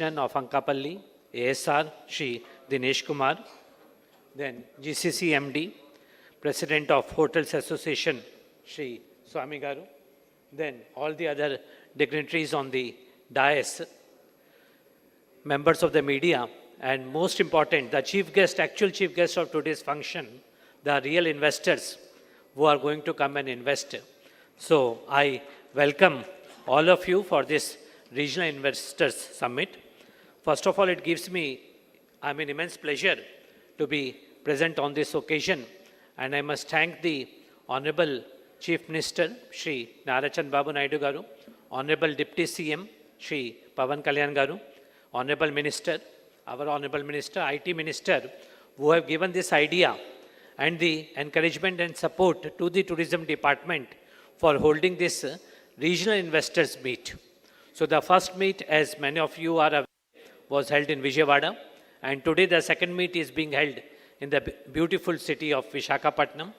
of Anakapalle, ASR, Shri Dinesh Kumar, then GCC MD, President of Hotels Association, Shri Swami Garu, then all the other dignitaries on the dais, members of the media, and most important, the chief guest, actual chief guest of today's function, the real investors who are going to come and invest. So I welcome all of you for this Regional Investors Summit. First of all, it gives me, immense pleasure to be present on this occasion, and I must thank the Honorable Chief Minister, Shri Narachan Babu Naidu Garu, Honorable Deputy CM, Shri Pavan Kalyan Garu, Honorable Minister, our Honorable Minister, IT Minister, who have given this idea and the encouragement and support to the Tourism Department for holding this Regional Investors Meet. So the first meet, as many of you are aware, was held in Vijayawada, and today the second meet is being held in the beautiful city of Visakhapatnam,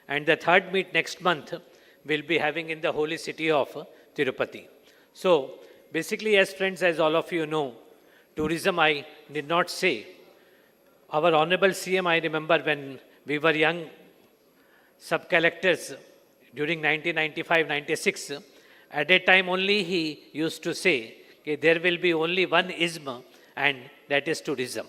and the third meet next month will be having in the holy city of Tirupati. So basically, as friends, as all of you know, tourism, I did not say. Our Honorable CM, I remember when we were young sub-collectors during 1995-96, at that time only he used to say, okay, there will be only one ism, and that is tourism.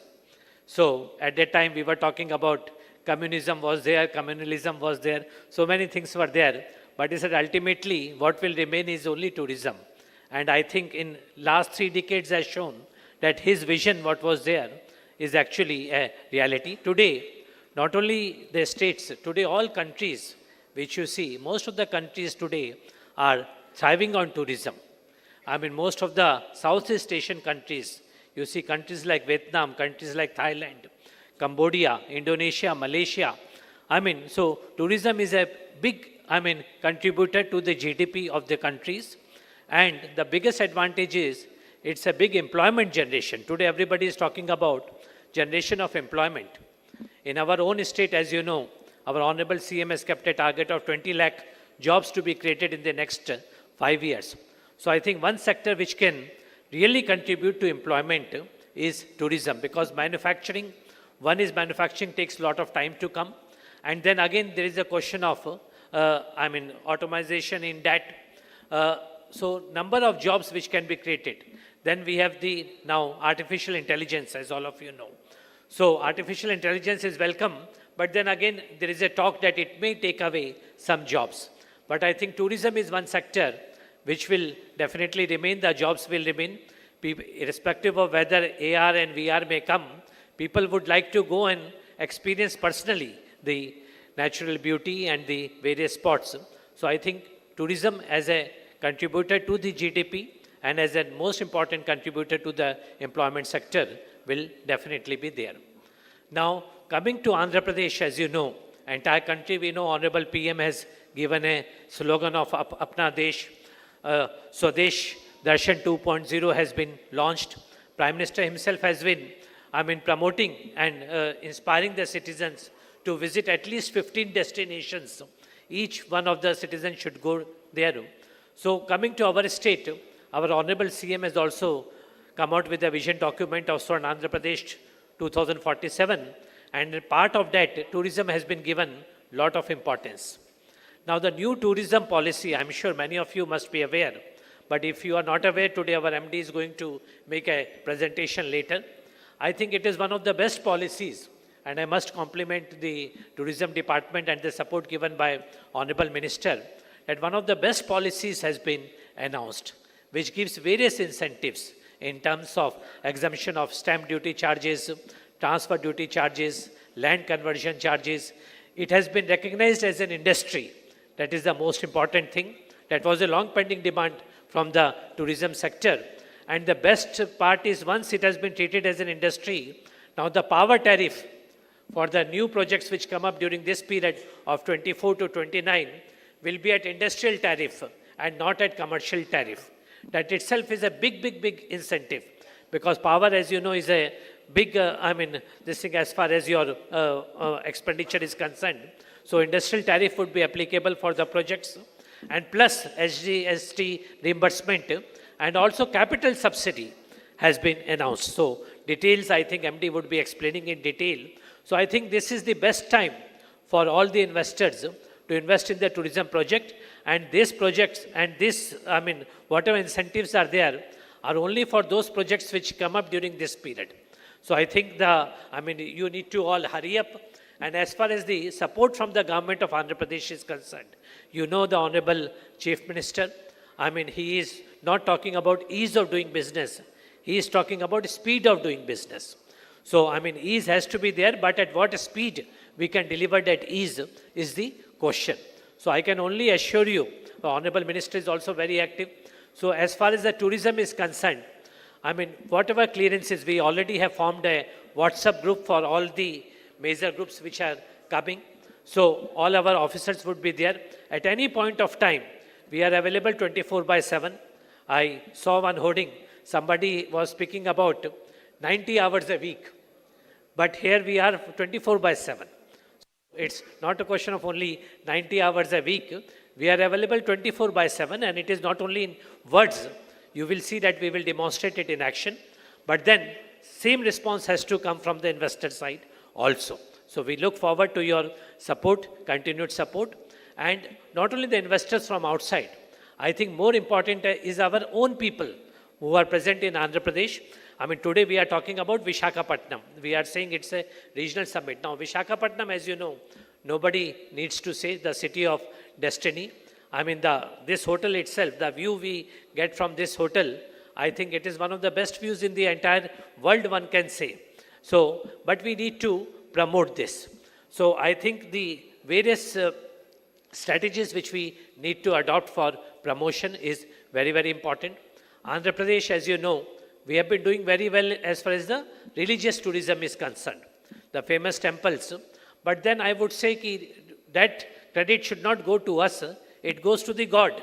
So at that time we were talking about communism was there, communalism was there, so many things were there. But he said ultimately what will remain is only tourism. And I think in last 3 decades has shown that his vision, what was there, is actually a reality. Today, not only the states, today all countries which you see, most of the countries today are thriving on tourism. Most of the Southeast Asian countries, you see countries like Vietnam, countries like Thailand, Cambodia, Indonesia, Malaysia. So tourism is a big, contributor to the GDP of the countries. And the biggest advantage is it's a big employment generation. Today everybody is talking about generation of employment. In our own state, as you know, our Honorable CM has kept a target of 20 lakh jobs to be created in the next 5 years. So I think one sector which can really contribute to employment is tourism, because manufacturing, one is manufacturing takes a lot of time to come. And then again, there is a question of, automation in that. So number of jobs which can be created. Then we have the now artificial intelligence, as all of you know. So artificial intelligence is welcome, but then again, there is a talk that it may take away some jobs. But I think tourism is one sector which will definitely remain, the jobs will remain. Irrespective of whether AR and VR may come, people would like to go and experience personally the natural beauty and the various spots. So I think tourism as a contributor to the GDP and as a most important contributor to the employment sector will definitely be there. Now, coming to Andhra Pradesh, as you know, entire country, we know Honorable PM has given a slogan of Apna Desh, Swadesh Darshan 2.0 has been launched. Prime Minister himself has been, promoting and inspiring the citizens to visit at least 15 destinations. Each one of the citizens should go there. So coming to our state, our Honorable CM has also come out with a vision document of Swarn Andhra Pradesh 2047, and part of that, tourism has been given a lot of importance. Now the new tourism policy, I'm sure many of you must be aware, but if you are not aware, today our MD is going to make a presentation later. I think it is one of the best policies, and I must compliment the Tourism Department and the support given by Honorable Minister, that one of the best policies has been announced, which gives various incentives in terms of exemption of stamp duty charges, transfer duty charges, land conversion charges. It has been recognized as an industry. That is the most important thing. That was a long pending demand from the tourism sector. And the best part is once it has been treated as an industry, now the power tariff for the new projects which come up during this period of 24 to 29 will be at industrial tariff and not at commercial tariff. That itself is a big incentive, because power, as you know, is a big, this thing as far as your expenditure is concerned. So industrial tariff would be applicable for the projects, and plus SGST reimbursement, and also capital subsidy has been announced. So details, I think MD would be explaining in detail. So I think this is the best time for all the investors to invest in the tourism project, and these projects and this, I mean, whatever incentives are there are only for those projects which come up during this period. So I think you need to all hurry up. And as far as the support from the government of Andhra Pradesh is concerned, you know the Honorable Chief Minister, he is not talking about ease of doing business. He is talking about speed of doing business. So, ease has to be there, but at what speed we can deliver that ease is the question. So, I can only assure you, the Honorable Minister is also very active. So, as far as the tourism is concerned, whatever clearances, we already have formed a WhatsApp group for all the major groups which are coming. So, all our officers would be there. At any point of time, we are available 24/7. I saw one hoarding. Somebody was speaking about 90 hours a week. But here we are 24/7. It's not a question of only 90 hours a week. We are available 24/7, and it is not only in words. You will see that we will demonstrate it in action. But then, same response has to come from the investor side also. So we look forward to your support, continued support, and not only the investors from outside. I think more important is our own people who are present in Andhra Pradesh. Today we are talking about Visakhapatnam. We are saying it's a regional summit. Now, Visakhapatnam, as you know, nobody needs to say the city of destiny. This hotel itself, the view we get from this hotel, I think it is one of the best views in the entire world, one can say. So, but we need to promote this. So, I think the various strategies which we need to adopt for promotion is very, very important. Andhra Pradesh, as you know, we have been doing very well as far as the religious tourism is concerned. The famous temples. But then I would say that credit should not go to us, it goes to the God.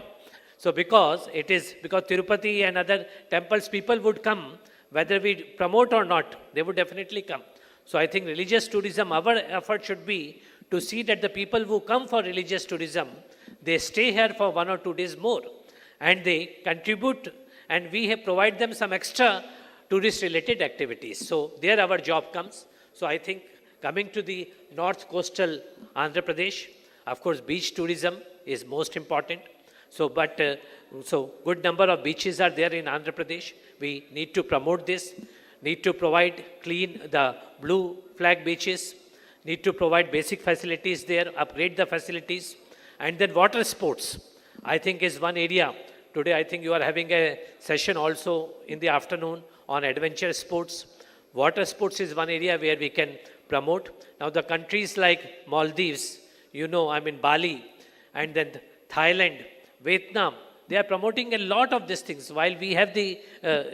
So because Tirupati and other temples, people would come, whether we promote or not, they would definitely come. So I think religious tourism, our effort should be to see that the people who come for religious tourism, they stay here for 1 or 2 days more, and they contribute, and we have provide them some extra tourist related activities. So there our job comes. So I think coming to the north coastal Andhra Pradesh, of course beach tourism is most important. So good number of beaches are there in Andhra Pradesh. We need to promote this, need to provide the blue flag beaches, need to provide basic facilities there, upgrade the facilities, and then water sports, I think is one area. Today I think you are having a session also in the afternoon on adventure sports. Water sports is one area where we can promote. Now the countries like Maldives, Bali, and then Thailand, Vietnam, they are promoting a lot of these things. While we have the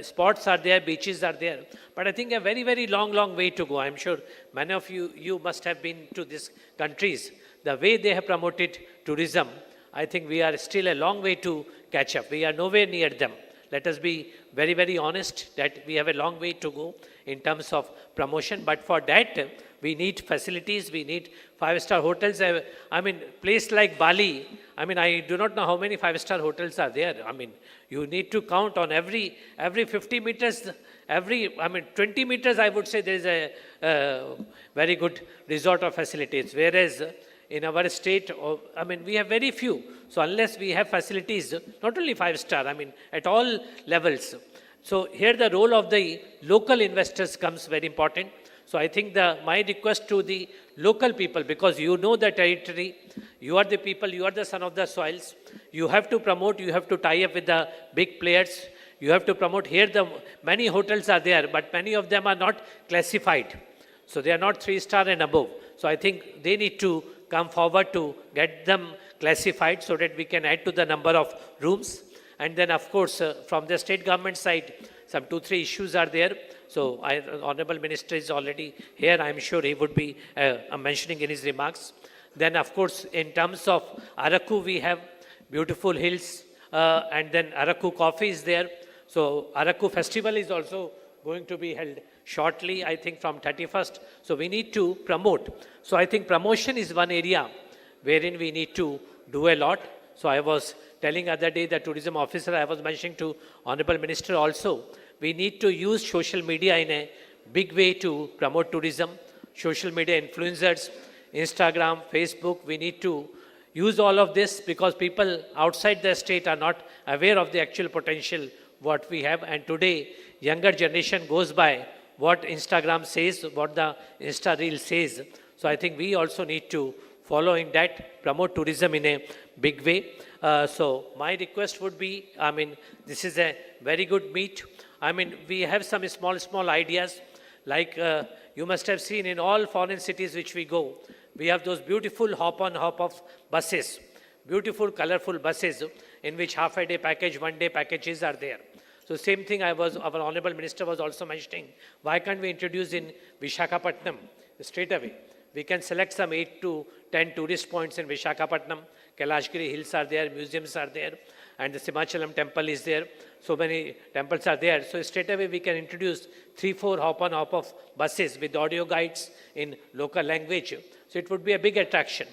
spots are there, beaches are there, but I think a very, very long way to go. I'm sure many of you must have been to these countries. The way they have promoted tourism, I think we are still a long way to catch up. We are nowhere near them. Let us be very, very honest that we have a long way to go in terms of promotion. But for that, we need facilities, we need 5-star hotels. Place like Bali, I do not know how many 5-star hotels are there. You need to count on every 50 meters, 20 meters, I would say there is a very good resort of facilities. Whereas in our state, we have very few. So unless we have facilities, not only 5-star, at all levels. So here the role of the local investors comes very important. So I think my request to the local people, because you know the territory, you are the people, you are the son of the soils, you have to promote, you have to tie up with the big players, you have to promote. Here many hotels are there, but many of them are not classified. So they are not 3-star and above. So I think they need to come forward to get them classified so that we can add to the number of rooms. And then of course from the state government side, some 2-3 issues are there. So Honorable Minister is already here. I'm sure he would be mentioning in his remarks. Then of course in terms of Araku, we have beautiful hills and then Araku coffee is there. So Araku festival is also going to be held shortly, I think from 31st. So we need to promote. So I think promotion is one area wherein we need to do a lot. So I was telling other day, the tourism officer, I was mentioning to Honorable Minister also, we need to use social media in a big way to promote tourism. Social media influencers, Instagram, Facebook, we need to use all of this because people outside the state are not aware of the actual potential what we have. And today, younger generation goes by what Instagram says, what the Insta Reel says. So I think we also need to follow in that, promote tourism in a big way. So my request would be, this is a very good meet. We have some small ideas, like you must have seen in all foreign cities which we go, we have those beautiful hop-on, hop-off buses, beautiful, colorful buses in which half-a-day package, one-day packages are there. So same thing our Honorable Minister was also mentioning. Why can't we introduce in Visakhapatnam straight away? We can select some 8 to 10 tourist points in Visakhapatnam. Kailashgiri hills are there, museums are there, and the Simachalam temple is there. So many temples are there. So straight away we can introduce 3-4 hop-on, hop-off buses with audio guides in local language. So it would be a big attraction.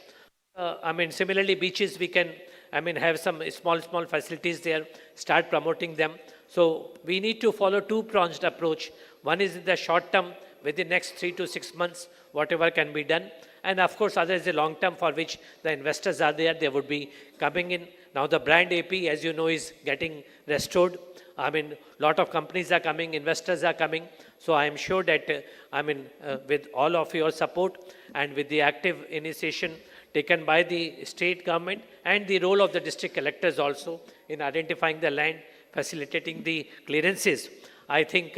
Similarly, beaches, we can, have some small facilities there, start promoting them. So we need to follow two-pronged approach. One is in the short term, within next 3 to 6 months, whatever can be done. And of course, other is the long term for which the investors are there. They would be coming in. Now the brand AP, as you know, is getting restored. Lot of companies are coming, investors are coming. So I am sure that, with all of your support and with the active initiation taken by the state government and the role of the district collectors also in identifying the land, facilitating the clearances, I think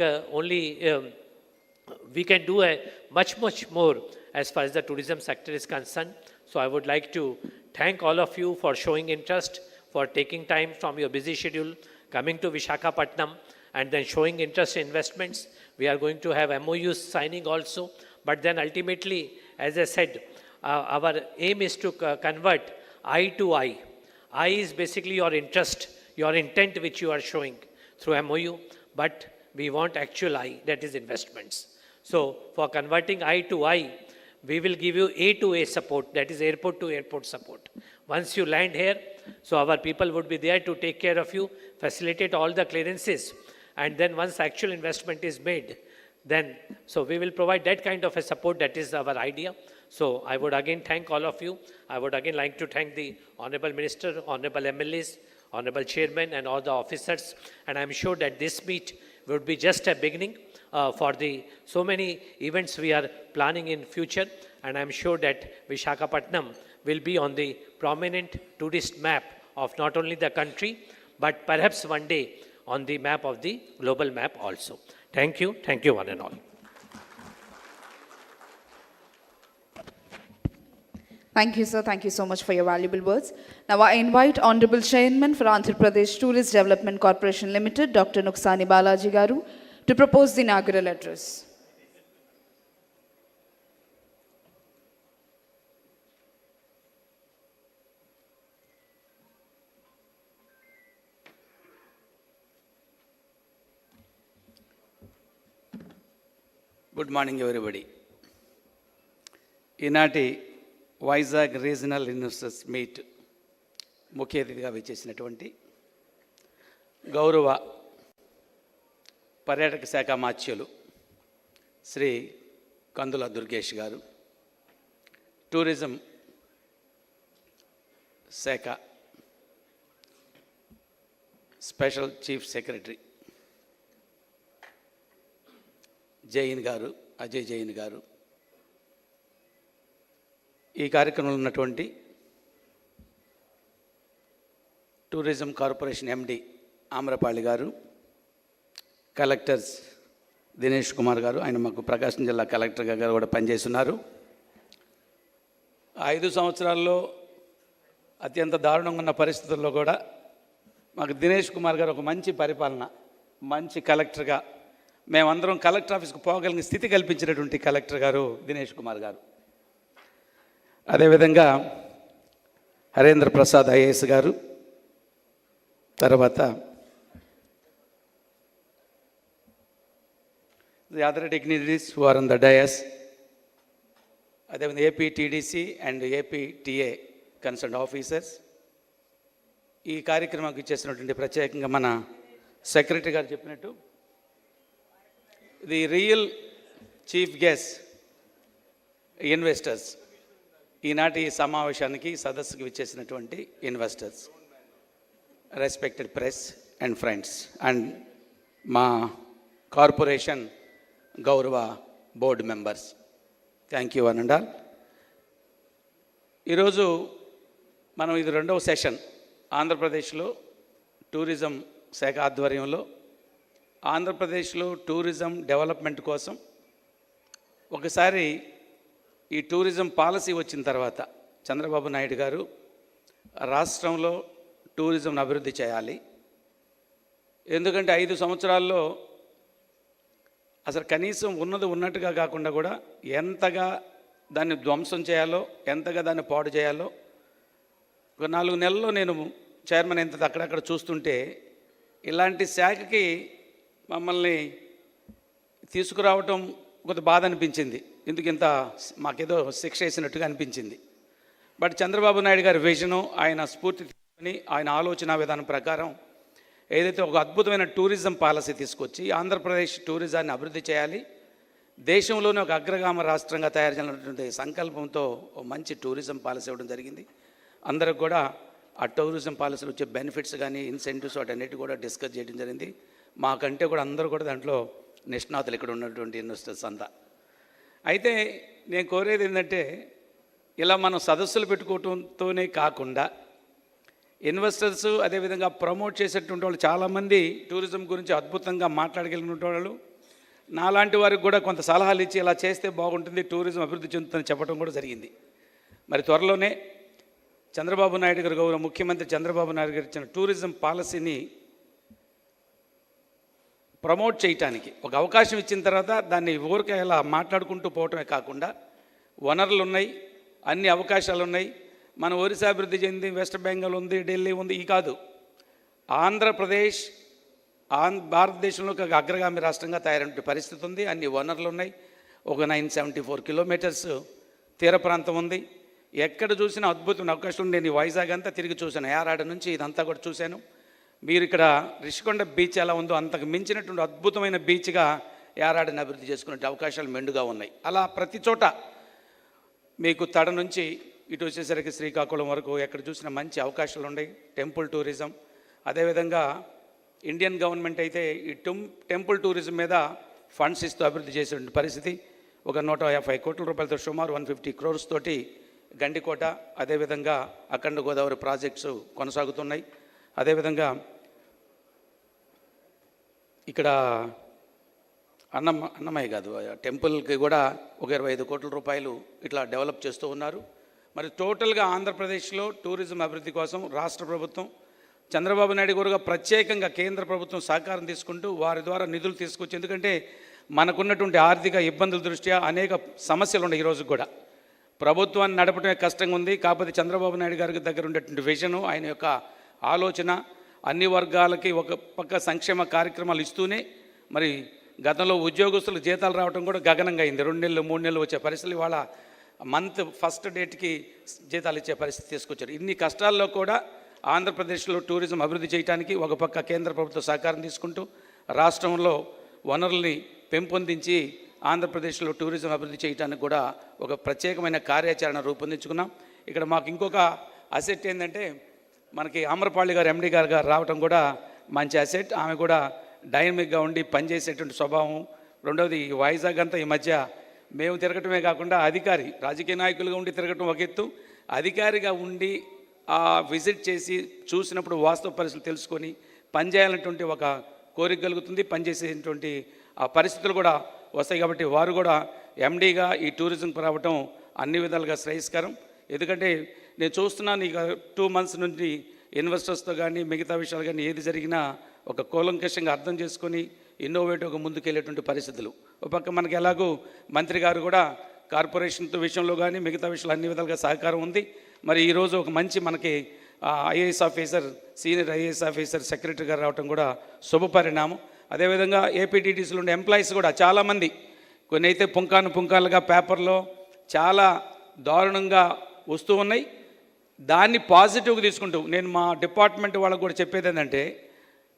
we can do a much more as far as the tourism sector is concerned. So I would like to thank all of you for showing interest, for taking time from your busy schedule, coming to Visakhapatnam and then showing interest in investments. We are going to have MoUs signing also. But then ultimately, as I said, our aim is to convert I to I. I is basically your interest, your intent which you are showing through MoU, but we want actual I, that is investments. So for converting I to I, we will give you A to A support, that is airport to airport support. Once you land here, so our people would be there to take care of you, facilitate all the clearances, and then once actual investment is made, then, so we will provide that kind of a support, that is our idea. So I would again thank all of you. I would again like to thank the Honorable Minister, Honorable MLAs, Honorable Chairman and all the officers. And I'm sure that this meet would be just a beginning for the so many events we are planning in future. And I'm sure that Visakhapatnam will be on the prominent tourist map of not only the country, but perhaps one day on the map of the global map also. Thank you one and all. Thank you, sir. Thank you so much for your valuable words. Now I invite Honorable Chairman for Andhra Pradesh Tourist Development Corporation Limited, Dr. Nuksani Balaji Garu, to propose the inaugural address. Good morning, everybody. Inati Vizag Regional Investors Meet ముఖ్య అతిథిగా వచ్చేసినటువంటి గౌరవ పర్యాటక శాఖ మాత్యులు శ్రీ కందుల దుర్గేష్ గారు, tourism శాఖ special chief secretary Jain గారు, అజయ్ జైన్ గారు, ఈ కార్యక్రమంలో ఉన్నటువంటి టూరిజం కార్పొరేషన్ ఎండి ఆమ్రపాళి గారు, కలెక్టర్స్ దినేష్ కుమార్ గారు, ఆయన మాకు ప్రకాశం జిల్లా కలెక్టర్గా గారు కూడా పనిచేస్తున్నారు. 5 సంవత్సరాల్లో అత్యంత దారుణంగా ఉన్న పరిస్థితుల్లో కూడా మాకు దినేష్ కుమార్ గారు ఒక మంచి పరిపాలన, మంచి కలెక్టర్గా మేమందరం కలెక్టర్ ఆఫీస్కి పోగలిగిన స్థితి కల్పించినటువంటి కలెక్టర్ గారు దినేష్ కుమార్ గారు. అదేవిధంగా హరేంద్ర ప్రసాద్ ఐఏఎస్ గారు, తర్వాత the other dignitaries who are on the dais, అదేవిధంగా AP TDC and AP TA concern officers, ఈ కార్యక్రమానికి ఇచ్చేసినటువంటి ప్రత్యేకంగా మన సెక్రటరీ గారు చెప్పినట్టు the real chief guest investors, ఈనాటి సమావేశానికి సదస్సుకు విచ్చేసినటువంటి investors, respected press and friends and మా కార్పొరేషన్ గౌరవ board members, thank you and all. ఈరోజు మనం ఇది రెండవ సెషన్. ఆంధ్రప్రదేశ్లో టూరిజం శాఖ ఆధ్వర్యంలో ఆంధ్రప్రదేశ్లో టూరిజం డెవలప్మెంట్ కోసం ఒకసారి ఈ టూరిజం పాలసీ వచ్చిన తర్వాత చంద్రబాబు నాయుడు గారు రాష్ట్రంలో టూరిజంను అభివృద్ధి చేయాలి. ఎందుకంటే 5 సంవత్సరాల్లో అసలు కనీసం ఉన్నది ఉన్నట్టుగా కాకుండా కూడా ఎంతగా దాన్ని ధ్వంసం చేయాలో, ఎంతగా దాన్ని పాడు చేయాలో, ఒక 4 నెలల్లో నేను చైర్మన్ ఎంత అక్కడక్కడ చూస్తుంటే ఇలాంటి శాఖకి మమ్మల్ని తీసుకురావటం కొంత బాధ అనిపించింది. ఎందుకు ఇంత మాకేదో శిక్ష వేసినట్టుగా అనిపించింది. బట్ చంద్రబాబు నాయుడు గారి విజను, ఆయన స్ఫూర్తి తీసుకొని ఆయన ఆలోచన విధానం ప్రకారం ఏదైతే ఒక అద్భుతమైన టూరిజం పాలసీ తీసుకొచ్చి ఆంధ్రప్రదేశ్ టూరిజాన్ని అభివృద్ధి చేయాలి, దేశంలోనే ఒక అగ్రగామ రాష్ట్రంగా తయారు చేయాలన్నటువంటి సంకల్పంతో ఒక మంచి టూరిజం పాలసీ ఇవ్వడం జరిగింది. అందరికి కూడా ఆ టూరిజం పాలసీలు వచ్చే బెనిఫిట్స్ కానీ ఇన్సెంటివ్స్ వాటన్నిటి కూడా డిస్కస్ చేయడం జరిగింది. మాకంటే కూడా అందరూ కూడా దాంట్లో నిష్ణాతులు ఇక్కడ ఉన్నటువంటి ఇన్వెస్టర్స్ అంతా. అయితే నేను కోరేది ఏంటంటే ఇలా మనం సదస్సులు పెట్టుకోవడంతోనే కాకుండా ఇన్వెస్టర్స్ అదేవిధంగా ప్రమోట్ చేసేటువంటి వాళ్ళు చాలామంది టూరిజం గురించి అద్భుతంగా మాట్లాడగలిగిన వాళ్ళు నాలాంటి వారికి కూడా కొంత సలహాలు ఇచ్చి ఇలా చేస్తే బాగుంటుంది, టూరిజం అభివృద్ధి చెందుతుందని చెప్పడం కూడా జరిగింది. మరి త్వరలోనే చంద్రబాబు నాయుడు గారు, గౌరవ ముఖ్యమంత్రి చంద్రబాబు నాయుడు గారు ఇచ్చిన టూరిజం పాలసీని ప్రమోట్ చేయటానికి ఒక అవకాశం ఇచ్చిన తర్వాత దాన్ని ఊరికే ఇలా మాట్లాడుకుంటూ పోవటమే కాకుండా వనరులు ఉన్నాయి, అన్ని అవకాశాలు ఉన్నాయి. మన ఒరిస్సా అభివృద్ధి చెంది, వెస్ట్ బెంగాల్ ఉంది, ఢిల్లీ ఉంది, ఈ కాదు, ఆంధ్రప్రదేశ్ భారతదేశంలో ఒక అగ్రగామి రాష్ట్రంగా తయారైన పరిస్థితి ఉంది. అన్ని వనరులు ఉన్నాయి. ఒక 974 కిలోమీటర్స్ తీర ప్రాంతం ఉంది. ఎక్కడ చూసినా అద్భుతమైన అవకాశం. నేను ఈ వైజాగ్ అంతా తిరిగి చూశాను, యారాడ నుంచి ఇదంతా కూడా చూశాను. మీరు ఇక్కడ రిషికొండ బీచ్ ఎలా ఉందో అంతకు మించినటువంటి అద్భుతమైన బీచ్గా యారాడని అభివృద్ధి చేసుకునే అవకాశాలు మెండుగా ఉన్నాయి. అలా ప్రతి చోట మీకు తడ నుంచి ఇటు వచ్చేసరికి శ్రీకాకుళం వరకు ఎక్కడ చూసినా మంచి అవకాశాలు ఉన్నాయి. టెంపుల్ టూరిజం, అదేవిధంగా ఇండియన్ గవర్నమెంట్ అయితే ఈ టెంపుల్ టూరిజం మీద ఫండ్స్ ఇస్తూ అభివృద్ధి చేసే పరిస్థితి. ఒక 150 కోట్ల రూపాయలతో సుమారు 150 crores తోటి గండికోట, అదేవిధంగా అఖండ గోదావరి ప్రాజెక్ట్స్ కొనసాగుతున్నాయి. అదేవిధంగా ఇక్కడ అన్నమయ్య కాదు, టెంపుల్కి కూడా ఒక 25 కోట్ల రూపాయలు ఇట్లా డెవలప్ చేస్తూ ఉన్నారు. మరి టోటల్గా ఆంధ్రప్రదేశ్లో టూరిజం అభివృద్ధి కోసం రాష్ట్ర ప్రభుత్వం చంద్రబాబు నాయుడు గారుగా ప్రత్యేకంగా కేంద్ర ప్రభుత్వం సహకారం తీసుకుంటూ వారి ద్వారా నిధులు తీసుకొచ్చి, ఎందుకంటే మనకున్నటువంటి ఆర్థిక ఇబ్బందుల దృష్ట్యా అనేక సమస్యలు ఉన్నాయి. ఈరోజు కూడా ప్రభుత్వాన్ని నడపడమే కష్టంగా ఉంది. కాకపోతే చంద్రబాబు నాయుడు గారి దగ్గర ఉండేటువంటి విజను, ఆయన యొక్క ఆలోచన అన్ని వర్గాలకి ఒక పక్క సంక్షేమ కార్యక్రమాలు ఇస్తూనే, మరి గతంలో ఉద్యోగస్తులకు జీతాలు రావడం కూడా గగనంగా అయింది. 2 నెలలు 3 నెలలు వచ్చే పరిస్థితులు ఇవాళ మంత్ ఫస్ట్ డేట్కి జీతాలు ఇచ్చే పరిస్థితి తీసుకొచ్చారు. ఇన్ని కష్టాల్లో కూడా ఆంధ్రప్రదేశ్లో టూరిజం అభివృద్ధి చేయడానికి ఒక పక్క కేంద్ర ప్రభుత్వ సహకారం తీసుకుంటూ రాష్ట్రంలో వనరుల్ని పెంపొందించి ఆంధ్రప్రదేశ్లో టూరిజం అభివృద్ధి చేయడానికి కూడా ఒక ప్రత్యేకమైన కార్యాచరణ రూపొందించుకున్నాం. ఇక్కడ మాకు ఇంకొక అసెట్ ఏంటంటే, మనకి ఆమ్రపాళి గారు ఎండి గారు రావడం కూడా మంచి అసెట్. ఆమె కూడా డైనమిక్గా ఉండి పనిచేసేటువంటి స్వభావం. రెండవది వైజాగ్ అంతా ఈ మధ్య మేము తిరగటమే కాకుండా అధికారి, రాజకీయ నాయకులుగా ఉండి తిరగటం ఒక ఎత్తు, అధికారిగా ఉండి ఆ విజిట్ చేసి చూసినప్పుడు వాస్తవ పరిస్థితులు తెలుసుకొని పనిచేయాలన్నటువంటి ఒక కోరిక కలుగుతుంది. పనిచేసేటువంటి ఆ పరిస్థితులు కూడా వస్తాయి. కాబట్టి వారు కూడా ఎండీగా ఈ టూరిజంకి రావటం అన్ని విధాలుగా శ్రేయస్కరం. ఎందుకంటే నేను చూస్తున్నాను, ఇక 2 months నుండి ఇన్వెస్టర్స్తో కానీ మిగతా విషయాలు కానీ ఏది జరిగినా ఒక కూలంకషంగా అర్థం చేసుకొని ఇన్నోవేటివ్గా ముందుకెళ్ళేటువంటి పరిస్థితులు. ఒక పక్క మనకి ఎలాగూ మంత్రి గారు కూడా కార్పొరేషన్తో విషయంలో కానీ మిగతా విషయాలు అన్ని విధాలుగా సహకారం ఉంది. మరి ఈరోజు ఒక మంచి మనకి IAS officer, senior IAS officer secretary గారు రావడం కూడా శుభపరిణామం. అదేవిధంగా ఏపీటీటీసీలో ఉండే ఎంప్లాయీస్ కూడా చాలామంది, కొన్ని అయితే పుంకాలుగా పేపర్లో చాలా దారుణంగా వస్తూ ఉన్నాయి. దాన్ని పాజిటివ్గా తీసుకుంటూ నేను మా డిపార్ట్మెంట్ వాళ్ళకు కూడా చెప్పేది ఏంటంటే,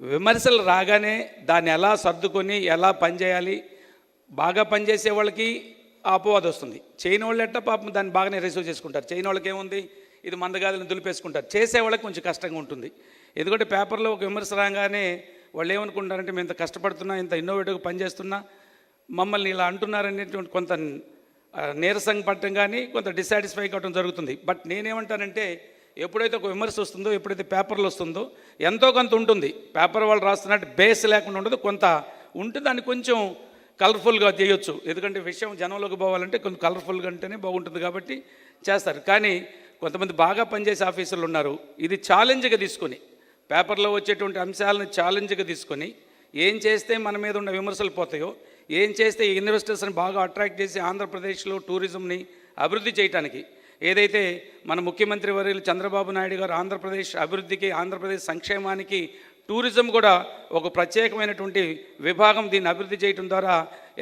విమర్శలు రాగానే దాన్ని ఎలా సర్దుకొని ఎలా పనిచేయాలి, బాగా పనిచేసే వాళ్ళకి ఆ అపవాదం వస్తుంది. చేయని వాళ్ళు ఎట్ట పాపం దాన్ని బాగానే రిసీవ్ చేసుకుంటారు. చేయని వాళ్ళకి ఏముంది, ఇది మందగాదని దులిపేసుకుంటారు. చేసేవాళ్ళకి కొంచెం కష్టంగా ఉంటుంది. ఎందుకంటే పేపర్లో ఒక విమర్శ రాగానే వాళ్ళు ఏమనుకుంటారంటే మేము ఇంత కష్టపడుతున్నా, ఇంత ఇన్నోవేటివ్గా పనిచేస్తున్నా, మమ్మల్ని ఇలా అంటున్నారనేటువంటి కొంత నీరసంగా పడటం కానీ కొంత డిసాటిస్ఫై కావడం జరుగుతుంది. బట్ నేనేమంటానంటే ఎప్పుడైతే ఒక విమర్శ వస్తుందో, ఎప్పుడైతే పేపర్లు వస్తుందో ఎంతో కొంత ఉంటుంది. పేపర్ వాళ్ళు రాస్తున్నట్టు బేస్ లేకుండా ఉండదు, కొంత ఉంటే దాన్ని కొంచెం కలర్ఫుల్గా చేయొచ్చు. ఎందుకంటే విషయం జనంలోకి పోవాలంటే కొంచెం కలర్ఫుల్గా ఉంటేనే బాగుంటుంది కాబట్టి చేస్తారు. కానీ కొంతమంది బాగా పనిచేసే ఆఫీసర్లు ఉన్నారు, ఇది ఛాలెంజ్గా తీసుకొని పేపర్లో వచ్చేటువంటి అంశాలను ఛాలెంజ్గా తీసుకొని ఏం చేస్తే మన మీద ఉన్న విమర్శలు పోతాయో, ఏం చేస్తే ఇన్వెస్టర్స్ని బాగా అట్రాక్ట్ చేసి ఆంధ్రప్రదేశ్లో టూరిజంని అభివృద్ధి చేయడానికి ఏదైతే మన ముఖ్యమంత్రి వర్యులు చంద్రబాబు నాయుడు గారు ఆంధ్రప్రదేశ్ అభివృద్ధికి, ఆంధ్రప్రదేశ్ సంక్షేమానికి టూరిజం కూడా ఒక ప్రత్యేకమైనటువంటి విభాగం, దీన్ని అభివృద్ధి చేయడం ద్వారా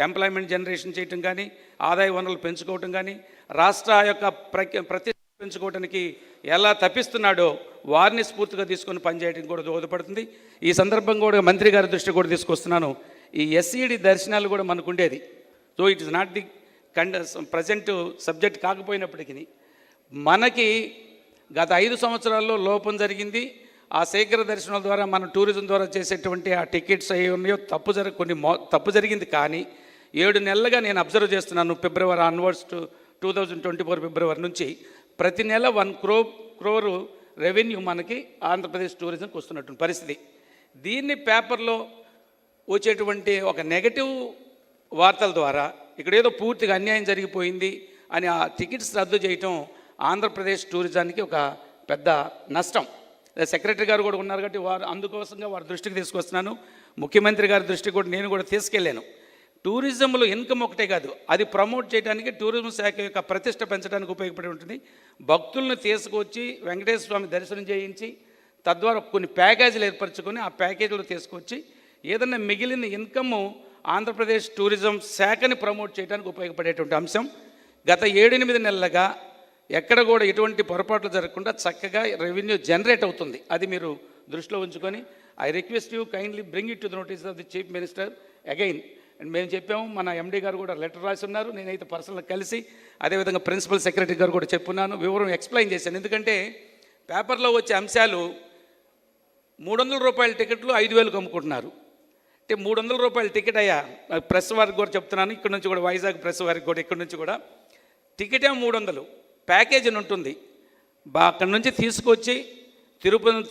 ఎంప్లాయ్మెంట్ జనరేషన్ చేయటం కానీ, ఆదాయ వనరులు పెంచుకోవటం కానీ, రాష్ట్ర యొక్క ప్రతిష్ట పెంచుకోవడానికి ఎలా తప్పిస్తున్నాడో వారిని స్ఫూర్తిగా తీసుకొని పనిచేయడం కూడా దోహదపడుతుంది. ఈ సందర్భం కూడా మంత్రి గారి దృష్టి కూడా తీసుకొస్తున్నాను. ఈ ఎస్ఈడి దర్శనాలు కూడా మనకు ఉండేది. So it is not the present subject కాకపోయినప్పటికీ మనకి గత 5 సంవత్సరాల్లో లోపం జరిగింది. ఆ శీఘ్ర దర్శనాల ద్వారా మన టూరిజం ద్వారా చేసేటువంటి ఆ టికెట్స్ అవి ఉన్నాయో తప్పు జరిగింది. కానీ 7 నెలలుగా నేను అబ్జర్వ్ చేస్తున్నాను. ఫిబ్రవరి ఆన్వర్డ్స్ 2024 ఫిబ్రవరి నుంచి ప్రతి నెల 1 crore రెవెన్యూ మనకి ఆంధ్రప్రదేశ్ టూరిజంకి వస్తున్నటువంటి పరిస్థితి. దీన్ని పేపర్లో వచ్చేటువంటి ఒక నెగటివ్ వార్తల ద్వారా ఇక్కడ ఏదో పూర్తిగా అన్యాయం జరిగిపోయింది అని ఆ టికెట్స్ రద్దు చేయటం ఆంధ్రప్రదేశ్ టూరిజానికి ఒక పెద్ద నష్టం. సెక్రటరీ గారు కూడా ఉన్నారు కాబట్టి అందుకోసంగా వారి దృష్టికి తీసుకొస్తున్నాను. ముఖ్యమంత్రి గారి దృష్టికి కూడా నేను కూడా తీసుకెళ్ళాను. టూరిజంలో ఇన్కమ్ ఒకటే కాదు, అది ప్రమోట్ చేయడానికి టూరిజం శాఖ యొక్క ప్రతిష్ట పెంచడానికి ఉపయోగపడి ఉంటుంది. భక్తులను తీసుకొచ్చి వెంకటేశ్వర స్వామి దర్శనం చేయించి తద్వారా కొన్ని ప్యాకేజీలు ఏర్పరచుకొని ఆ ప్యాకేజీలు తీసుకొచ్చి ఏదన్నా మిగిలిన ఇన్కమ్ ఆంధ్రప్రదేశ్ టూరిజం శాఖని ప్రమోట్ చేయడానికి ఉపయోగపడేటువంటి అంశం. గత 7-8 నెలలుగా ఎక్కడ కూడా ఎటువంటి పొరపాట్లు జరగకుండా చక్కగా రెవెన్యూ జనరేట్ అవుతుంది. అది మీరు దృష్టిలో ఉంచుకొని I request you kindly bring it to the notice of the chief minister again. And మేము చెప్పాము, మన ఎండీ గారు కూడా లెటర్ రాసి ఉన్నారు, నేనైతే పర్సనల్గా కలిసి అదేవిధంగా ప్రిన్సిపల్ సెక్రటరీ గారు కూడా చెప్పున్నాను, వివరం ఎక్స్ప్లెయిన్ చేశాను. ఎందుకంటే పేపర్లో వచ్చే అంశాలు 300 రూపాయల టికెట్లు 5,000కి అమ్ముకుంటున్నారు. అంటే 300 రూపాయల టికెట్ అయ్యా, ప్రెస్ వారికి కూడా చెప్తున్నాను, ఇక్కడ నుంచి కూడా వైజాగ్ ప్రెస్ వారికి కూడా ఇక్కడ నుంచి కూడా టికెట్ ఏమో 300, ప్యాకేజ్ అని ఉంటుంది. అక్కడి నుంచి తీసుకొచ్చి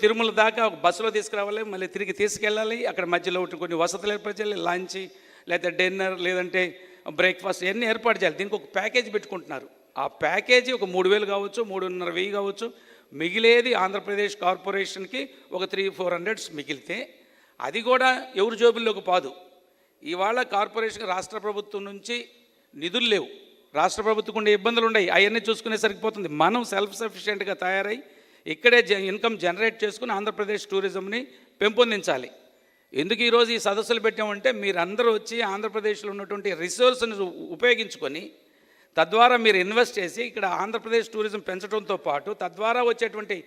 తిరుమల దాకా ఒక బస్సులో తీసుకురావాలి, మళ్ళీ తిరిగి తీసుకెళ్ళాలి. అక్కడ మధ్యలో కొన్ని వసతులు ఏర్పాటు చేయాలి, లంచ్ లేదా డిన్నర్ లేదంటే బ్రేక్ఫాస్ట్ ఇవన్నీ ఏర్పాటు చేయాలి. దీనికి ఒక ప్యాకేజ్ పెట్టుకుంటున్నారు. ఆ ప్యాకేజీ ఒక 3,000 కావచ్చు, 3,500 కావచ్చు. మిగిలేది ఆంధ్రప్రదేశ్ కార్పొరేషన్కి ఒక 300-400 మిగిలితే అది కూడా ఎవరి జోబుల్లోకి పోదు. ఇవాళ కార్పొరేషన్కి రాష్ట్ర ప్రభుత్వం నుంచి నిధులు లేవు, రాష్ట్ర ప్రభుత్వం ఉండే ఇబ్బందులు ఉన్నాయి, అవన్నీ చూసుకునే సరిపోతుంది. మనం సెల్ఫ్ సఫిషియెంట్గా తయారై ఇక్కడే ఇన్కమ్ జనరేట్ చేసుకుని ఆంధ్రప్రదేశ్ టూరిజంని పెంపొందించాలి. ఎందుకు ఈరోజు ఈ సదస్సులు పెట్టామంటే మీరందరూ వచ్చి ఆంధ్రప్రదేశ్లో ఉన్నటువంటి రిసోర్స్ని ఉపయోగించుకొని తద్వారా మీరు ఇన్వెస్ట్ చేసి ఇక్కడ ఆంధ్రప్రదేశ్ టూరిజం పెంచడంతో పాటు తద్వారా వచ్చేటువంటి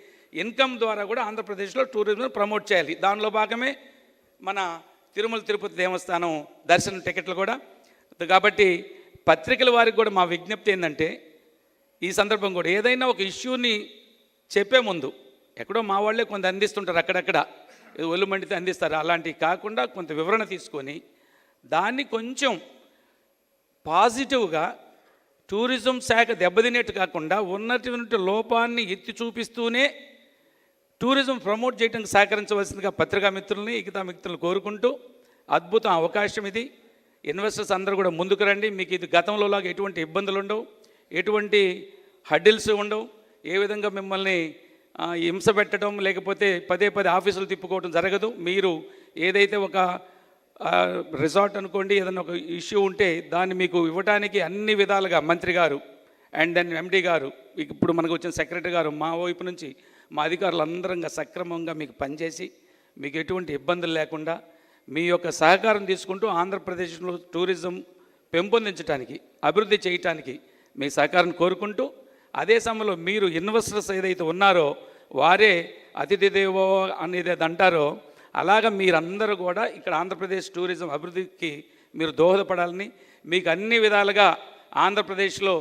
ఇన్కమ్ ద్వారా కూడా ఆంధ్రప్రదేశ్లో టూరిజం ప్రమోట్ చేయాలి. దానిలో భాగమే మన తిరుమల తిరుపతి దేవస్థానం దర్శనం టికెట్లు కూడా. కాబట్టి పత్రికల వారికి కూడా మా విజ్ఞప్తి ఏంటంటే ఈ సందర్భం కూడా ఏదైనా ఒక ఇష్యూని చెప్పే ముందు ఎక్కడో మా వాళ్ళే కొంత అందిస్తుంటారు, అక్కడక్కడ ఒళ్ళు మండితే అందిస్తారు, అలాంటివి కాకుండా కొంత వివరణ తీసుకొని దాన్ని కొంచెం పాజిటివ్గా టూరిజం శాఖ దెబ్బతినేట్టు కాకుండా ఉన్నటువంటి లోపాన్ని ఎత్తి చూపిస్తూనే టూరిజం ప్రమోట్ చేయడానికి సహకరించవలసిందిగా పత్రికా మిత్రుల్ని మిగతా మిత్రులను కోరుకుంటూ, అద్భుతం అవకాశం ఇది. ఇన్వెస్టర్స్ అందరూ కూడా ముందుకు రండి. మీకు ఇది గతంలోలాగా ఎటువంటి ఇబ్బందులు ఉండవు, ఎటువంటి హడ్డిల్స్ ఉండవు, ఏ విధంగా మిమ్మల్ని హింస పెట్టడం లేకపోతే పదే ఆఫీసులు తిప్పుకోవడం జరగదు. మీరు ఏదైతే ఒక రిసార్ట్ అనుకోండి, ఏదైనా ఒక ఇష్యూ ఉంటే దాన్ని మీకు ఇవ్వడానికి అన్ని విధాలుగా మంత్రి గారు అండ్ దెన్ ఎండీ గారు, ఇప్పుడు మనకు వచ్చిన సెక్రటరీ గారు, మా వైపు నుంచి మా అధికారులు అందరంగా సక్రమంగా మీకు పనిచేసి మీకు ఎటువంటి ఇబ్బందులు లేకుండా మీ యొక్క సహకారం తీసుకుంటూ ఆంధ్రప్రదేశ్లో టూరిజం పెంపొందించడానికి, అభివృద్ధి చేయటానికి మీ సహకారం కోరుకుంటూ, అదే సమయంలో మీరు ఇన్వెస్టర్స్ ఏదైతే ఉన్నారో వారే అతిథి దేవో అనేది అంటారో అలాగా మీరందరూ కూడా ఇక్కడ ఆంధ్రప్రదేశ్ టూరిజం అభివృద్ధికి మీరు దోహదపడాలని, మీకు అన్ని విధాలుగా ఆంధ్రప్రదేశ్లో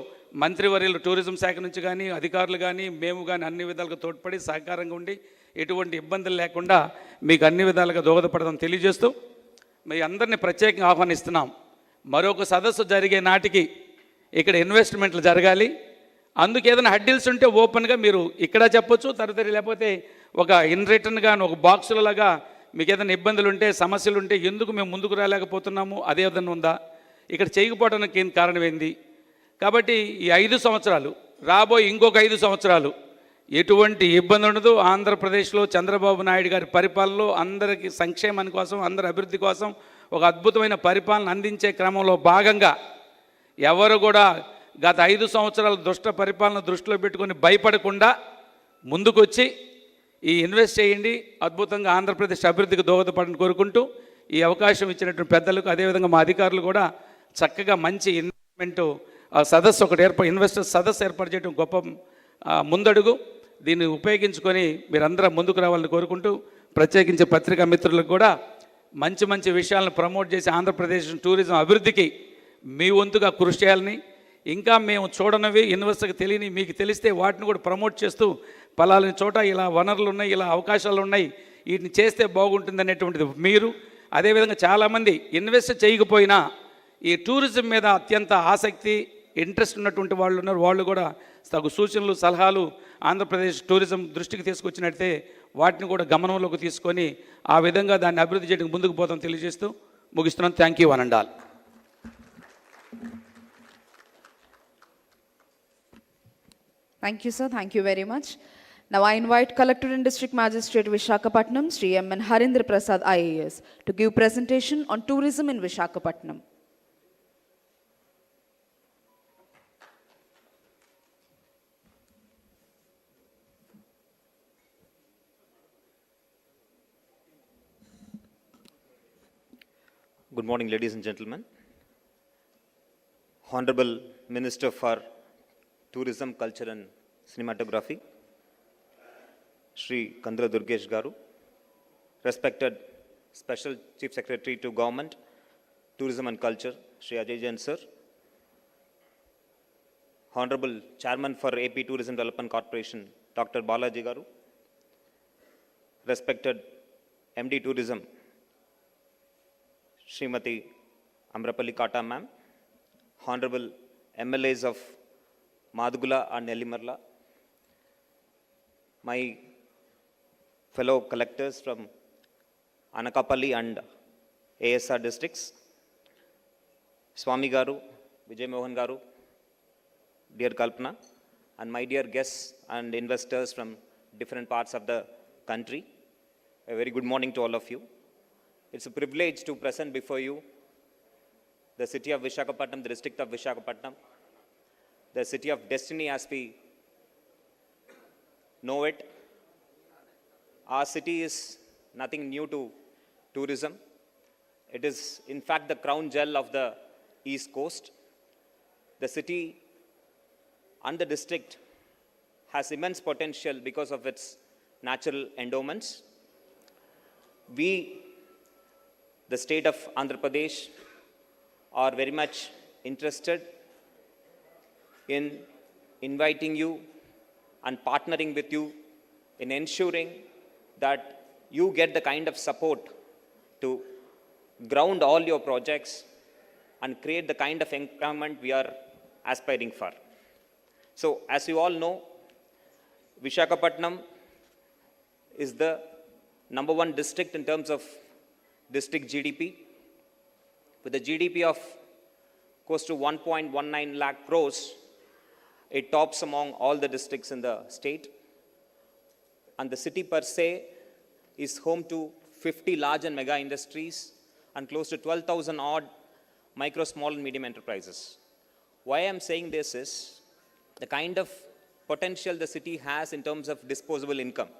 మంత్రివర్యులు టూరిజం శాఖ నుంచి కానీ అధికారులు కానీ మేము కానీ అన్ని విధాలుగా తోడ్పడి సహకారంగా ఉండి ఎటువంటి ఇబ్బందులు లేకుండా మీకు అన్ని విధాలుగా దోహదపడదాం తెలియజేస్తూ మీ అందరినీ ప్రత్యేకంగా ఆహ్వానిస్తున్నాం. మరొక సదస్సు జరిగే నాటికి ఇక్కడ ఇన్వెస్ట్మెంట్లు జరగాలి. అందుకు ఏదైనా హడ్డిల్స్ ఉంటే ఓపెన్గా మీరు ఇక్కడ చెప్పొచ్చు, తర్వాత లేకపోతే ఒక ఇన్ రిటర్న్గా ఒక బాక్సులలాగా మీకు ఏదైనా ఇబ్బందులు ఉంటే సమస్యలు ఉంటే ఎందుకు మేము ముందుకు రాలేకపోతున్నాము అదే విధంగా ఉందా, ఇక్కడ చేయకపోవడానికి ఏం కారణం ఏంది. కాబట్టి ఈ 5 సంవత్సరాలు రాబోయే ఇంకొక 5 సంవత్సరాలు ఎటువంటి ఇబ్బంది ఉండదు. ఆంధ్రప్రదేశ్లో చంద్రబాబు నాయుడు గారి పరిపాలనలో అందరికీ సంక్షేమం కోసం అందరి అభివృద్ధి కోసం ఒక అద్భుతమైన పరిపాలన అందించే క్రమంలో భాగంగా ఎవరు కూడా గత 5 సంవత్సరాల దుష్ట పరిపాలన దృష్టిలో పెట్టుకొని భయపడకుండా ముందుకొచ్చి ఈ ఇన్వెస్ట్ చేయండి, అద్భుతంగా ఆంధ్రప్రదేశ్ అభివృద్ధికి దోహదపడని కోరుకుంటూ ఈ అవకాశం ఇచ్చినటువంటి పెద్దలకు అదేవిధంగా మా అధికారులు కూడా చక్కగా మంచి ఇన్వెస్ట్మెంట్ సదస్సు ఒకటి ఇన్వెస్టర్స్ సదస్సు ఏర్పాటు చేయడం గొప్ప ముందడుగు. దీన్ని ఉపయోగించుకొని మీరందరూ ముందుకు రావాలని కోరుకుంటూ ప్రత్యేకించి పత్రికా మిత్రులకు కూడా మంచి మంచి విషయాలను ప్రమోట్ చేసి ఆంధ్రప్రదేశ్ టూరిజం అభివృద్ధికి మీ వంతుగా కృషి చేయాలని, ఇంకా మేము చూడనివి ఇన్వెస్టర్కి తెలియని మీకు తెలిస్తే వాటిని కూడా ప్రమోట్ చేస్తూ పలాలని చోట ఇలా వనరులు ఉన్నాయి, ఇలా అవకాశాలు ఉన్నాయి, వీటిని చేస్తే బాగుంటుంది అనేటువంటిది మీరు. అదేవిధంగా చాలామంది ఇన్వెస్ట్ చేయకపోయినా ఈ టూరిజం మీద అత్యంత ఆసక్తి ఇంట్రెస్ట్ ఉన్నటువంటి వాళ్ళు ఉన్నారు. వాళ్ళు కూడా తగు సూచనలు సలహాలు ఆంధ్రప్రదేశ్ టూరిజం దృష్టికి తీసుకొచ్చినట్టే వాటిని కూడా గమనంలోకి తీసుకొని ఆ విధంగా దాన్ని అభివృద్ధి చేయడానికి ముందుకు పోతాం తెలియజేస్తూ ముగిస్తున్నాను. Thank you one and all. Thank you, sir. Thank you very much. Now I invite Collector and District Magistrate Visakhapatnam, Sri M.N. Harindra Prasad IAS, to give presentation on tourism in Visakhapatnam. Good morning, ladies and gentlemen. Honorable Minister for Tourism, Culture and Cinematography, Shri Kandra Durgesh Garu, respected Special Chief Secretary to Government, Tourism and Culture, Shri Ajay Jain Sir, Honorable Chairman for AP Tourism Development Corporation, Dr. Balaji Garu, respected MD Tourism, Srimati Amrapalli Kata Ma'am, Honorable MLAs of Madugula and Nellimarla, my fellow collectors from Anakapalle and ASR districts, Swami Garu, Vijay Mohan Garu, dear Kalpana, and my dear guests and investors from different parts of the country, a very good morning to all of you. It's a privilege to present before you the city of Visakhapatnam, the district of Visakhapatnam, the city of destiny as we know it. Our city is nothing new to tourism. It is in fact the crown jewel of the East Coast. The city and the district has immense potential because of its natural endowments. We, the state of Andhra Pradesh, are very much interested in inviting you and partnering with you in ensuring that you get the kind of support to ground all your projects and create the kind of environment we are aspiring for. So, as you all know, Visakhapatnam is the #1 district in terms of district GDP, with a GDP of close to 1.19 lakh crores. It tops among all the districts in the state, and the city per se is home to 50 large and mega industries and close to 12,000 odd micro, small and medium enterprises. Why I'm saying this is the kind of potential the city has in terms of disposable income.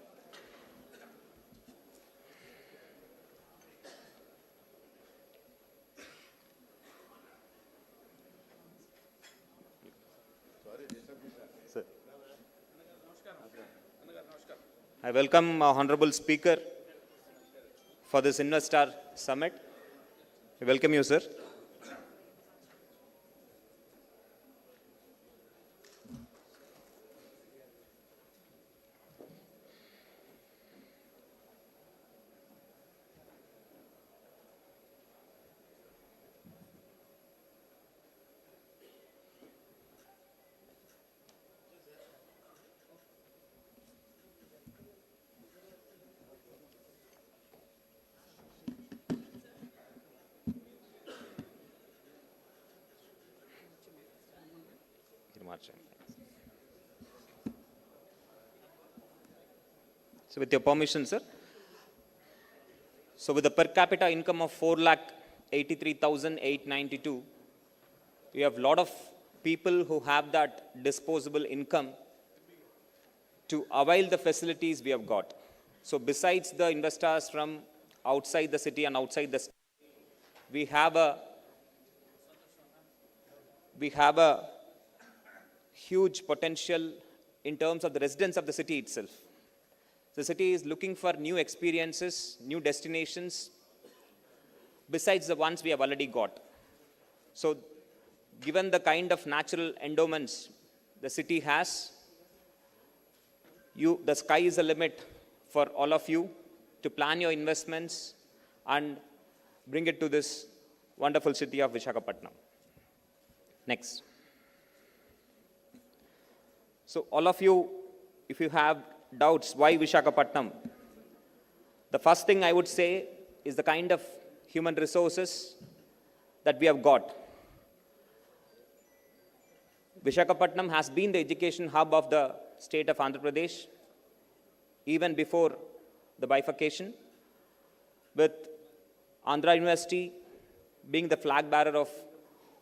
I welcome Honorable Speaker for this Investor Summit. I welcome you, sir. March. So with your permission, sir. So with the per capita income of 4,83,892, we have a lot of people who have that disposable income to avail the facilities we have got. So besides the investors from outside the city and outside the state, we have a huge potential in terms of the residents of the city itself. The city is looking for new experiences, new destinations, besides the ones we have already got. So given the kind of natural endowments the city has, the sky is the limit for all of you to plan your investments and bring it to this wonderful city of Visakhapatnam. Next. So all of you, if you have doubts why Visakhapatnam, the first thing I would say is the kind of human resources that we have got. Visakhapatnam has been the education hub of the state of Andhra Pradesh even before the bifurcation, with Andhra University being the flag bearer of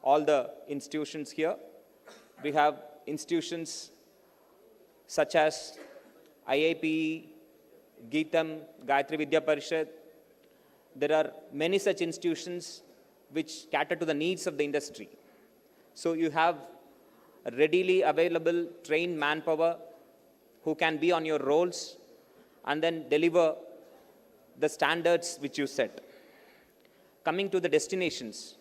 all the institutions here. We have institutions such as IIPE, Geetam, Gayatri Vidya Parishad. There are many such institutions which cater to the needs of the industry. So you have a readily available trained manpower who can be on your roles and then deliver the standards which you set. Coming to the destinations,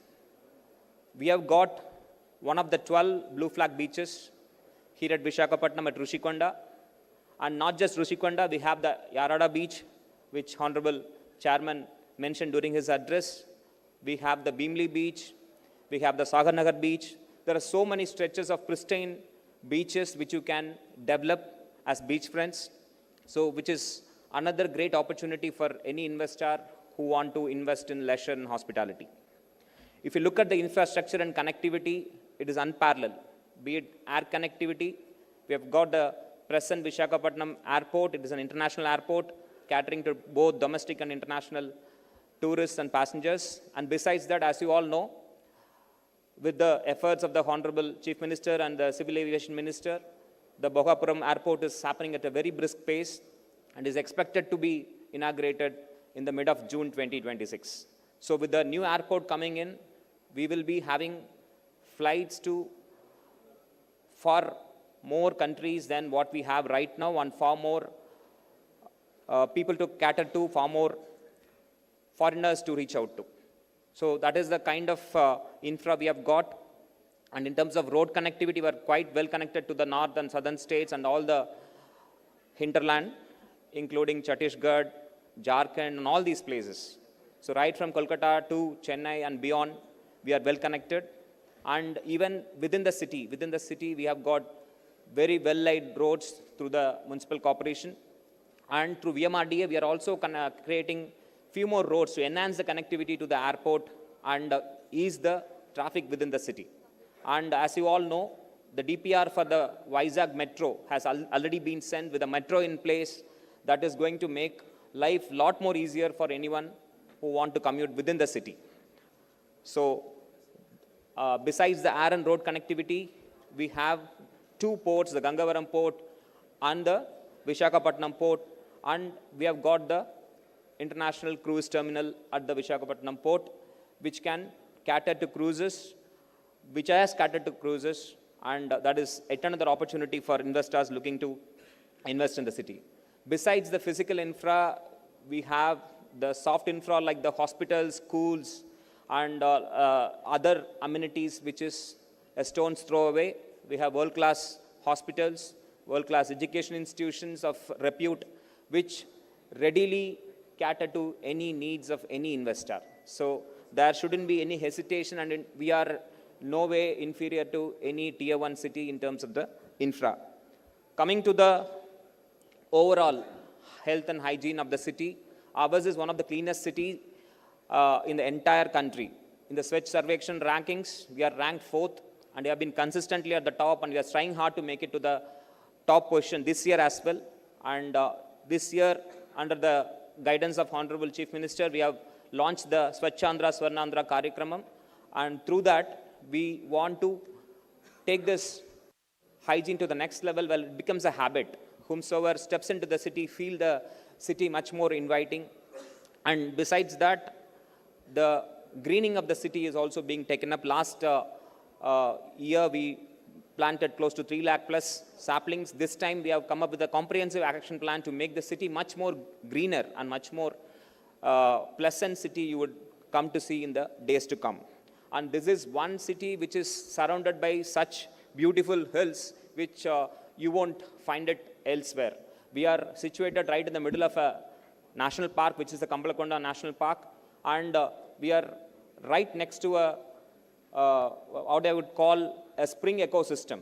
we have got one of the 12 blue flag beaches here at Visakhapatnam at Rushikonda. And not just Rushikonda, we have the Yarada beach, which Honorable Chairman mentioned during his address. We have the Beamley beach. We have the Sagarnagar beach. There are so many stretches of pristine beaches which you can develop as beachfronts. So which is another great opportunity for any investor who want to invest in leisure and hospitality. If you look at the infrastructure and connectivity, it is unparalleled. Be it air connectivity, we have got the present Visakhapatnam airport. It is an international airport catering to both domestic and international tourists and passengers. And besides that, as you all know, with the efforts of the Honorable Chief Minister and the Civil Aviation Minister, the Bhogapuram airport is happening at a very brisk pace and is expected to be inaugurated in the mid of June 2026. So with the new airport coming in, we will be having flights to far more countries than what we have right now, and far more people to cater to, far more foreigners to reach out to. So that is the kind of infra we have got. And in terms of road connectivity, we are quite well connected to the north and southern states and all the hinterland, including Chhattisgarh, Jharkhand, and all these places. So right from Kolkata to Chennai and beyond, we are well connected. And even within the city, we have got very well-laid roads through the municipal corporation. And through VMRDA, we are also creating few more roads to enhance the connectivity to the airport and ease the traffic within the city. And as you all know, the DPR for the Vizag metro has already been sent with a metro in place that is going to make life a lot more easier for anyone who want to commute within the city. So besides the air and road connectivity, we have two ports, the Gangavaram port and the Visakhapatnam port, and we have got the international cruise terminal at the Visakhapatnam port, which can cater to cruises, which has catered to cruises, and that is yet another opportunity for investors looking to invest in the city. Besides the physical infra, we have the soft infra like the hospitals, schools, and other amenities, which is a stone's throw away. We have world-class hospitals, world-class education institutions of repute, which readily cater to any needs of any investor. So there shouldn't be any hesitation, and we are no way inferior to any tier 1 city in terms of the infra. Coming to the overall health and hygiene of the city, ours is one of the cleanest cities in the entire country. In the Swachh Sarvekshan rankings, we are ranked 4th and we have been consistently at the top, and we are trying hard to make it to the top position this year as well. And this year, under the guidance of Honorable Chief Minister, we have launched the Swachhandra Swarnandhra Karikramam, and through that, we want to take this hygiene to the next level where it becomes a habit. Whomsoever steps into the city feel the city much more inviting. And besides that, the greening of the city is also being taken up. Last year, we planted close to 3 lakh plus saplings. This time, we have come up with a comprehensive action plan to make the city much more greener and much more pleasant city you would come to see in the days to come. And this is one city which is surrounded by such beautiful hills which you won't find it elsewhere. We are situated right in the middle of a national park, which is the Kambalakonda National Park, and we are right next to a what I would call a spring ecosystem.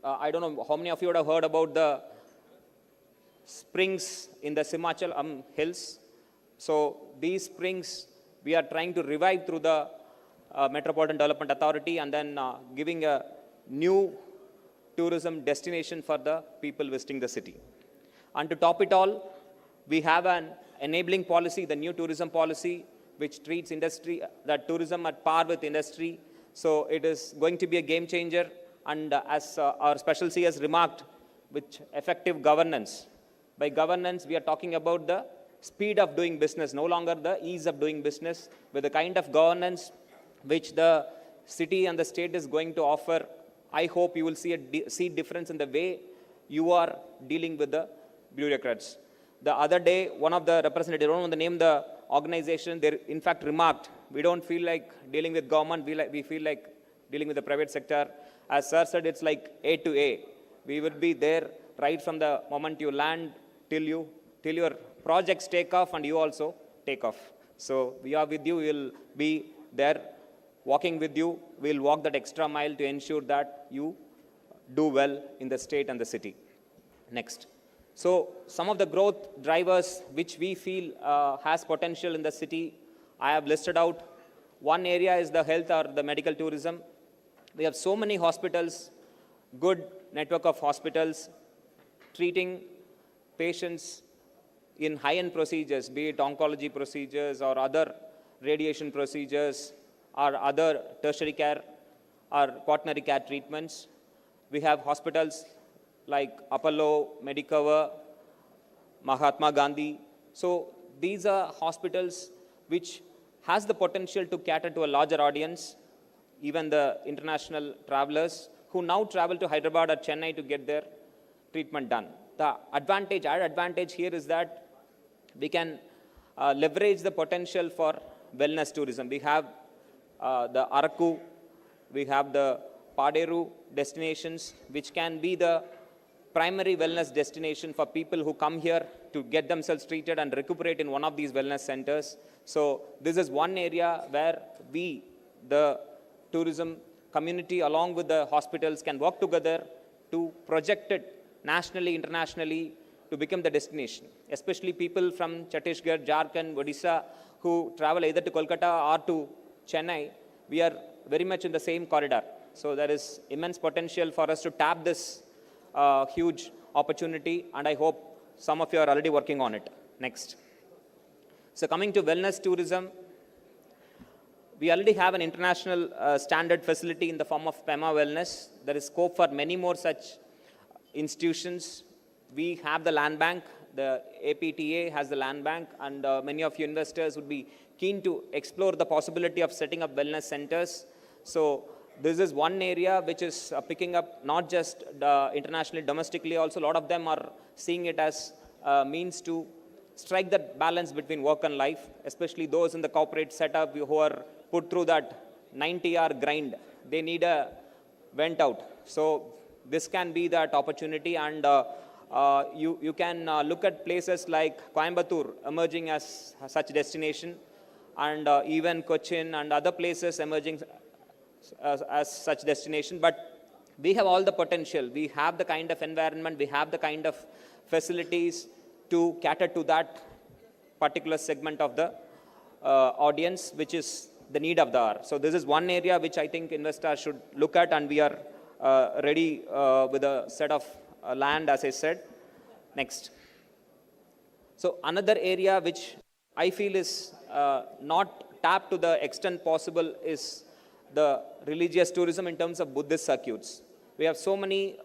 I don't know how many of you would have heard about the springs in the Simachal hills. So these springs we are trying to revive through the Metropolitan Development Authority, and then giving a new tourism destination for the people visiting the city. And to top it all, we have an enabling policy, the new tourism policy, which treats industry, that tourism at par with industry. So it is going to be a game changer. And as our special C has remarked, with effective governance. By governance, we are talking about the speed of doing business, no longer the ease of doing business, with the kind of governance which the city and the state is going to offer. I hope you will see difference in the way you are dealing with the bureaucrats. The other day, one of the representatives, I don't want to name the organization, they in fact remarked, we don't feel like dealing with government, we feel like dealing with the private sector. As sir said, it's like A to A. We will be there right from the moment you land till your projects take off and you also take off. So we are with you, we will be there walking with you. We'll walk that extra mile to ensure that you do well in the state and the city. Next. So some of the growth drivers which we feel has potential in the city, I have listed out. One area is the health or the medical tourism. We have so many hospitals, good network of hospitals, treating patients in high-end procedures, be it oncology procedures or other radiation procedures or other tertiary care or quaternary care treatments. We have hospitals like Apollo, Medicover, Mahatma Gandhi. So these are hospitals which has the potential to cater to a larger audience, even the international travelers who now travel to Hyderabad or Chennai to get their treatment done. The advantage, added advantage here is that we can leverage the potential for wellness tourism. We have the Araku, we have the Paderu destinations, which can be the primary wellness destination for people who come here to get themselves treated and recuperate in one of these wellness centers. So this is one area where we, the tourism community, along with the hospitals, can work together to project it nationally, internationally, to become the destination. Especially people from Chhattisgarh, Jharkhand, Odisha, who travel either to Kolkata or to Chennai, we are very much in the same corridor. So there is immense potential for us to tap this huge opportunity, and I hope some of you are already working on it. Next. So coming to wellness tourism, we already have an international standard facility in the form of PEMA Wellness. There is scope for many more such institutions. We have the land bank, the APTA has the land bank, and many of you investors would be keen to explore the possibility of setting up wellness centers. So this is one area which is picking up not just internationally, domestically also. A lot of them are seeing it as a means to strike that balance between work and life, especially those in the corporate setup who are put through that 90-hour grind. They need a vent out. So this can be that opportunity, and you can look at places like Coimbatore emerging as such destination, and even Cochin and other places emerging as such destination. But we have all the potential. We have the kind of environment, we have the kind of facilities to cater to that particular segment of the audience, which is the need of the hour. So this is one area which I think investors should look at, and we are ready with a set of land, as I said. Next. So another area which I feel is not tapped to the extent possible is the religious tourism in terms of Buddhist circuits. We have so many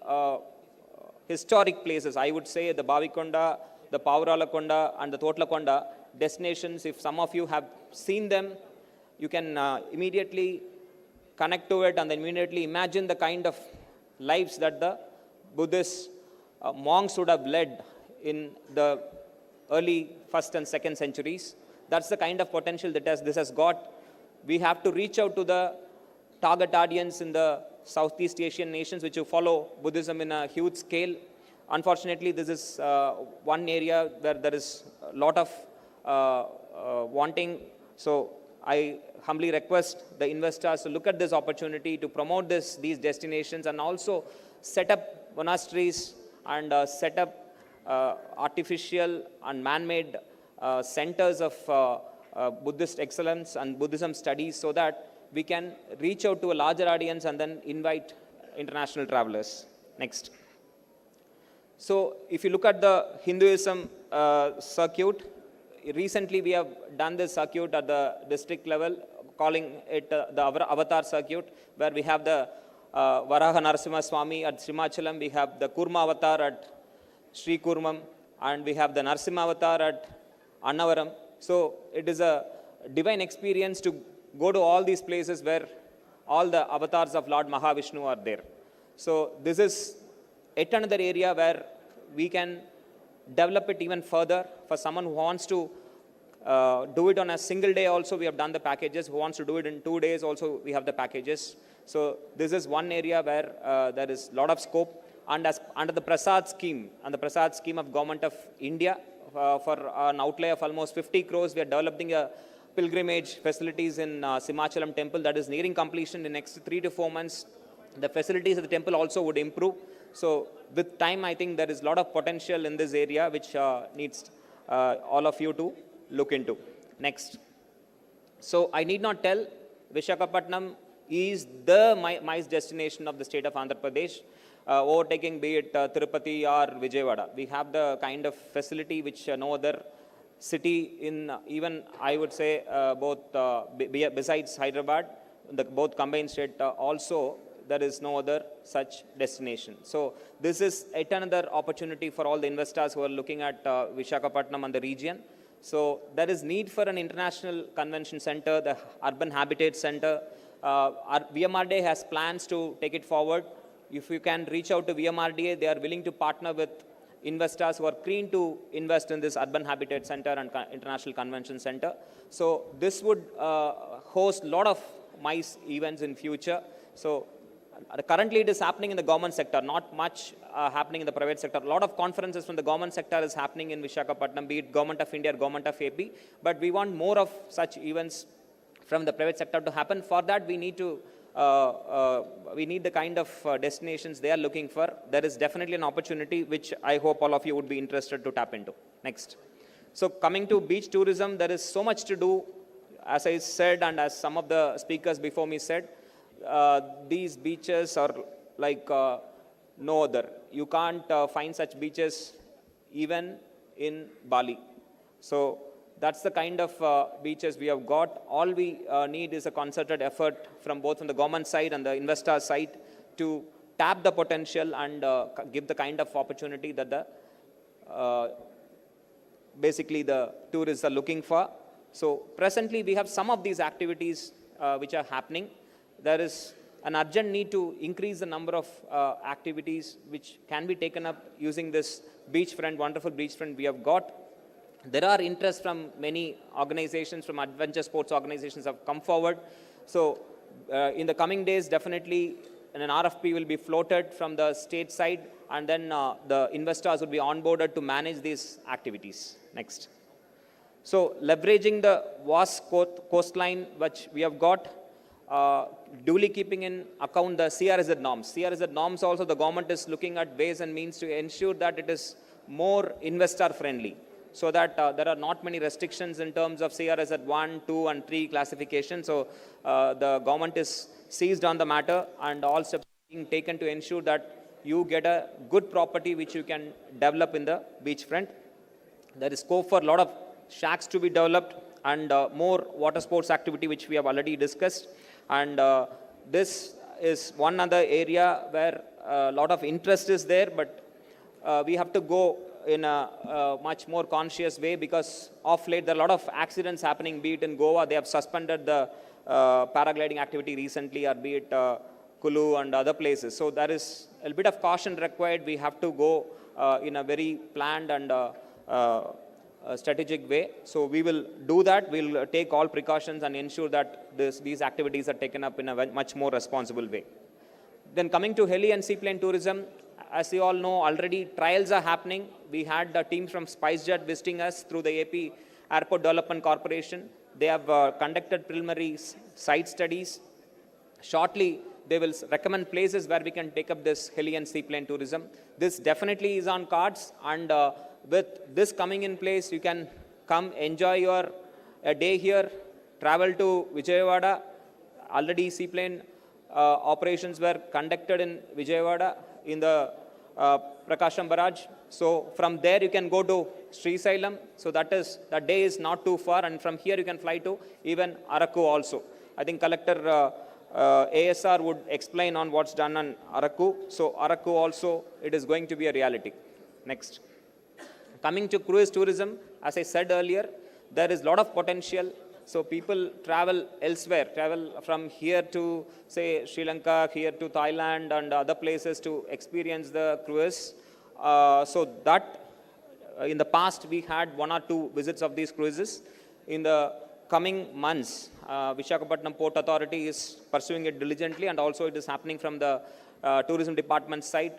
historic places. I would say the Bavikonda, the Pavaralakonda, and the Totlakonda destinations. If some of you have seen them, you can immediately connect to it and then immediately imagine the kind of lives that the Buddhist monks would have led in the early 1st and 2nd centuries. That's the kind of potential that this has got. We have to reach out to the target audience in the Southeast Asian nations which follow Buddhism in a huge scale. Unfortunately, this is one area where there is a lot of wanting. So I humbly request the investors to look at this opportunity to promote these destinations, and also set up monasteries and set up artificial and man-made centers of Buddhist excellence and Buddhism studies, so that we can reach out to a larger audience and then invite international travelers. Next. So if you look at the Hinduism circuit, recently we have done this circuit at the district level, calling it the Avatar circuit, where we have the Varaha Narasimha Swami at Srimachalam, we have the Kurma Avatar at Sri Kurmam, and we have the Narasimha Avatar at Annavaram. So it is a divine experience to go to all these places where all the avatars of Lord Mahavishnu are there. So this is yet another area where we can develop it even further. For someone who wants to do it on a single day also, we have done the packages. Who wants to do it in 2 days also, we have the packages. So this is one area where there is a lot of scope. And as under the Prasad scheme, and the Prasad scheme of Government of India, for an outlay of almost 50 crores, we are developing a pilgrimage facilities in Simachalam temple that is nearing completion in the next 3 to 4 months. The facilities of the temple also would improve. So with time, I think there is a lot of potential in this area which needs all of you to look into. Next. So I need not tell, Visakhapatnam is the MICE destination of the state of Andhra Pradesh, overtaking be it Tirupati or Vijayawada. We have the kind of facility which no other city in, even I would say both besides Hyderabad, both combined state also, there is no other such destination. So this is yet another opportunity for all the investors who are looking at Visakhapatnam and the region. So there is need for an international convention center, the urban habitat center. Our VMRDA has plans to take it forward. If you can reach out to VMRDA, they are willing to partner with investors who are keen to invest in this urban habitat center and international convention center. So this would host a lot of MICE events in future. So currently it is happening in the government sector, not much happening in the private sector. A lot of conferences from the government sector is happening in Visakhapatnam, be it Government of India or Government of AP. But we want more of such events from the private sector to happen. For that, we need to we need the kind of destinations they are looking for. There is definitely an opportunity which I hope all of you would be interested to tap into. Next. So coming to beach tourism, there is so much to do. As I said, and as some of the speakers before me said, these beaches are like no other. You can't find such beaches even in Bali. So that's the kind of beaches we have got. All we need is a concerted effort from both from the government side and the investor side to tap the potential and give the kind of opportunity that the basically the tourists are looking for. So presently we have some of these activities which are happening. There is an urgent need to increase the number of activities which can be taken up using this beachfront, wonderful beachfront we have got. There are interests from many organizations, from adventure sports organizations have come forward. So in the coming days, definitely an RFP will be floated from the state side, and then the investors will be onboarded to manage these activities. Next. So leveraging the vast coastline which we have got, duly keeping in account the CRZ norms. CRZ norms also, the government is looking at ways and means to ensure that it is more investor friendly. so that there are not many restrictions in terms of CRS at 1, 2, and 3 classification. So the government is seized on the matter, and all steps being taken to ensure that you get a good property which you can develop in the beachfront. There is scope for a lot of shacks to be developed and more water sports activity which we have already discussed. And this is one other area where a lot of interest is there, but we have to go in a much more conscious way, because of late there are a lot of accidents happening, be it in Goa, they have suspended the paragliding activity recently, or be it Kulu and other places. So there is a bit of caution required. We have to go in a very planned and strategic way. So we will do that. We'll take all precautions and ensure that these activities are taken up in a much more responsible way. Then coming to heli and seaplane tourism, as you all know, already trials are happening. We had a team from SpiceJet visiting us through the AP Airport Development Corporation. They have conducted preliminary site studies. Shortly, they will recommend places where we can take up this heli and seaplane tourism. This definitely is on cards, and with this coming in place, you can come enjoy a day here, travel to Vijayawada. Already seaplane operations were conducted in Vijayawada in the Prakasham Barrage. So from there you can go to Srisailam. So that day is not too far, and from here you can fly to even Araku also. I think Collector ASR would explain on what's done on Araku. So Araku also, it is going to be a reality. Next. Coming to cruise tourism, as I said earlier, there is a lot of potential. So people travel elsewhere, travel from here to, say, Sri Lanka, here to Thailand and other places to experience the cruise. So that, in the past, we had 1 or 2 visits of these cruises. In the coming months, Visakhapatnam Port Authority is pursuing it diligently, and also it is happening from the tourism department side.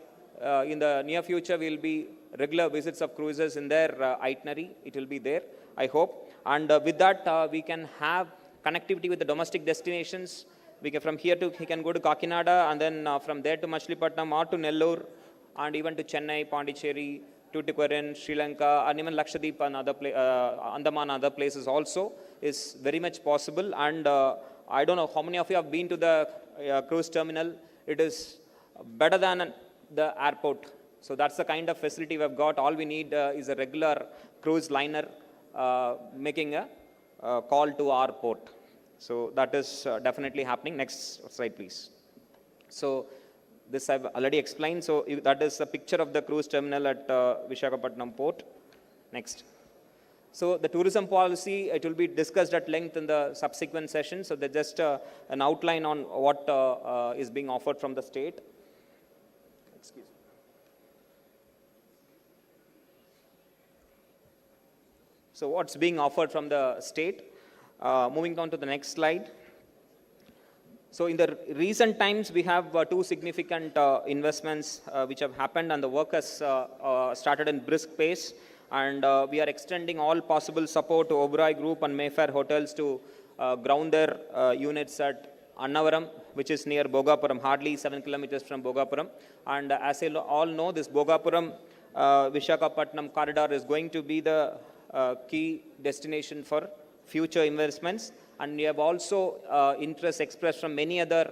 In the near future, we will be regular visits of cruises in their itinerary. It will be there, I hope. And with that, we can have connectivity with the domestic destinations. From here to, he can go to Kakinada, and then from there to Machilipatnam or to Nellore, and even to Chennai, Pondicherry, Tuticorin, Sri Lanka, and even Lakshadweep and Andaman and other places also is very much possible. And I don't know how many of you have been to the cruise terminal. It is better than the airport. So that's the kind of facility we've got. All we need is a regular cruise liner making a call to our port. So that is definitely happening. Next slide, please. So this I've already explained. So that is a picture of the cruise terminal at Visakhapatnam port. Next. So the tourism policy, it will be discussed at length in the subsequent session. So there's just an outline on what is being offered from the state. Excuse me. So what's being offered from the state? Moving on to the next slide. So in the recent times, we have 2 significant investments which have happened, and the work has started in brisk pace. And we are extending all possible support to Oberoi Group and Mayfair Hotels to ground their units at Annavaram, which is near Bogapuram, hardly 7 kilometers from Bogapuram. And as you all know, this Bogapuram Visakhapatnam corridor is going to be the key destination for future investments. And we have also interest expressed from many other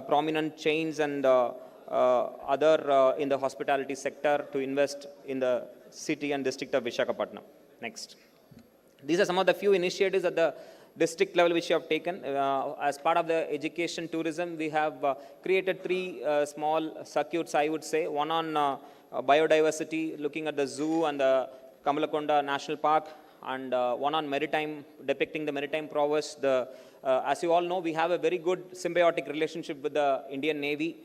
prominent chains and other in the hospitality sector to invest in the city and district of Visakhapatnam. Next. These are some of the few initiatives at the district level which we have taken. As part of the education tourism, we have created 3 small circuits, I would say. One on biodiversity, looking at the zoo and the Kamalakonda National Park, and one on maritime, depicting the maritime prowess. As you all know, we have a very good symbiotic relationship with the Indian Navy.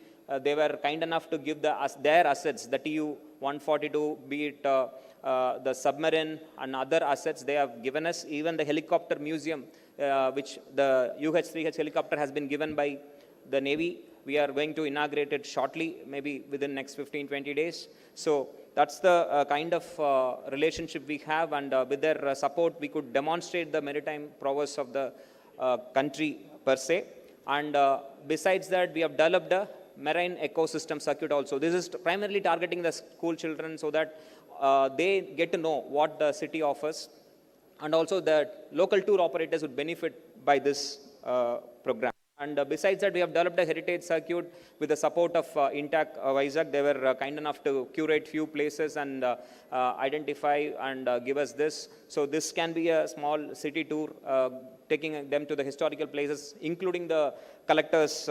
They were kind enough to give their assets, the Tu-142, be it the submarine and other assets they have given us. Even the helicopter museum, which the UH-3H helicopter has been given by the Navy. We are going to inaugurate it shortly, maybe within next 15-20 days. So that's the kind of relationship we have, and with their support, we could demonstrate the maritime prowess of the country per se. And besides that, we have developed a marine ecosystem circuit also. This is primarily targeting the school children so that they get to know what the city offers, and also the local tour operators would benefit by this program. And besides that, we have developed a heritage circuit with the support of Intac Vizag. They were kind enough to curate few places and identify and give us this. So this can be a small city tour, taking them to the historical places, including the collector's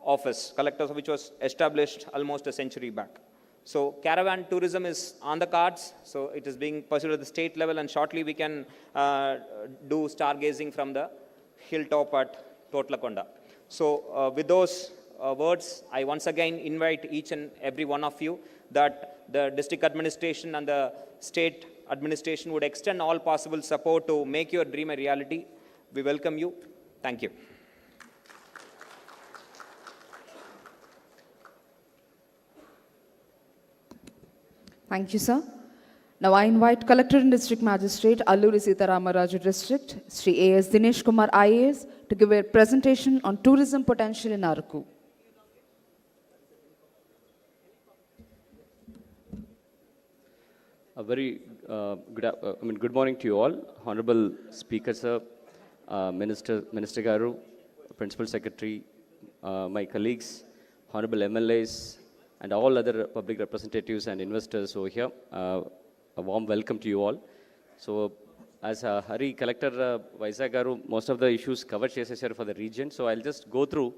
office, which was established almost a century back. So caravan tourism is on the cards. So it is being pursued at the state level, and shortly we can do stargazing from the hilltop at Totlakonda. So with those words, I once again invite each and every one of you that the district administration and the state administration would extend all possible support to make your dream a reality. We welcome you. Thank you. Thank you, sir. Now I invite Collector and District Magistrate, Alluri Sitaramaraju District, Sri A.S. Dinesh Kumar IAS, to give a presentation on tourism potential in Araku. A very good morning to you all, Honorable Speaker Sir, Minister Garu, Principal Secretary, my colleagues, Honorable MLAs, and all other public representatives and investors over here. A warm welcome to you all. So, as Hari Collector Vizag Garu, most of the issues covered for the region. So, I'll just go through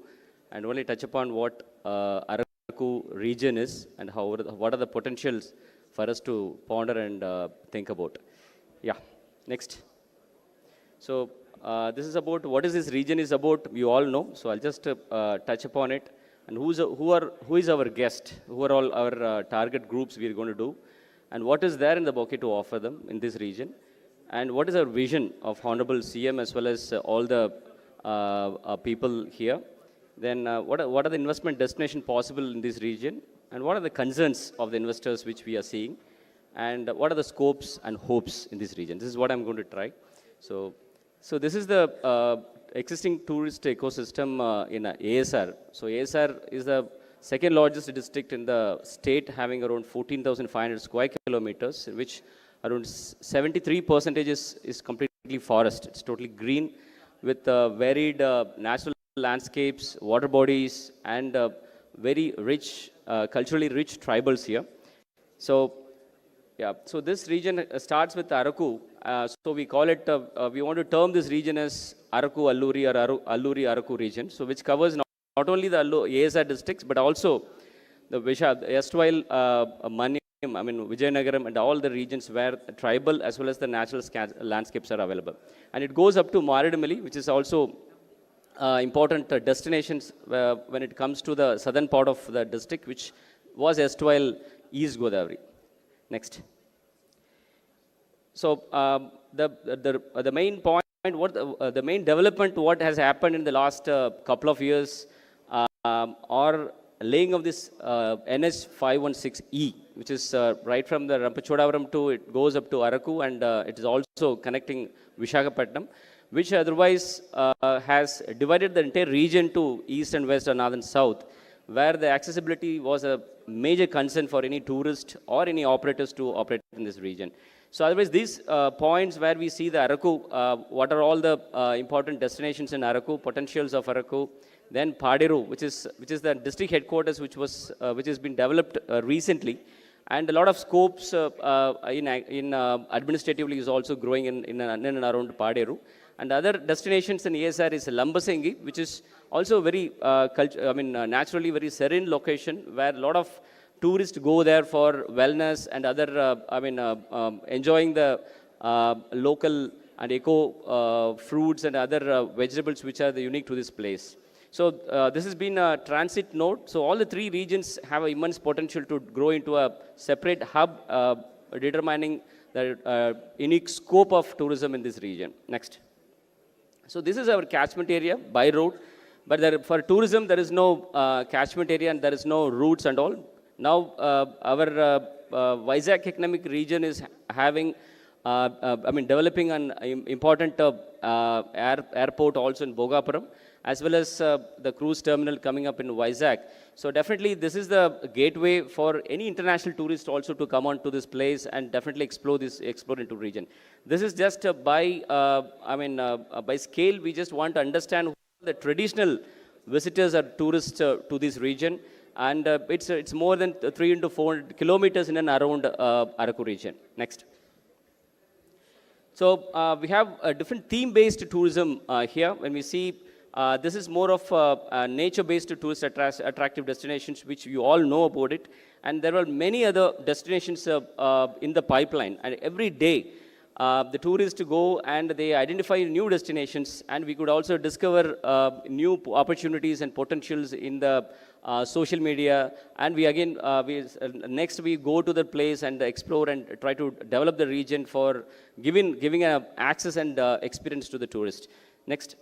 and only touch upon what Araku region is and what are the potentials for us to ponder and think about. Yeah, next. So, this is about what is this region is about. You all know. So, I'll just touch upon it. And who is our guest? Who are all our target groups we are going to do? And what is there in the bouquet to offer them in this region? And what is our vision of Honorable CM as well as all the people here? Then what are the investment destinations possible in this region? And what are the concerns of the investors which we are seeing? And what are the scopes and hopes in this region? This is what I'm going to try. So this is the existing tourist ecosystem in ASR. So ASR is the second largest district in the state, having around 14,500 square kilometers, in which around 73% is completely forest. It's totally green with varied natural landscapes, water bodies, and very rich, culturally rich tribals here. So, yeah, so this region starts with Araku. So we call it, we want to term this region as Araku Alluri or Alluri Araku region, so which covers not only the ASR districts, but also the erstwhile Manyam, Vijayanagaram, and all the regions where tribal as well as the natural landscapes are available. And it goes up to Maridamali, which is also important destinations when it comes to the southern part of the district, which was erstwhile East Godavari. Next. So the main point, the main development, what has happened in the last couple of years, or laying of this NH 516E, which is right from the Rampachodavaram to, it goes up to Araku, and it is also connecting Visakhapatnam, which otherwise has divided the entire region to east and west and north and south, where the accessibility was a major concern for any tourist or any operators to operate in this region. So otherwise, these points where we see the Araku, what are all the important destinations in Araku, potentials of Araku, then Padiru, which is the district headquarters, which has been developed recently, and a lot of scopes administratively is also growing in and around Padiru. And other destinations in ASR is Lambasengi, which is also very naturally very serene location, where a lot of tourists go there for wellness and other enjoying the local and eco fruits and other vegetables which are unique to this place. So this has been a transit node. So all the three regions have immense potential to grow into a separate hub, determining the unique scope of tourism in this region. Next. So this is our catchment area by road, but for tourism there is no catchment area and there is no routes and all. Now our Vizag economic region is having, developing an important airport also in Bhogapuram, as well as the cruise terminal coming up in Vizag. So definitely this is the gateway for any international tourist also to come on to this place and definitely explore into region. This is just by scale, we just want to understand who the traditional visitors or tourists to this region. And it's more than 300 to 400 kilometers in and around Araku region. Next. So we have a different theme-based tourism here. When we see this is more of nature-based tourist attractive destinations, which you all know about it. And there are many other destinations in the pipeline. And every day, the tourists go and they identify new destinations, and we could also discover new opportunities and potentials in the social media. And we again, next we go to the place and explore and try to develop the region for giving access and experience to the tourist. Next.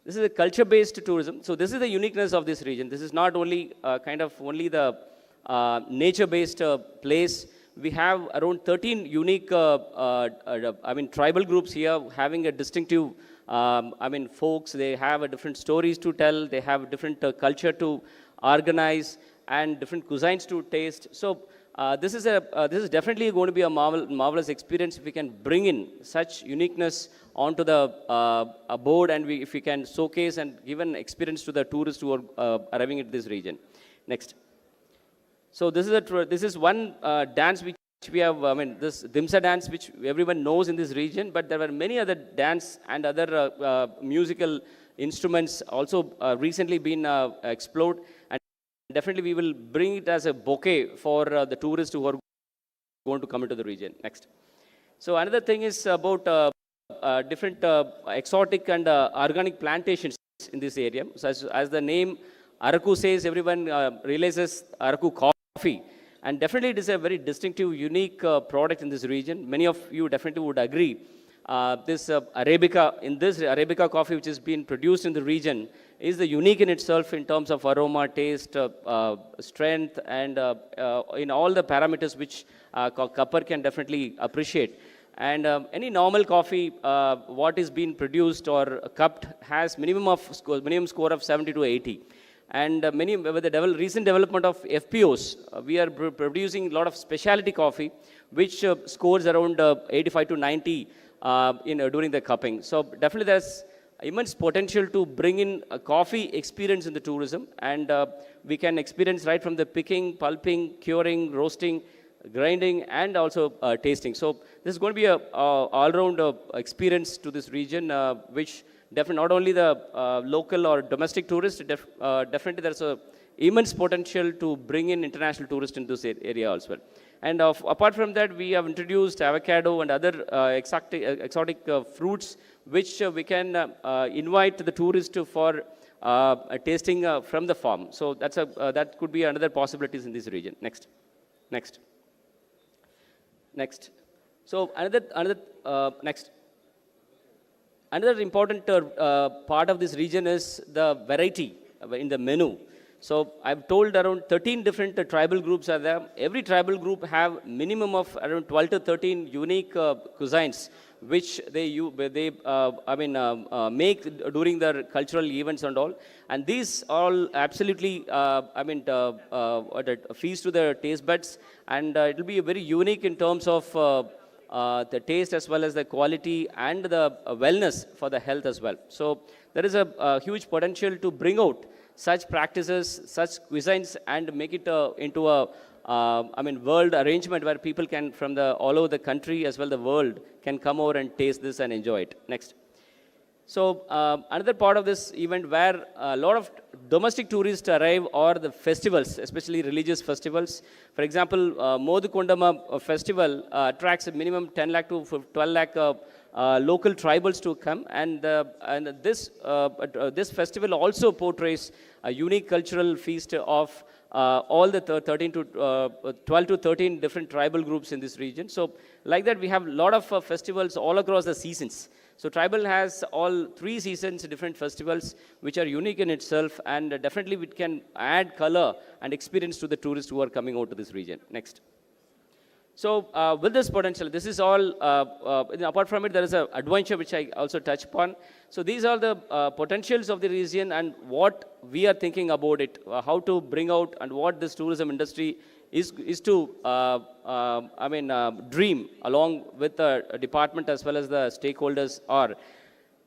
This is a culture-based tourism. So this is the uniqueness of this region. This is not only only the nature-based place. We have around 13 unique, tribal groups here having a distinctive, folks. They have a different stories to tell. They have different culture to organize and different cuisines to taste. So this is definitely going to be a marvelous experience if we can bring in such uniqueness onto the board, and if we can showcase and give an experience to the tourists who are arriving at this region. Next. So this is one dance which we have, this Dimsa dance, which everyone knows in this region, but there were many other dance and other musical instruments also recently been explored, and definitely we will bring it as a bouquet for the tourists who are going to come into the region. Next. So another thing is about different exotic and organic plantations in this area. So as the name Araku says, everyone realizes Araku coffee. And definitely it is a very distinctive, unique product in this region. Many of you definitely would agree. This Arabica coffee which has been produced in the region is the unique in itself in terms of aroma, taste, strength, and in all the parameters which cupper can definitely appreciate. And any normal coffee, what is being produced or cupped has minimum score of 70 to 80. And with the recent development of FPOs, we are producing a lot of specialty coffee, which scores around 85 to 90 during the cupping. So definitely there's immense potential to bring in a coffee experience in the tourism, and we can experience right from the picking, pulping, curing, roasting, grinding, and also tasting. So this is going to be a all-round experience to this region, which definitely not only the local or domestic tourists, definitely there's a immense potential to bring in international tourists into this area as well. And apart from that, we have introduced avocado and other exotic fruits, which we can invite the tourist for tasting from the farm. So that could be another possibilities in this region. Next. So another important part of this region is the variety in the menu. So I've told around 13 different tribal groups are there. Every tribal group have minimum of around 12 to 13 unique cuisines, which they make during their cultural events and all. And these all absolutely feast to the taste buds, and it will be very unique in terms of the taste as well as the quality and the wellness for the health as well. So there is a huge potential to bring out such practices, such cuisines, and make it into a world arrangement where people can from all over the country as well the world can come over and taste this and enjoy it. Next. So another part of this event where a lot of domestic tourists arrive are the festivals, especially religious festivals. For example, Modukondama festival attracts a minimum 10 lakh to 12 lakh local tribals to come, and this festival also portrays a unique cultural feast of all the 12 to 13 different tribal groups in this region. So like that, we have a lot of festivals all across the seasons. So tribal has all 3 seasons, different festivals, which are unique in itself, and definitely it can add color and experience to the tourists who are coming out to this region. Next. So with this potential, this is all, apart from it, there is an adventure which I also touch upon. So these are the potentials of the region and what we are thinking about it, how to bring out and what this tourism industry is to, dream along with the department as well as the stakeholders are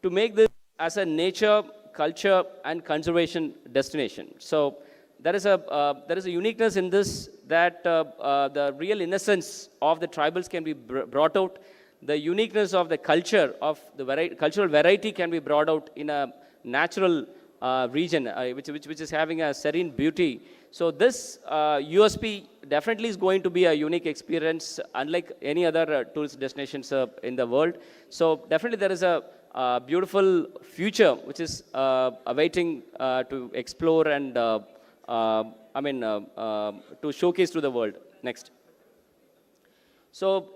to make this as a nature, culture and conservation destination. So there is a uniqueness in this that the real innocence of the tribals can be brought out. The uniqueness of the culture, of the cultural variety can be brought out in a natural region, which is having a serene beauty. So this USP definitely is going to be a unique experience, unlike any other tourist destinations in the world. So definitely there is a beautiful future which is awaiting to explore and to showcase to the world. Next. So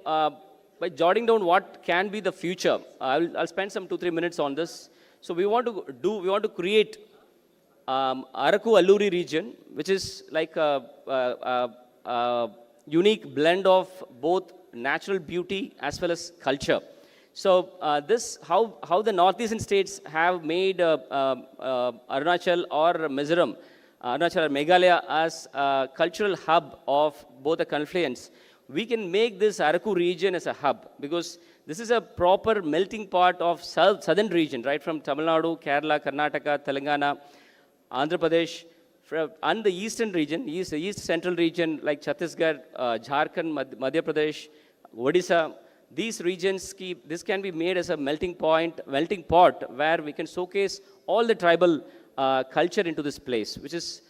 by jotting down what can be the future, I'll spend some 2-3 minutes on this. So we want to create Araku Alluri region, which is like a unique blend of both natural beauty as well as culture. So how the northeastern states have made Arunachal or Mizoram, Arunachal or Meghalaya as a cultural hub of both the confluence. We can make this Araku region as a hub because this is a proper melting pot of southern region, right from Tamil Nadu, Kerala, Karnataka, Telangana, Andhra Pradesh, and the eastern region, east central region like Chhattisgarh, Jharkhand, Madhya Pradesh, Odisha. These regions this can be made as a melting pot where we can showcase all the tribal culture into this place, which is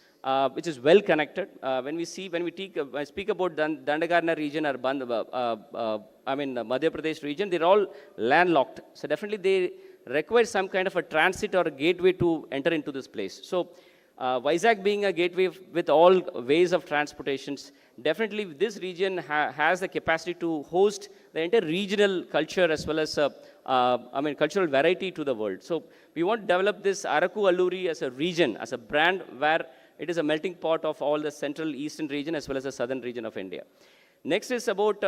well connected. When we speak about Dandagarna region or Madhya Pradesh region, they're all landlocked. So definitely they require some kind of a transit or a gateway to enter into this place. So Vizag being a gateway with all ways of transportations, definitely this region has the capacity to host the entire regional culture as well as cultural variety to the world. So we want to develop this Araku Alluri as a region, as a brand where it is a melting pot of all the central eastern region as well as the southern region of India. Next is about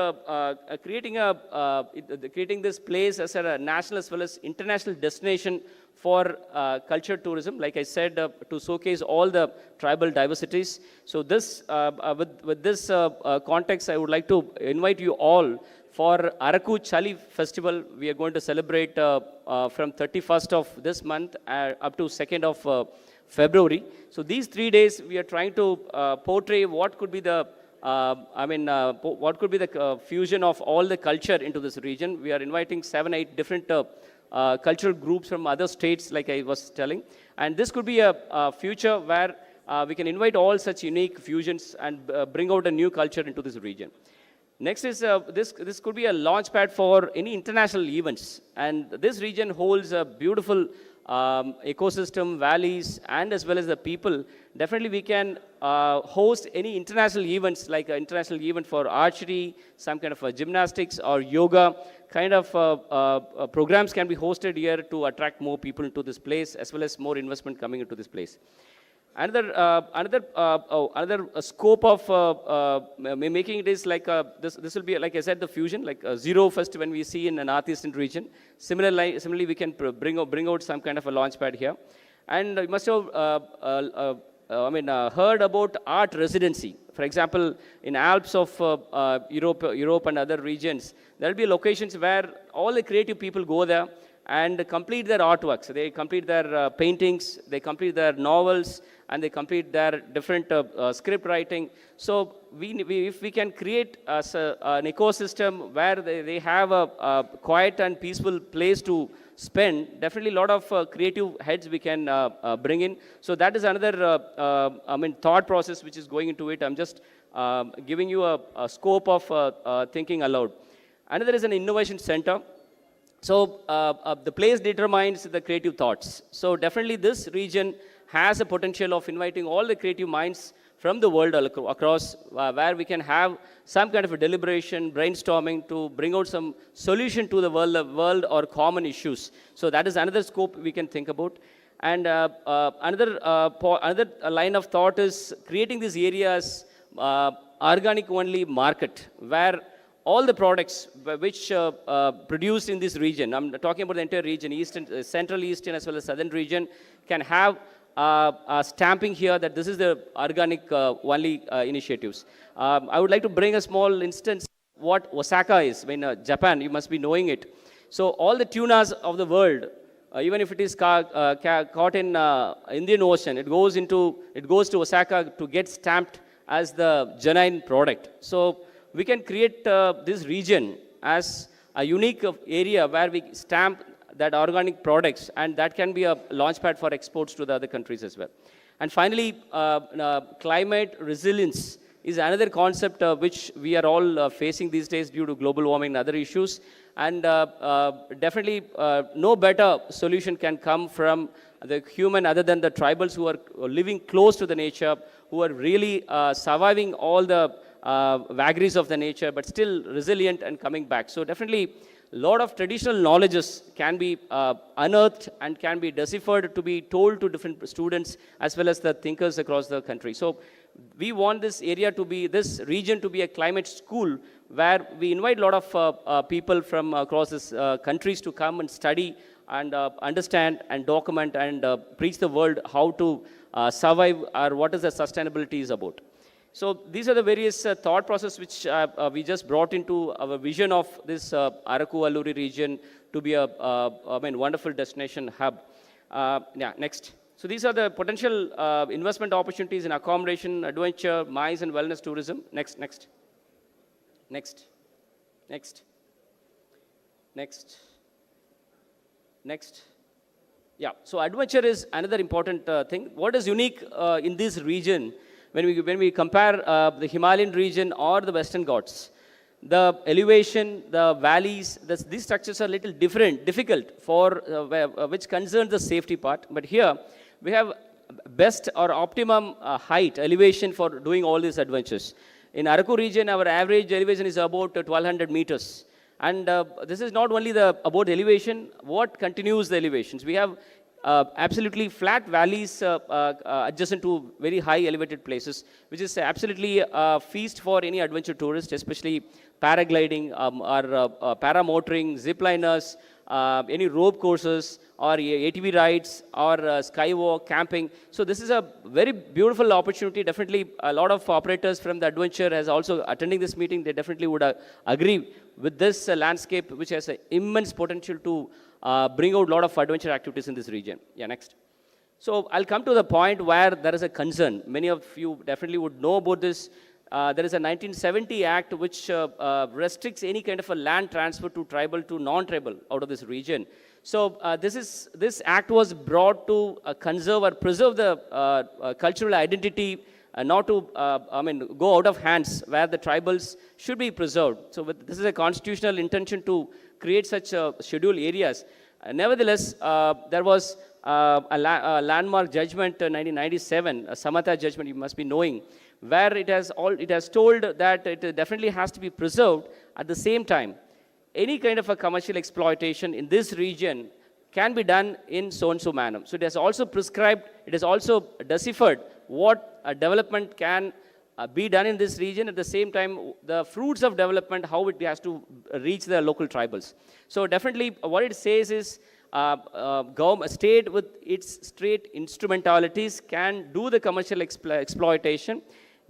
creating this place as a national as well as international destination for culture tourism, like I said, to showcase all the tribal diversities. So this, with this context, I would like to invite you all for Araku Chali Festival. We are going to celebrate from 31st of this month up to 2nd of February. So these 3 days, we are trying to portray what could be the fusion of all the culture into this region. We are inviting 7-8 different cultural groups from other states, like I was telling. And this could be a future where we can invite all such unique fusions and bring out a new culture into this region. Next is this could be a launch pad for any international events. And this region holds a beautiful ecosystem, valleys, and as well as the people. Definitely we can host any international events, like an international event for archery, some kind of gymnastics or yoga, kind of programs can be hosted here to attract more people into this place, as well as more investment coming into this place. Another scope of making it is like this will be, like I said, the fusion, like zero first when we see in the northeastern region. Similarly, we can bring out some kind of a launch pad here. And you must have heard about art residency. For example, in Alps of Europe and other regions, there will be locations where all the creative people go there and complete their artworks. They complete their paintings, they complete their novels, and they complete their different script writing. So if we can create an ecosystem where they have a quiet and peaceful place to spend, definitely a lot of creative heads we can bring in. So that is another thought process which is going into it. I'm just giving you a scope of thinking aloud. Another is an innovation center. So the place determines the creative thoughts. So definitely this region has a potential of inviting all the creative minds from the world across, where we can have some kind of a deliberation, brainstorming to bring out some solution to the world or common issues. So that is another scope we can think about. And another line of thought is creating these areas organic only market, where all the products which produced in this region, I'm talking about the entire region, eastern, central, eastern as well as southern region, can have stamping here that this is the organic only initiatives. I would like to bring a small instance what Osaka is. Japan, you must be knowing it. So all the tunas of the world, even if it is caught in Indian Ocean, it goes to Osaka to get stamped as the genuine product. So we can create this region as a unique area where we stamp that organic products, and that can be a launchpad for exports to the other countries as well. And finally, climate resilience is another concept which we are all facing these days due to global warming and other issues. And definitely no better solution can come from the human other than the tribals who are living close to the nature, who are really surviving all the vagaries of the nature, but still resilient and coming back. So definitely a lot of traditional knowledges can be unearthed and can be deciphered to be told to different students as well as the thinkers across the country. So we want this area to be, this region to be a climate school where we invite a lot of people from across this countries to come and study and understand and document and preach the world how to survive or what is the sustainability is about. So these are the various thought process which we just brought into our vision of this Araku Alluri region to be a wonderful destination hub. Yeah, next. So these are the potential investment opportunities in accommodation, adventure, MICE and wellness tourism. Next. Yeah, so adventure is another important thing. What is unique in this region when we compare the Himalayan region or the Western Ghats? The elevation, the valleys, these structures are a little difficult for which concerns the safety part. But here we have best or optimum height, elevation for doing all these adventures. In Araku region, our average elevation is about 1200 meters. And this is not only about the elevation, what continues the elevations. We have absolutely flat valleys adjacent to very high elevated places, which is absolutely a feast for any adventure tourist, especially paragliding or paramotoring, zipliners, any rope courses or ATV rides or skywalk, camping. So this is a very beautiful opportunity. Definitely a lot of operators from the adventure has also attending this meeting. They definitely would agree with this landscape, which has an immense potential to bring out a lot of adventure activities in this region. Yeah, next. So I'll come to the point where there is a concern. Many of you definitely would know about this. There is a 1970 Act which restricts any kind of a land transfer to tribal to non-tribal out of this region. So this act was brought to conserve or preserve the cultural identity, not to go out of hands, where the tribals should be preserved. So this is a constitutional intention to create such scheduled areas. Nevertheless, there was a landmark judgment in 1997, a Samatha judgment you must be knowing, where it has told that it definitely has to be preserved. At the same time, any kind of a commercial exploitation in this region can be done in so-and-so manner. So it has also prescribed, it has also deciphered what development can be done in this region. At the same time, the fruits of development, how it has to reach the local tribals. So definitely what it says is state with its straight instrumentalities can do the commercial exploitation,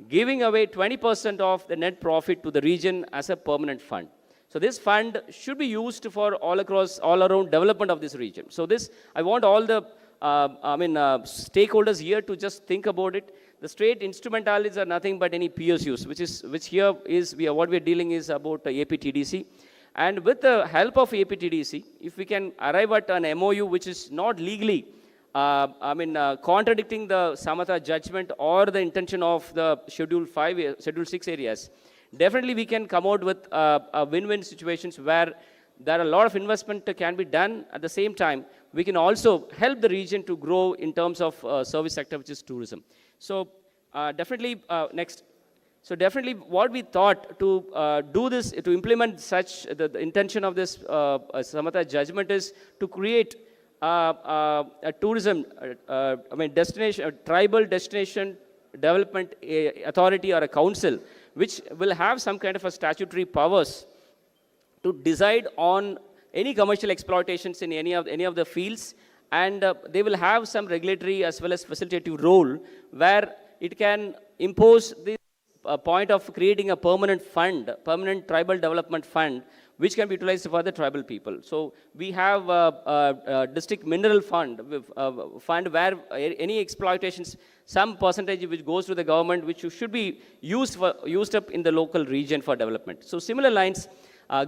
giving away 20% of the net profit to the region as a permanent fund. So this fund should be used for all around development of this region. So this, I want all the stakeholders here to just think about it. The straight instrumentalities are nothing but any PSUs, which here is what we are dealing is about APTDC. And with the help of APTDC, if we can arrive at an MOU which is not legally contradicting the Samatha judgment or the intention of the Schedule 6 areas, definitely we can come out with a win-win situations where there are a lot of investment can be done. At the same time, we can also help the region to grow in terms of service sector, which is tourism. So definitely next. So definitely what we thought to do this, to implement such, the intention of this Samatha judgment is to create a tourism, destination, a tribal destination development authority or a council, which will have some kind of a statutory powers to decide on any commercial exploitations in any of the fields, and they will have some regulatory as well as facilitative role where it can impose the point of creating a permanent fund, permanent tribal development fund, which can be utilized for the tribal people. So we have a district mineral fund, where any exploitations, some percentage which goes to the government, which should be used up in the local region for development. So similar lines,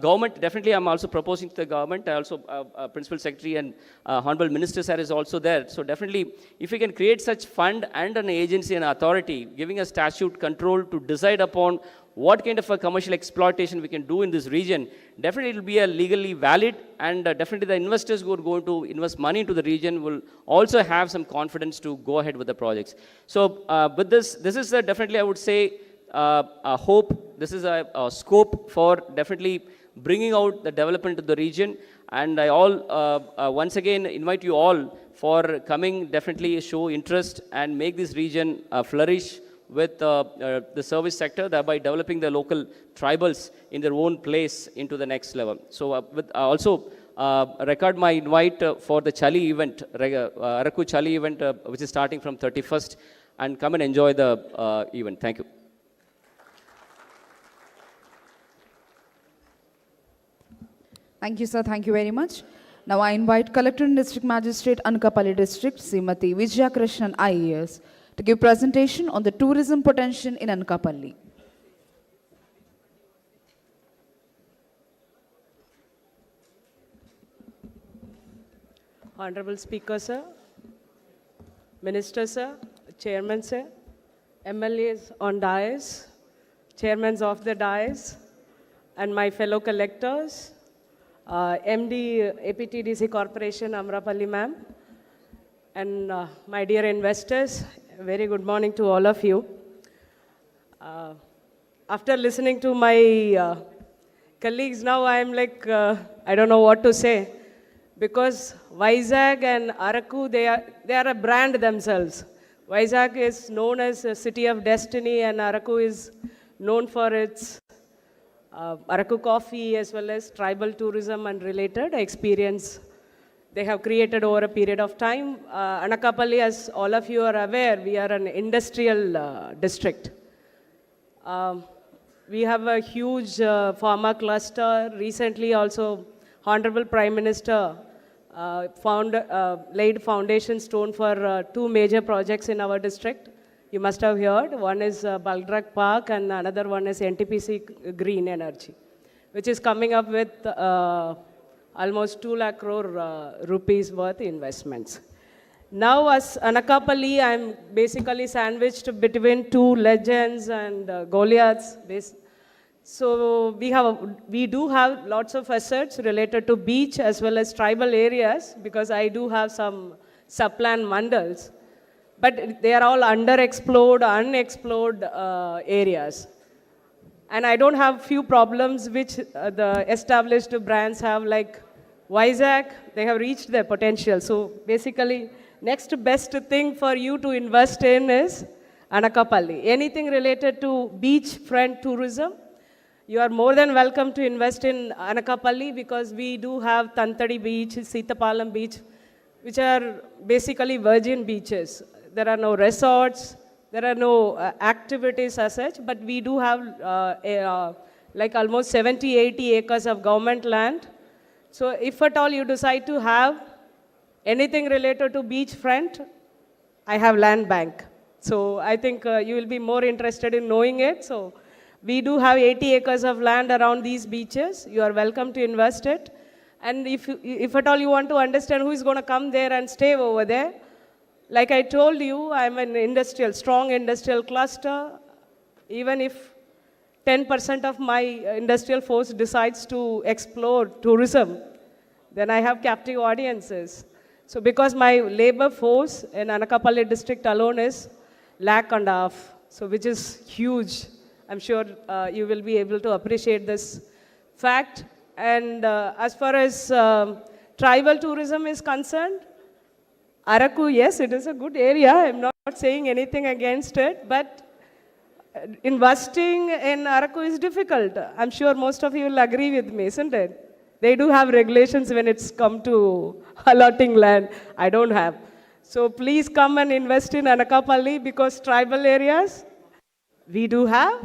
government, definitely I'm also proposing to the government, I also, Principal Secretary and Honorable Minister Sir is also there. So definitely, if we can create such fund and an agency and authority, giving a statute control to decide upon what kind of a commercial exploitation we can do in this region, definitely it will be a legally valid, and definitely the investors who are going to invest money into the region will also have some confidence to go ahead with the projects. So with this is definitely, I would say, a hope, this is a scope for definitely bringing out the development of the region, and I once again invite you all for coming, definitely show interest and make this region flourish with the service sector, thereby developing the local tribals in their own place into the next level. So also record my invite for the Chali event, Araku Chali event, which is starting from 31st, and come and enjoy the event. Thank you. Thank you, sir. Thank you very much. Now I invite Collector and District Magistrate, Anakapalle District, Srimati Vijayakrishnan IAS, to give presentation on the tourism potential in Anakapalle. Honorable Speaker, sir, Minister, sir, Chairman, sir, MLAs on dais, Chairmen of the dais, and my fellow collectors, MD, APTDC Corporation, Amrapalli ma'am, and my dear investors, very good morning to all of you. After listening to my colleagues, now I am like, I don't know what to say, because Vizag and Araku, they are a brand themselves. Vizag is known as a city of destiny, and Araku is known for its Araku coffee as well as tribal tourism and related experience they have created over a period of time. Anakapalle, as all of you are aware, we are an industrial district. We have a huge pharma cluster. Recently also, Honorable Prime Minister laid foundation stone for two major projects in our district. You must have heard. One is Baldrak Park and another one is NTPC Green Energy, which is coming up with almost 2 lakh crore rupees worth investments. Now as Anakapalle, I'm basically sandwiched between two legends and Goliaths. So we do have lots of assets related to beach as well as tribal areas, because I do have some subplan mandals. But they are all underexplored, unexplored areas. And I don't have few problems which the established brands have, like Vizag, they have reached their potential. So basically, next best thing for you to invest in is Anakapalle. Anything related to beachfront tourism, you are more than welcome to invest in Anakapalle, because we do have Tantadi Beach, Sitapalam Beach, which are basically virgin beaches. There are no resorts, there are no activities as such, but we do have like almost 70, 80 acres of government land. So if at all you decide to have anything related to beachfront, I have land bank. So I think you will be more interested in knowing it. So we do have 80 acres of land around these beaches. You are welcome to invest it. And if at all you want to understand who is going to come there and stay over there, like I told you, I'm an strong industrial cluster. Even if 10% of my industrial force decides to explore tourism, then I have captive audiences. So because my labor force in Anakapalle district alone is 1.5 lakh, so which is huge. I'm sure you will be able to appreciate this fact. And as far as tribal tourism is concerned, Araku, yes, it is a good area. I'm not saying anything against it, but investing in Araku is difficult. I'm sure most of you will agree with me, isn't it? They do have regulations when it's come to allotting land. I don't have. So please come and invest in Anakapalle, because tribal areas, we do have.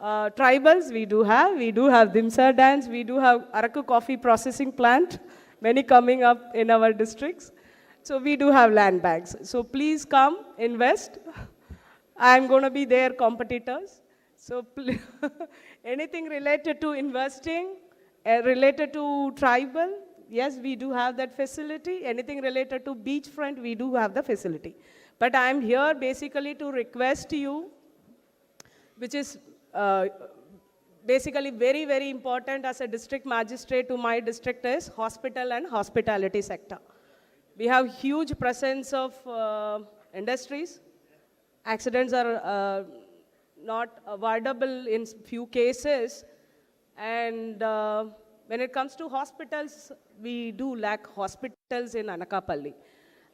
Tribals, we do have. We do have Dimsa dance. We do have Araku coffee processing plant, many coming up in our districts. So we do have land banks. So please come, invest. I'm going to be their competitors. So anything related to investing, related to tribal, yes, we do have that facility. Anything related to beachfront, we do have the facility. But I'm here basically to request you, which is basically very, very important as a district magistrate to my district, is hospital and hospitality sector. We have huge presence of industries. Accidents are not avoidable in few cases. And when it comes to hospitals, we do lack hospitals in Anakapalle.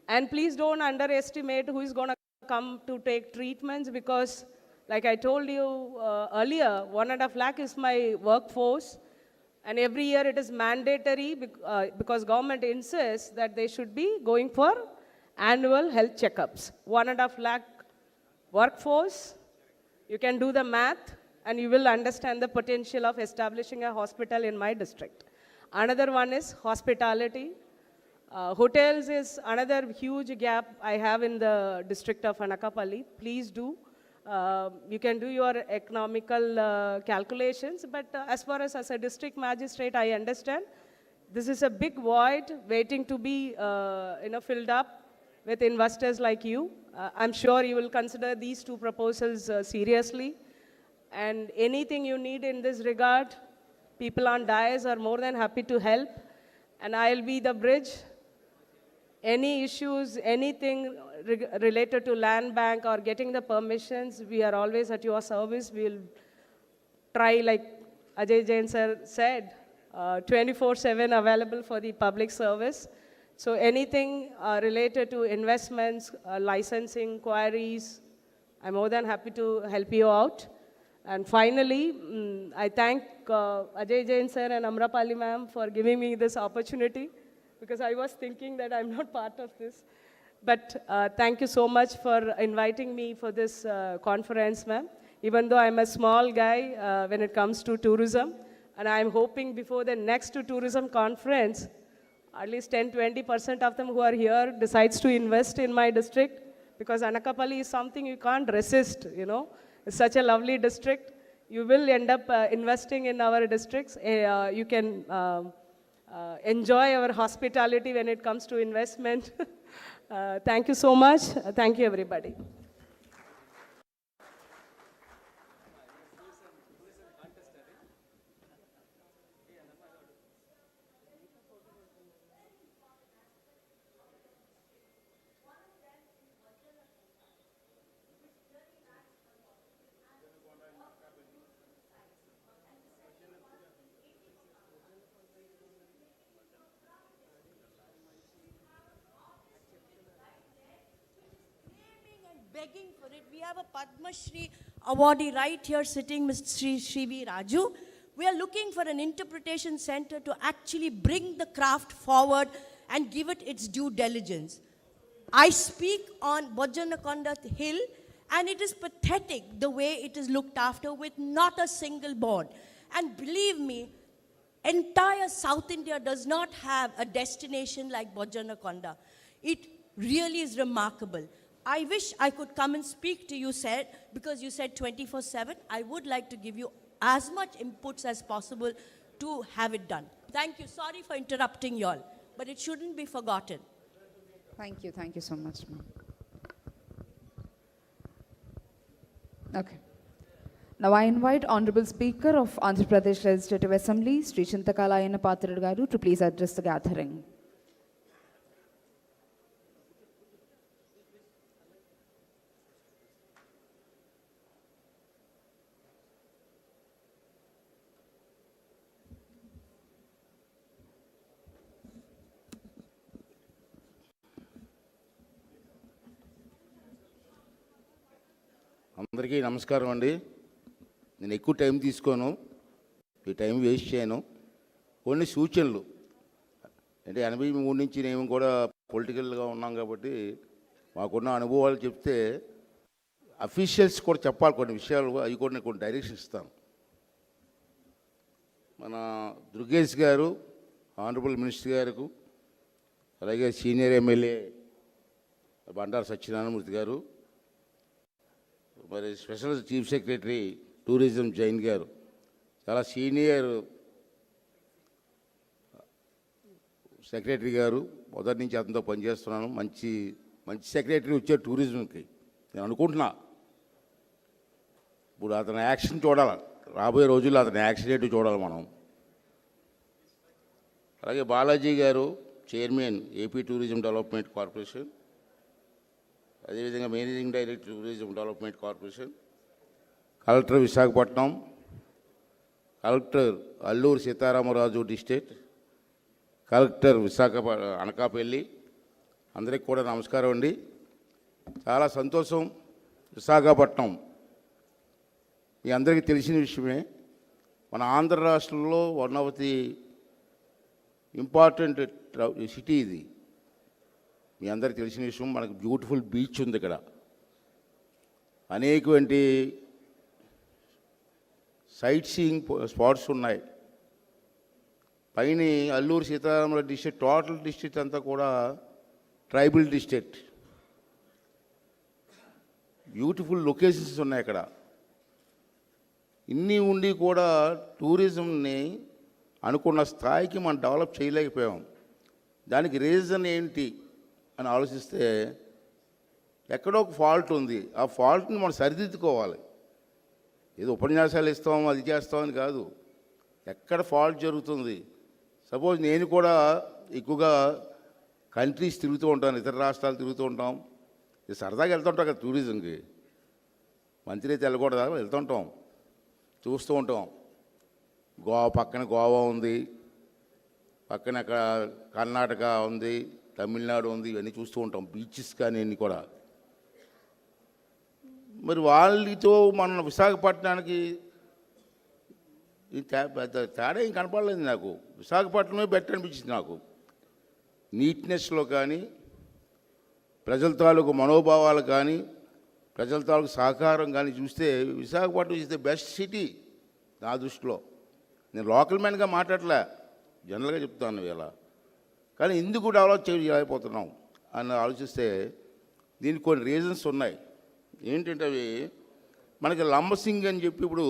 And please don't underestimate who is going to come to take treatments, because like I told you earlier, 1.5 lakh is my workforce. And every year it is mandatory because government insists that they should be going for annual health checkups. 1.5 lakh workforce, you can do the math and you will understand the potential of establishing a hospital in my district. Another one is hospitality. Hotels is another huge gap I have in the district of Anakapalle. Please do. You can do your economical calculations, but as far as a district magistrate, I understand this is a big void waiting to be filled up with investors like you. I'm sure you will consider these two proposals seriously. And anything you need in this regard, people on dais are more than happy to help. And I'll be the bridge. Any issues, anything related to land bank or getting the permissions, we are always at your service. We'll try, like Ajay Jain sir said, 24/7 available for the public service. So anything related to investments, licensing, queries, I'm more than happy to help you out. And finally, I thank Ajay Jain sir and Amrapali ma'am for giving me this opportunity, because I was thinking that I'm not part of this. But thank you so much for inviting me for this conference, ma'am. Even though I'm a small guy when it comes to tourism, and I'm hoping before the next tourism conference, at least 10-20% of them who are here decides to invest in my district, because Anakapalle is something you can't resist, you know. It's such a lovely district. You will end up investing in our districts. You can enjoy our hospitality when it comes to investment. Thank you so much. Thank you, everybody. Begging for it. We have a Padma Shri awardee right here sitting, Mr. Shri V. Raju. We are looking for an interpretation center to actually bring the craft forward and give it its due diligence. I speak on Bojanakonda Hill, and it is pathetic the way it is looked after with not a single board. And believe me, entire South India does not have a destination like Bojanakonda. It really is remarkable. I wish I could come and speak to you, sir, because you said 24/7. I would like to give you as much inputs as possible to have it done. Thank you. Sorry for interrupting you all, but it shouldn't be forgotten. Thank you so much, ma'am. Okay. Now I invite Honorable Speaker of Andhra Pradesh Legislative Assembly, Sri Chintakala Ayana Patradu Garu, to please address the gathering. అందరికీ నమస్కారం అండి. నేను ఎక్కువ time తీసుకోను, ఈ time waste చేయను. కొన్ని సూచనలు అంటే 83 నుంచి నేను కూడా పొలిటికల్గా ఉన్నాం కాబట్టి మాకున్న అనుభవాలు చెప్తే అఫీషియల్స్ కూడా చెప్పాలి కొన్ని విషయాలు, అవి కూడా నేను కొన్ని డైరెక్షన్ ఇస్తాను. మన దుర్గేష్ గారు, ఆనరబుల్ మినిస్టర్ గారు, అలాగే సీనియర్ ఎమ్మెల్యే బండారు సత్యనారాయణమూర్తి గారు, మరి special chief secretary tourism Jain గారు, చాలా సీనియర్ సెక్రటరీ గారు, మొదటి నుంచి అతనితో పనిచేస్తున్నాను. మంచి మంచి సెక్రటరీ వచ్చారు టూరిజంకి నేను అనుకుంటున్నా. ఇప్పుడు అతని యాక్షన్ చూడాలి, రాబోయే రోజుల్లో అతని యాక్షన్ ఏంటో చూడాలి మనం. అలాగే Balaji garu, chairman AP tourism development corporation, అదేవిధంగా managing director tourism development corporation, collector Visakhapatnam, collector Alluri Sitaramaraju district, collector Anakapalli, అందరికి కూడా నమస్కారం అండి. చాలా సంతోషం. విశాఖపట్నం మీ అందరికీ తెలిసిన విషయమే, మన ఆంధ్ర రాష్ట్రంలో one of the important city ఇది. మీ అందరికీ తెలిసిన విషయం, మనకు బ్యూటిఫుల్ బీచ్ ఉంది ఇక్కడ, అనేకటువంటి సైట్ సీయింగ్ స్పాట్స్ ఉన్నాయి. పైన Alluri Sitaramaraju district, total district అంతా కూడా ట్రైబల్ డిస్ట్రిక్ట్, బ్యూటిఫుల్ లొకేషన్స్ ఉన్నాయి ఇక్కడ. ఇన్ని ఉండి కూడా టూరిజంని అనుకున్న స్థాయికి మనం డెవలప్ చేయలేకపోయాం. దానికి రీజన్ ఏంటి అని ఆలోచిస్తే ఎక్కడో ఒక ఫాల్ట్ ఉంది. ఆ ఫాల్ట్ని మనం సరిదిద్దుకోవాలి. ఏదో ఉపన్యాసాలు ఇస్తాం, అది చేస్తామని కాదు. ఎక్కడ ఫాల్ట్ జరుగుతుంది. సపోజ్ నేను కూడా ఎక్కువగా కంట్రీస్ తిరుగుతూ ఉంటాను, ఇతర రాష్ట్రాలు తిరుగుతూ ఉంటాం. ఇది సరదాగా వెళ్తుంటాం కదా టూరిజంకి, మంత్రి అయితే వెళ్ళకూడదా, వెళ్తుంటాం, చూస్తూ ఉంటాం. పక్కన గోవా ఉంది, పక్కన అక్కడ కర్ణాటక ఉంది, తమిళనాడు ఉంది, ఇవన్నీ చూస్తూ ఉంటాం, బీచెస్ కానీ అన్నీ కూడా. మరి వాళ్ళతో మన విశాఖపట్నానికి పెద్ద తేడా ఏం కనపడలేదు నాకు. విశాఖపట్నమే బెటర్ అనిపించింది నాకు. నీట్నెస్లో కానీ, ప్రజల తాలూకు మనోభావాలు కానీ, ప్రజల తాలూకు సహకారం కానీ చూస్తే Visakhapatnam is the best city నా దృష్టిలో. నేను లోకల్ మ్యాన్గా మాట్లాడలే, జనరల్గా చెప్తాను ఇలా. కానీ ఎందుకు డెవలప్ చేయలేకపోతున్నాం అని ఆలోచిస్తే దీనికి కొన్ని రీజన్స్ ఉన్నాయి. ఏంటంటే అవి మనకి లంబసింగ్ అని చెప్పి ఇప్పుడు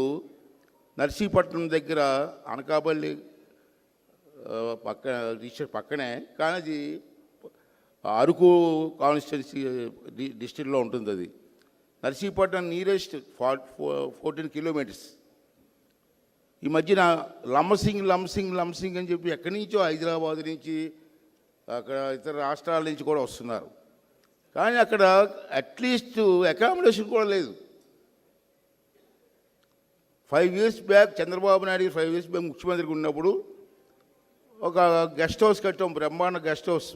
నర్సీపట్నం దగ్గర అనకాపల్లి డిస్ట్రిక్ట్ పక్కనే, కానీ అది అరకు కాన్స్టిట్యున్సీ డిస్ట్రిక్ట్లో ఉంటుంది. అది నర్సీపట్నం నియరెస్ట్ 14 కిలోమీటర్స్. ఈ మధ్యన లంబసింగ్ అని చెప్పి ఎక్కడి నుంచో హైదరాబాద్ నుంచి, అక్కడ ఇతర రాష్ట్రాల నుంచి కూడా వస్తున్నారు. కానీ అక్కడ అట్లీస్ట్ అకామిడేషన్ కూడా లేదు. 5 years back Chandrababu Naidu 5 years back ముఖ్యమంత్రిగా ఉన్నప్పుడు ఒక గెస్ట్ హౌస్ కట్టాం, బ్రహ్మాండ గెస్ట్ హౌస్.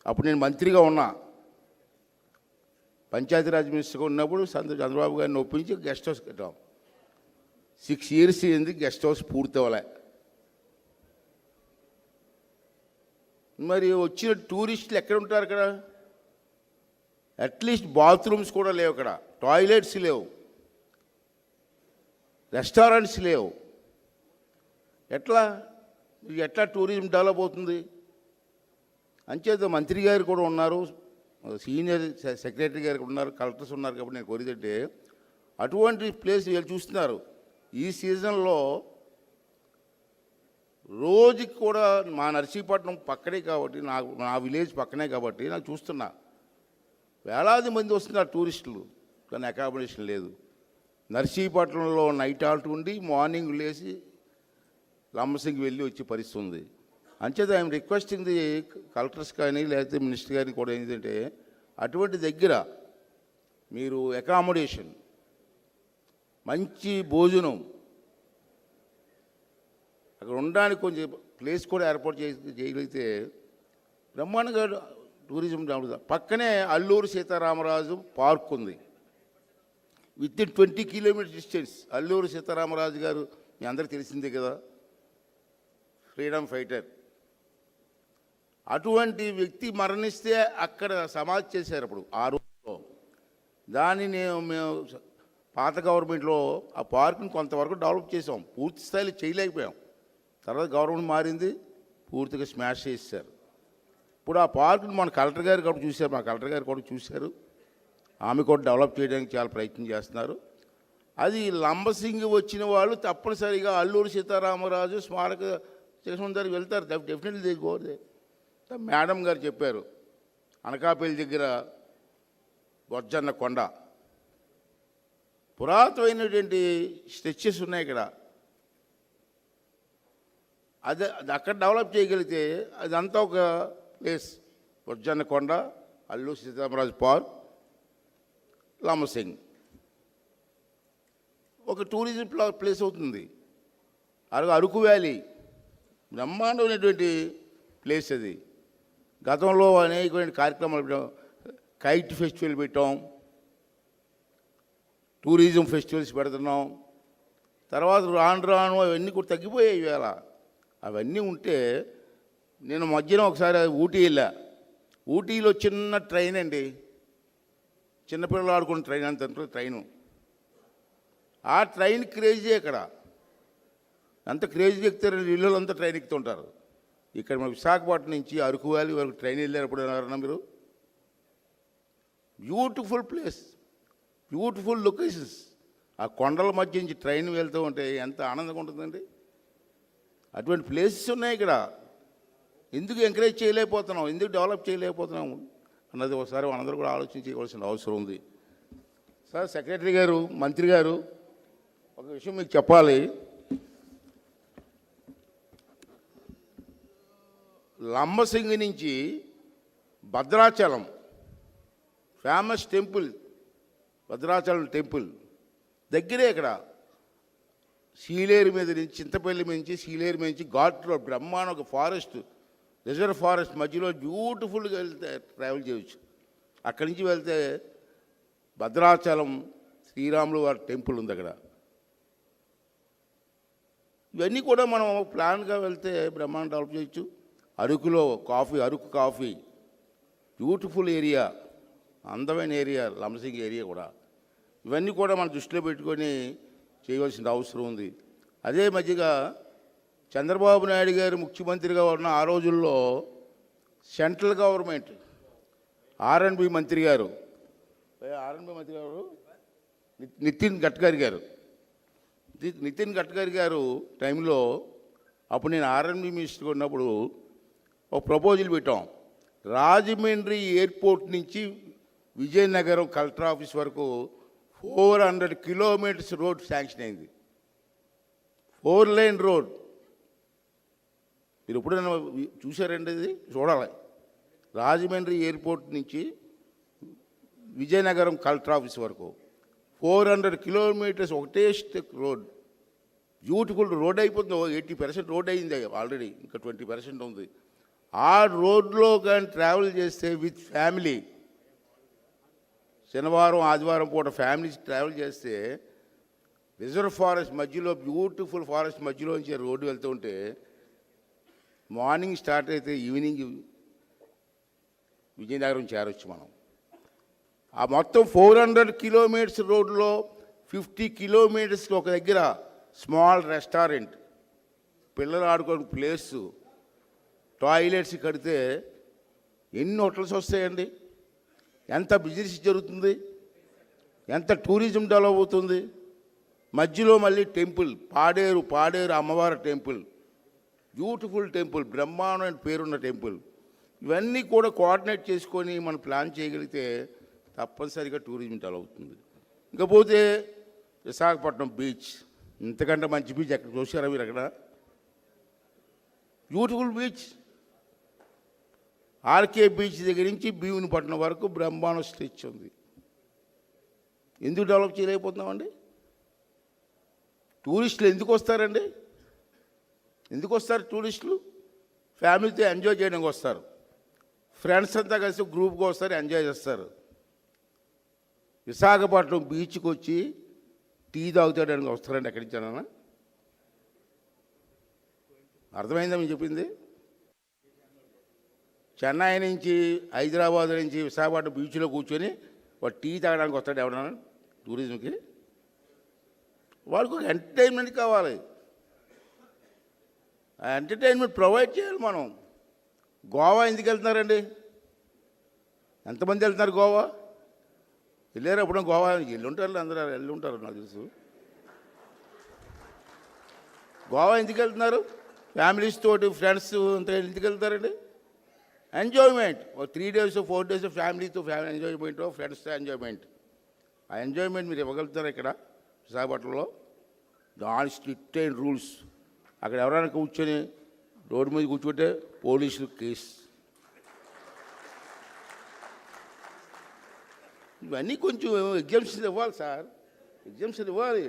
అప్పుడు నేను మంత్రిగా ఉన్నా, పంచాయతీరాజ్ మినిస్టర్గా ఉన్నప్పుడు చంద్రబాబు గారిని ఒప్పించి గెస్ట్ హౌస్ కట్టాం. 6 years అయింది, గెస్ట్ హౌస్ పూర్తి అవ్వలే. మరి వచ్చిన టూరిస్టులు ఎక్కడ ఉంటారు అక్కడ? అట్లీస్ట్ బాత్రూమ్స్ కూడా లేవు అక్కడ, టాయిలెట్స్ లేవు, రెస్టారెంట్స్ లేవు. ఎట్లా టూరిజం డెవలప్ అవుతుంది? అంచేత మంత్రి గారు కూడా ఉన్నారు, సీనియర్ సెక్రటరీ గారు ఉన్నారు, కలెక్టర్స్ ఉన్నారు. కాబట్టి నేను కోరిదంటే అటువంటి ప్లేస్ వీళ్ళు చూస్తున్నారు. ఈ సీజన్లో రోజుకి కూడా మా నర్సీపట్నం పక్కనే కాబట్టి, నా విలేజ్ పక్కనే కాబట్టి నాకు చూస్తున్నా వేలాది మంది వస్తున్నారు టూరిస్టులు, కానీ అకామిడేషన్ లేదు. నర్సీపట్నంలో నైట్ ఆల్ట్ ఉండి మార్నింగ్ లేచి లంబసింగ్ వెళ్ళి వచ్చే పరిస్థితి ఉంది. అంచేత ఐఎమ్ రిక్వెస్టింగ్ ది కలెక్టర్స్ కానీ లేకపోతే మినిస్టర్ గారిని కూడా ఏంటంటే అటువంటి దగ్గర మీరు అకామిడేషన్, మంచి భోజనం, అక్కడ ఉండడానికి కొంచెం ప్లేస్ కూడా ఏర్పాటు చేయగలిగితే బ్రహ్మాండంగా టూరిజం డెవలప్. పక్కనే అల్లూరు సీతారామరాజు పార్క్ ఉంది. Within 20 kilometre distance. Alluri Sitaramaraju garu మీ అందరికీ తెలిసిందే కదా, ఫ్రీడమ్ ఫైటర్. అటువంటి వ్యక్తి మరణిస్తే అక్కడ సమాధి చేశారు అప్పుడు ఆ రోజులో. దాన్ని మేము పాత గవర్నమెంట్లో ఆ పార్కుని కొంతవరకు డెవలప్ చేసాం, పూర్తి స్థాయిలో చేయలేకపోయాం. తర్వాత గవర్నమెంట్ మారింది, పూర్తిగా స్మాష్ చేశారు. ఇప్పుడు ఆ పార్కుని మన కలెక్టర్ గారు కూడా చూశారు, మా కలెక్టర్ గారు కూడా చూశారు. ఆమె కూడా డెవలప్ చేయడానికి చాలా ప్రయత్నం చేస్తున్నారు. అది లంబసింగి వచ్చిన వాళ్ళు తప్పనిసరిగా అల్లూరి సీతారామరాజు స్మారక చిహ్నం దగ్గరికి వెళ్తారు. Definitely they go they. Madam గారు చెప్పారు, అనకాపల్లి దగ్గర బొజ్జన్న కొండ పురాతనమైనటువంటి స్ట్రెచెస్ ఉన్నాయి ఇక్కడ. అది అక్కడ డెవలప్ చేయగలిగితే అదంతా ఒక ప్లేస్. బొజ్జన్న కొండ, అల్లూరి సీతారామరాజు పార్క్, లంబసింగ్ ఒక టూరిజం ప్లేస్ అవుతుంది. అరకు వ్యాలీ బ్రహ్మాండమైనటువంటి ప్లేస్ అది. గతంలో అనేకమైన కార్యక్రమాలు పెట్టాం, కైట్ ఫెస్టివల్ పెట్టాం, టూరిజం ఫెస్టివల్స్ పెడుతున్నాం. తర్వాత రాను రాను అవన్నీ కూడా తగ్గిపోయాయి ఇవాళ. అవన్నీ ఉంటే నేను మధ్యన ఒకసారి ఊటీ వెళ్ళా. ఊటీలో చిన్న ట్రైన్ అండి, చిన్నపిల్లలు ఆడుకున్న ట్రైన్ అంత ట్రైను. ఆ ట్రైన్ క్రేజీ అక్కడ, అంత క్రేజీ ఎక్కుతారు, ఇళ్ళు అంతా ట్రైన్ ఎక్కుతుంటారు. ఇక్కడ మన విశాఖపట్నం నుంచి అరకు వ్యాలీ వరకు ట్రైన్ వెళ్ళినప్పుడు ఎవరన్నా మీరు? Beautiful place, beautiful locations. ఆ కొండల మధ్య నుంచి ట్రైన్ వెళ్తూ ఉంటే ఎంత ఆనందంగా ఉంటుందండి. అటువంటి ప్లేసెస్ ఉన్నాయి ఇక్కడ. ఎందుకు ఎంకరేజ్ చేయలేకపోతున్నాం, ఎందుకు డెవలప్ చేయలేకపోతున్నాం అన్నది ఒకసారి మనందరూ కూడా ఆలోచన చేయవలసిన అవసరం ఉంది. సార్ సెక్రటరీ గారు, మంత్రి గారు, ఒక విషయం మీకు చెప్పాలి. లంబసింగి నుంచి Bhadrachalam famous temple, Bhadrachalam temple దగ్గరే ఇక్కడ. సీలేరు మీద నుంచి, చింతపల్లి నుంచి సీలేరు మీద నుంచి ఘాట్ రోడ్, బ్రహ్మాండ ఒక ఫారెస్ట్, రిజర్వ్ ఫారెస్ట్ మధ్యలో బ్యూటిఫుల్గా వెళ్తే ట్రావెల్ చేయవచ్చు. అక్కడి నుంచి వెళ్తే భద్రాచలం శ్రీరాములు వారి టెంపుల్ ఉంది అక్కడ. ఇవన్నీ కూడా మనం ప్లాన్గా వెళ్తే బ్రహ్మాండం డెవలప్ చేయొచ్చు. అరకులో coffee, Araku coffee beautiful area, అందమైన ఏరియా లంబసింగి ఏరియా కూడా. ఇవన్నీ కూడా మనం దృష్టిలో పెట్టుకొని చేయవలసిన అవసరం ఉంది. అదే మధ్యగా చంద్రబాబు నాయుడు గారు ముఖ్యమంత్రిగా ఉన్న ఆ రోజుల్లో సెంట్రల్ గవర్నమెంట్ ఆర్ఎండ్బి మంత్రి గారు నితిన్ గడ్కరీ గారు టైంలో, అప్పుడు నేను ఆర్ఎండ్బి మినిస్టర్గా ఉన్నప్పుడు ఒక ప్రపోజల్ పెట్టాం. రాజమండ్రి ఎయిర్పోర్ట్ నుంచి విజయనగరం కలెక్టర్ ఆఫీస్ వరకు 400 కిలోమీటర్స్ రోడ్ శాంక్షన్ అయింది. 4 లైన్ రోడ్. మీరు ఎప్పుడైనా చూసారండి? ఇది చూడాలి. రాజమండ్రి ఎయిర్పోర్ట్ నుంచి విజయనగరం కలెక్టర్ ఆఫీస్ వరకు 400 కిలోమీటర్స్ ఒకటే రోడ్. బ్యూటిఫుల్ రోడ్ అయిపోతుంది. 80% రోడ్ అయింది ఆల్రెడీ, ఇంకా 20% ఉంది. ఆ రోడ్లో కానీ ట్రావెల్ చేస్తే విత్ ఫ్యామిలీ, శనివారం ఆదివారం పూట ఫ్యామిలీస్ ట్రావెల్ చేస్తే రిజర్వ్ ఫారెస్ట్ మధ్యలో, బ్యూటిఫుల్ ఫారెస్ట్ మధ్యలో నుంచి రోడ్డు వెళ్తూ ఉంటే మార్నింగ్ స్టార్ట్ అయితే ఈవినింగ్ విజయనగరం చేరొచ్చు మనం. ఆ మొత్తం 400 కిలోమీటర్స్ రోడ్లో 50 కిలోమీటర్స్కి ఒక దగ్గర స్మాల్ రెస్టారెంట్, పిల్లలు ఆడుకోవడం ప్లేసు, టాయిలెట్స్ కడితే ఎన్ని హోటల్స్ వస్తాయండి, ఎంత బిజినెస్ జరుగుతుంది, ఎంత టూరిజం డెవలప్ అవుతుంది. మధ్యలో మళ్ళీ టెంపుల్, పాడేరు అమ్మవారి టెంపుల్, బ్యూటిఫుల్ టెంపుల్, బ్రహ్మాండమైన పేరున్న టెంపుల్. ఇవన్నీ కూడా కోఆర్డినేట్ చేసుకొని మనం ప్లాన్ చేయగలిగితే తప్పనిసరిగా టూరిజం డెవలప్ అవుతుంది. ఇకపోతే విశాఖపట్నం బీచ్, ఇంతకంటే మంచి బీచ్ ఎక్కడ చూసారా మీరు? అక్కడ బ్యూటిఫుల్ బీచ్. ఆర్కే బీచ్ దగ్గర నుంచి భీమునిపట్నం వరకు బ్రహ్మాండ స్ట్రెచ్ ఉంది. ఎందుకు డెవలప్ చేయలేకపోతున్నామండి? టూరిస్టులు ఎందుకు వస్తారండి? ఎందుకు వస్తారు టూరిస్టులు? ఫ్యామిలీతో ఎంజాయ్ చేయడానికి వస్తారు, ఫ్రెండ్స్ అంతా కలిసి గ్రూప్గా వస్తారు, ఎంజాయ్ చేస్తారు. విశాఖపట్నం బీచ్కి వచ్చి టీ తాగుతాడని వస్తారండి ఎక్కడి నుంచానన్నా? అర్థమైందా మీరు చెప్పింది? చెన్నై నుంచి, హైదరాబాద్ నుంచి విశాఖపట్నం బీచ్లో కూర్చొని వాడు టీ తాగడానికి వస్తాడు ఎవడన్నా టూరిజంకి? వాడికి ఒక ఎంటర్టైన్మెంట్ కావాలి. ఆ ఎంటర్టైన్మెంట్ ప్రొవైడ్ చేయాలి మనం. గోవా ఎందుకు వెళ్తున్నారండి? ఎంతమంది వెళ్తున్నారు గోవా? వెళ్ళారు అప్పుడు గోవా? వెళ్ళుంటారు, అందరూ వెళ్ళుంటారు నాకు తెలుసు. గోవా ఎందుకు వెళ్తున్నారు? ఫ్యామిలీస్ తోటి, ఫ్రెండ్స్ అంతా ఎందుకు వెళ్తారండి? ఎంజాయ్మెంట్. 3 days 4 days ఫ్యామిలీతో ఎంజాయ్మెంట్, ఫ్రెండ్స్తో ఎంజాయ్మెంట్. ఆ ఎంజాయ్మెంట్ మీరు ఇవ్వగలుగుతారు ఇక్కడ విశాఖపట్నంలో? దాని స్ట్రిక్ట్ అయిన రూల్స్. అక్కడ ఎవరైనా కూర్చొని రోడ్డు మీద కూర్చుంటే పోలీసులు కేసు. ఇవన్నీ కొంచెం ఎగ్జామ్షన్ ఇవ్వాలి సార్, ఎగ్జామ్షన్ ఇవ్వాలి.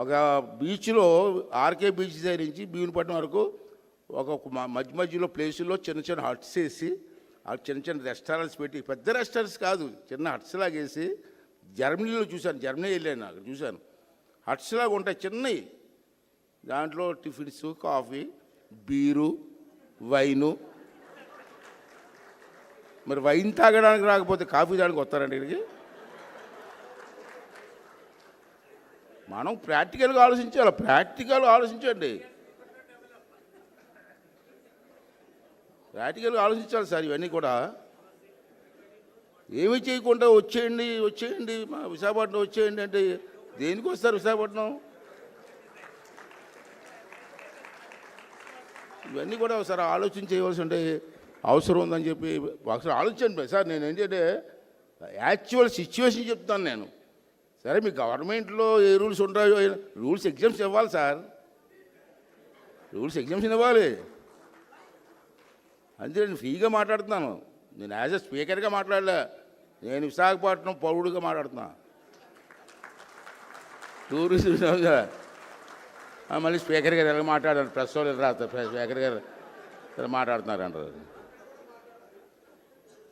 ఒక బీచ్లో ఆర్కే బీచ్ దగ్గర నుంచి భీమునిపట్నం వరకు ఒక మధ్య మధ్యలో ప్లేసుల్లో చిన్న చిన్న హట్స్ వేసి, ఆ చిన్న చిన్న రెస్టారెంట్స్ పెట్టి, పెద్ద రెస్టారెంట్స్ కాదు, చిన్న హట్స్ లాగా వేసి. జర్మనీలో చూశాను, జర్మనీ వెళ్ళాను, అక్కడ చూశాను. హట్స్ లాగా ఉంటాయి చిన్నవి. దాంట్లో టిఫిన్స్, కాఫీ, బీరు, వైను. మరి వైన్ తాగడానికి రాకపోతే కాఫీ తాగడానికి వస్తారండి ఇక్కడికి? మనం ప్రాక్టికల్గా ఆలోచించాలి, ప్రాక్టికల్గా ఆలోచించండి, ప్రాక్టికల్గా ఆలోచించాలి సార్. ఇవన్నీ కూడా ఏమీ చేయకుండా వచ్చేయండి మా విశాఖపట్నం వచ్చేయండి అంటే దేనికి వస్తారు విశాఖపట్నం? ఇవన్నీ కూడా ఒకసారి ఆలోచన చేయవలసి ఉంటే అవసరం ఉందని చెప్పి ఒకసారి ఆలోచించండి సార్. నేను ఏంటంటే యాక్చువల్ సిచ్యువేషన్ చెప్తాను నేను. సరే మీ గవర్నమెంట్లో ఏ రూల్స్ ఉంటాయో, రూల్స్ ఎగ్జామ్స్ ఇవ్వాలి సార్, రూల్స్ ఎగ్జామ్షన్ ఇవ్వాలి. అంతే. నేను ఫ్రీగా మాట్లాడుతున్నాను, నేను యాజ్ ఎ స్పీకర్గా మాట్లాడలే, నేను విశాఖపట్నం పౌరుడిగా మాట్లాడుతున్నా. టూరిజం మళ్ళీ స్పీకర్ గారు ఎలా మాట్లాడారు, ప్రెస్ వాళ్ళు రాస్తారు, స్పీకర్ గారు ఇలా మాట్లాడుతున్నారు అంటారు.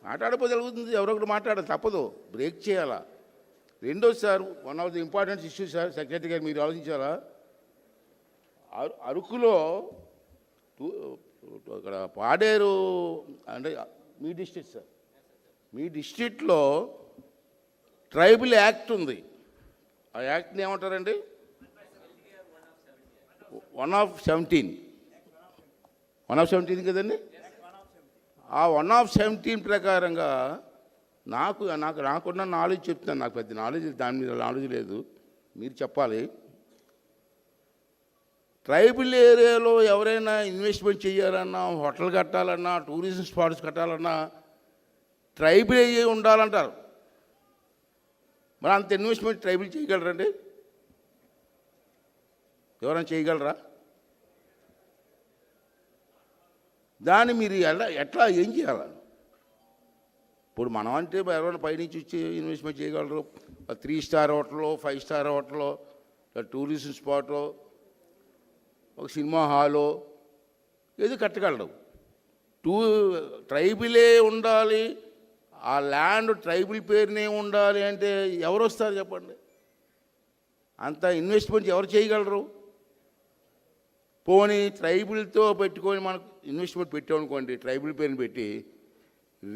మాట్లాడకపోతే జరుగుతుంది, ఎవరొకరు మాట్లాడాలి, తప్పదు, బ్రేక్ చేయాలా. రెండోది sir, one of the important issues sir, secretary గారు మీరు ఆలోచించాలా. అరకులో అక్కడ పాడేరు అంటే మీ డిస్ట్రిక్ట్ సార్, మీ డిస్ట్రిక్ట్లో ట్రైబల్ యాక్ట్ ఉంది. ఆ యాక్ట్ని ఏమంటారండి? 1/17 కదండి. ఆ 1/17 ప్రకారంగా నాకున్న నాలెడ్జ్ చెప్తాను. నాకు పెద్ద నాలెడ్జ్ దాని మీద నాలెడ్జ్ లేదు, మీరు చెప్పాలి. ట్రైబల్ ఏరియాలో ఎవరైనా ఇన్వెస్ట్మెంట్ చేయాలన్నా, హోటల్ కట్టాలన్నా, టూరిజం స్పాట్స్ కట్టాలన్నా ట్రైబల్ ఏరియా ఉండాలంటారు. మరి అంత ఇన్వెస్ట్మెంట్ ట్రైబల్ చేయగలరండి? ఎవరైనా చేయగలరా? దాన్ని మీరు ఎట్లా ఏం చేయాలి? ఇప్పుడు మనం అంటే ఎవరైనా పైనుంచి వచ్చి ఇన్వెస్ట్మెంట్ చేయగలరు. 3 స్టార్ హోటల్లో, 5 స్టార్ హోటల్లో, టూరిజం స్పాట్లో, ఒక సినిమా హాలో ఏది కట్టగలరు. ట్రైబులే ఉండాలి, ఆ ల్యాండ్ ట్రైబుల్ పేరునే ఉండాలి అంటే ఎవరు వస్తారు చెప్పండి? అంత ఇన్వెస్ట్మెంట్ ఎవరు చేయగలరు? పోనీ ట్రైబుల్తో పెట్టుకొని మనకు ఇన్వెస్ట్మెంట్ పెట్టామనుకోండి, ట్రైబుల్ పేరుని పెట్టి,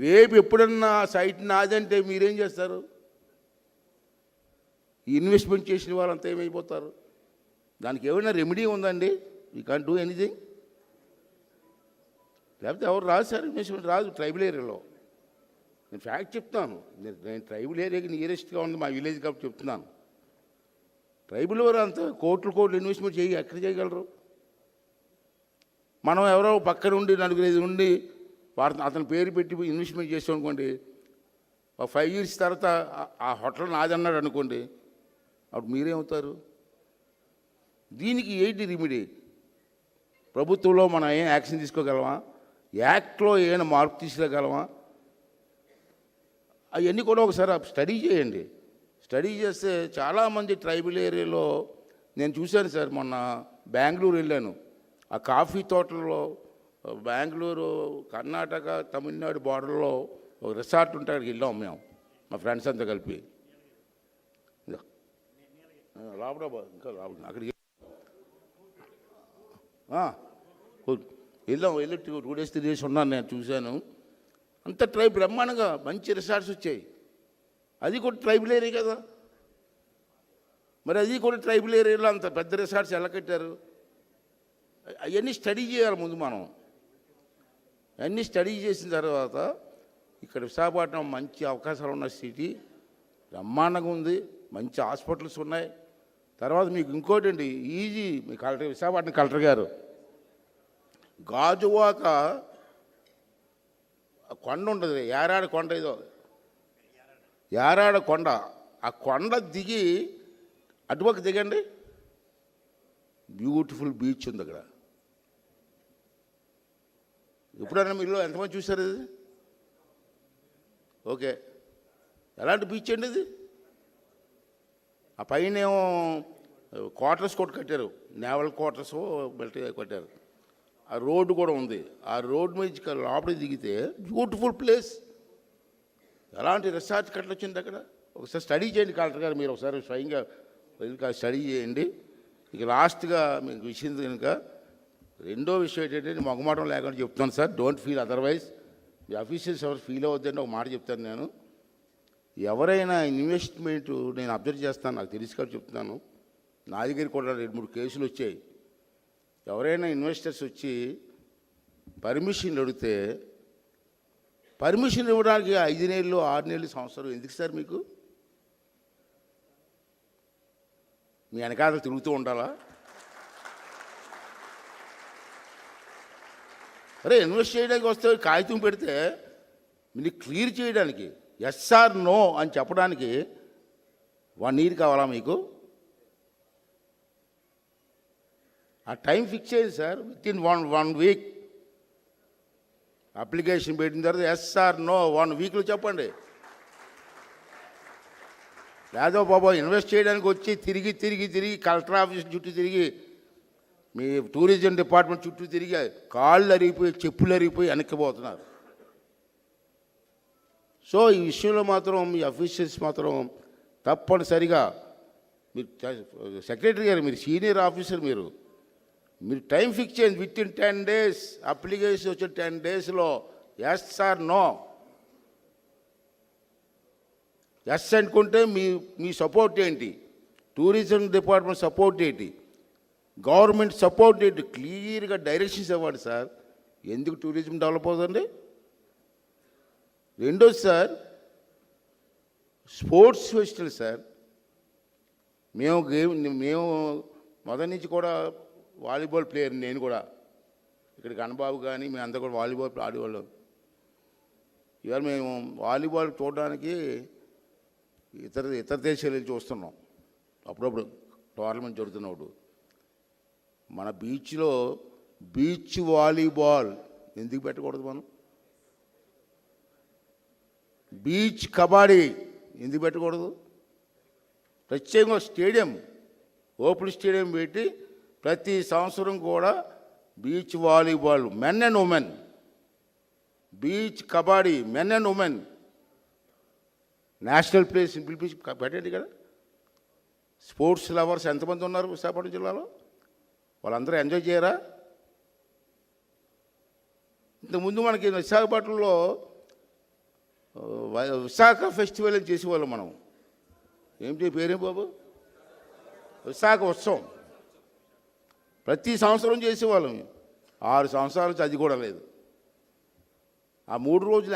రేపు ఎప్పుడన్నా సైట్ నాదంటే మీరేం చేస్తారు? ఇన్వెస్ట్మెంట్ చేసిన వాళ్ళంతా ఏమైపోతారు? దానికి ఏమైనా రెమెడీ ఉందండి? You can't do anything. లేకపోతే ఎవరు రాదు సార్, ఇన్వెస్ట్మెంట్ రాదు ట్రైబల్ ఏరియాలో. నేను ఫ్యాక్ట్ చెప్తాను, నేను ట్రైబల్ ఏరియాకి నియరెస్ట్గా ఉంది మా విలేజ్ కాబట్టి చెప్తున్నాను. ట్రైబల్ వారు అంతా కోట్లు ఇన్వెస్ట్మెంట్ ఎక్కడ చేయగలరు? మనం ఎవరో పక్కన ఉండి 4-5 ఉండి అతని పేరు పెట్టి ఇన్వెస్ట్మెంట్ చేస్తాం అనుకోండి, 5 years తర్వాత ఆ హోటల్ నాదన్నాడు అనుకోండి, అప్పుడు మీరేమవుతారు? దీనికి ఏంటి రెమెడీ? ప్రభుత్వంలో మనం ఏం యాక్షన్ తీసుకోగలమా? యాక్ట్లో ఏమైనా మార్పు తీసుకురాగలమా? అవన్నీ కూడా ఒకసారి స్టడీ చేయండి. స్టడీ చేస్తే చాలామంది ట్రైబల్ ఏరియాలో నేను చూశాను సార్. మొన్న బెంగళూరు వెళ్ళాను, ఆ కాఫీ తోటల్లో బెంగళూరు, కర్ణాటక, తమిళనాడు బార్డర్లో ఒక రిసార్ట్ ఉంటే అక్కడికి వెళ్ళాం మేము. మా ఫ్రెండ్స్ అంతా కలిపి. రాబడా ఇంకా రాబడి అక్కడికి వెళ్ళి 2 days 3 days ఉన్నాను, నేను చూశాను. అంత ట్రైబ్ బ్రహ్మాండంగా మంచి రిసార్ట్స్ వచ్చాయి. అది కూడా ట్రైబల్ ఏరియా కదా, మరి అది కూడా ట్రైబల్ ఏరియాలో అంత పెద్ద రిసార్ట్స్ ఎలా కట్టారు? అవన్నీ స్టడీ చేయాలి ముందు మనం. అన్నీ స్టడీ చేసిన తర్వాత ఇక్కడ విశాఖపట్నం మంచి అవకాశాలు ఉన్న సిటీ, బ్రహ్మాండంగా ఉంది, మంచి హాస్పిటల్స్ ఉన్నాయి. తర్వాత మీకు ఇంకోటి అండి, ఈజీ మీ కలెక్టర్, విశాఖపట్నం కలెక్టర్ గారు గాజువాక కొండ ఉంటుంది, యారాడ కొండ, ఏదో యారాడ కొండ, ఆ కొండ దిగి అటుపక్క దిగండి, బ్యూటిఫుల్ బీచ్ ఉంది అక్కడ. ఎప్పుడైనా మీరు ఎంతమంది చూసారు ఇది? ఓకే, ఎలాంటి బీచ్ అండి ఇది? ఆ పైన ఏమో క్వార్టర్స్ కూడా కట్టారు, నేవల్ క్వార్టర్స్ మిలిటరీ కట్టారు. ఆ రోడ్డు కూడా ఉంది, ఆ రోడ్డు మీద లోపలికి దిగితే బ్యూటిఫుల్ ప్లేస్. ఎలాంటి రిసార్ట్ కట్టలు వచ్చింది అక్కడ. ఒకసారి స్టడీ చేయండి కలెక్టర్ గారు, మీరు ఒకసారి స్వయంగా స్టడీ చేయండి. ఇక లాస్ట్గా మీకు విషయం కనుక రెండో విషయం ఏంటంటే, మొగమాటం లేకుండా చెప్తాను sir, don't feel otherwise. Me officials ఎవరు ఫీల్ అవ్వద్దండి, ఒక మాట చెప్తాను నేను. ఎవరైనా ఇన్వెస్ట్మెంట్ నేను అబ్జర్వ్ చేస్తాను, నాకు తెలిసి కాబట్టి చెప్తున్నాను. నా దగ్గర కూడా 2-3 కేసులు వచ్చాయి. ఎవరైనా ఇన్వెస్టర్స్ వచ్చి పర్మిషన్ అడిగితే, పర్మిషన్ ఇవ్వడానికి 5 నెలలు 6 నెలలు సంవత్సరం ఎందుకు సార్ మీకు? మీ వెనకాల తిరుగుతూ ఉండాలా? అరే ఇన్వెస్ట్ చేయడానికి వస్తే కాగితం పెడితే మీరు క్లియర్ చేయడానికి ఎస్ ఆర్ నో అని చెప్పడానికి 1 year కావాలా మీకు? ఆ టైం ఫిక్స్ చేయండి sir, with in one week. Application పెట్టిన తర్వాత ఎస్ ఆర్ నో 1 weekలో చెప్పండి. లేదో బాబా ఇన్వెస్ట్ చేయడానికి వచ్చి తిరిగి తిరిగి తిరిగి కలెక్టర్ ఆఫీస్ చుట్టూ తిరిగి, మీ టూరిజం డిపార్ట్మెంట్ చుట్టూ తిరిగి కాళ్ళు అరిగిపోయి చెప్పులు అరిగిపోయి వెనక్కిపోతున్నారు. సో ఈ విషయంలో మాత్రం మీ అఫీషియల్స్ మాత్రం తప్పనిసరిగా, మీరు సెక్రటరీ గారు, మీరు సీనియర్ ఆఫీసర్, మీరు టైం ఫిక్స్ చేయండి. విత్ ఇన్ 10 days అప్లికేషన్ వచ్చిన 10 daysలో ఎస్ ఆర్ నో. ఎస్ అనుకుంటే మీ సపోర్ట్ ఏంటి, టూరిజం డిపార్ట్మెంట్ సపోర్ట్ ఏంటి, గవర్నమెంట్ సపోర్ట్ ఏంటి, క్లియర్గా డైరెక్షన్స్ ఇవ్వండి సార్. ఎందుకు టూరిజం డెవలప్ అవుతుంది? రెండోది సార్, స్పోర్ట్స్ ఫెస్టివల్ సార్. మేము మొదటి నుంచి కూడా వాలీబాల్ ప్లేయర్, నేను కూడా ఇక్కడికి అన్నబాబు కానీ మేము అందరూ కూడా వాలీబాల్ ఆడేవాళ్ళం. ఇవాళ మేము వాలీబాల్ చూడడానికి ఇతర దేశాలు వెళ్ళి చూస్తున్నాం. అప్పుడప్పుడు టోర్నమెంట్ జరుగుతున్నప్పుడు మన బీచ్లో బీచ్ వాలీబాల్ ఎందుకు పెట్టకూడదు? మనం బీచ్ కబడ్డీ ఎందుకు పెట్టకూడదు? ప్రత్యేకంగా స్టేడియం, ఓపెన్ స్టేడియం పెట్టి ప్రతి సంవత్సరం కూడా beach volleyball men and women, beach kabaddi men and women national place పిలిపించి పెట్టండి కదా. స్పోర్ట్స్ లవర్స్ ఎంతమంది ఉన్నారు విశాఖపట్నం జిల్లాలో? వాళ్ళందరూ ఎంజాయ్ చేయరా? ఇంతకుముందు మనకి విశాఖపట్నంలో విశాఖ ఫెస్టివల్ అని చేసేవాళ్ళం మనం. ఏమిటి పేరేం బాబు? విశాఖ ఉత్సవం ప్రతి సంవత్సరం చేసేవాళ్ళం. 6 సంవత్సరాల నుంచి అది కూడా లేదు. ఆ 3 రోజులు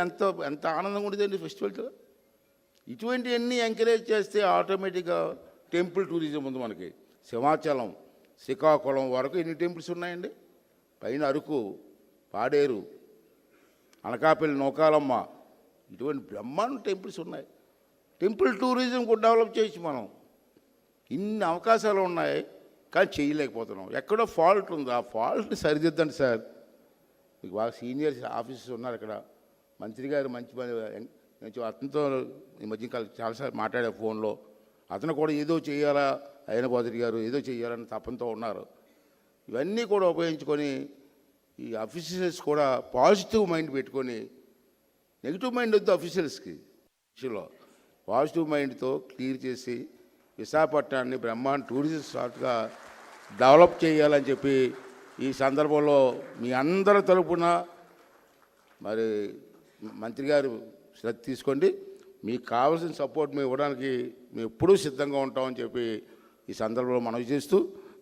ఎంత ఆనందంగా ఉండేదండి ఫెస్టివల్తో. ఇటువంటివన్నీ ఎంకరేజ్ చేస్తే ఆటోమేటిక్గా టెంపుల్ టూరిజం ఉంది మనకి. సింహాచలం, శ్రీకాకుళం వరకు ఎన్ని టెంపుల్స్ ఉన్నాయండి? పైన అరకు, పాడేరు, అనకాపల్లి, నౌకాలమ్మ, ఇటువంటి బ్రహ్మాండ టెంపుల్స్ ఉన్నాయి. టెంపుల్ టూరిజం కూడా డెవలప్ చేయొచ్చు మనం. ఇన్ని అవకాశాలు ఉన్నాయి కానీ చేయలేకపోతున్నాం. ఎక్కడో ఫాల్ట్ ఉంది, ఆ ఫాల్ట్ని సరిదిద్దండి సార్. మీకు బాగా సీనియర్ ఆఫీసర్స్ ఉన్నారు ఇక్కడ. మంత్రి గారు మంచి అతనితో ఈ మధ్య చాలాసార్లు మాట్లాడే ఫోన్లో. అతను కూడా ఏదో చేయాలా, అయిన పోదరి గారు ఏదో చేయాలని తపంతో ఉన్నారు. ఇవన్నీ కూడా ఉపయోగించుకొని ఈ అఫీషియల్స్ కూడా పాజిటివ్ మైండ్ పెట్టుకొని, నెగిటివ్ మైండ్ వద్దు అఫీషియల్స్కి విషయంలో. పాజిటివ్ మైండ్తో క్లియర్ చేసి విశాఖపట్నాన్ని బ్రహ్మాండ టూరిజం స్పాట్గా డెవలప్ చేయాలని చెప్పి ఈ సందర్భంలో మీ అందరి తరపున మరి మంత్రి గారు శ్రద్ధ తీసుకోండి. మీకు కావాల్సిన సపోర్ట్ మేము ఇవ్వడానికి మేము ఎప్పుడూ సిద్ధంగా ఉంటామని చెప్పి ఈ సందర్భంలో మనవి చేస్తూ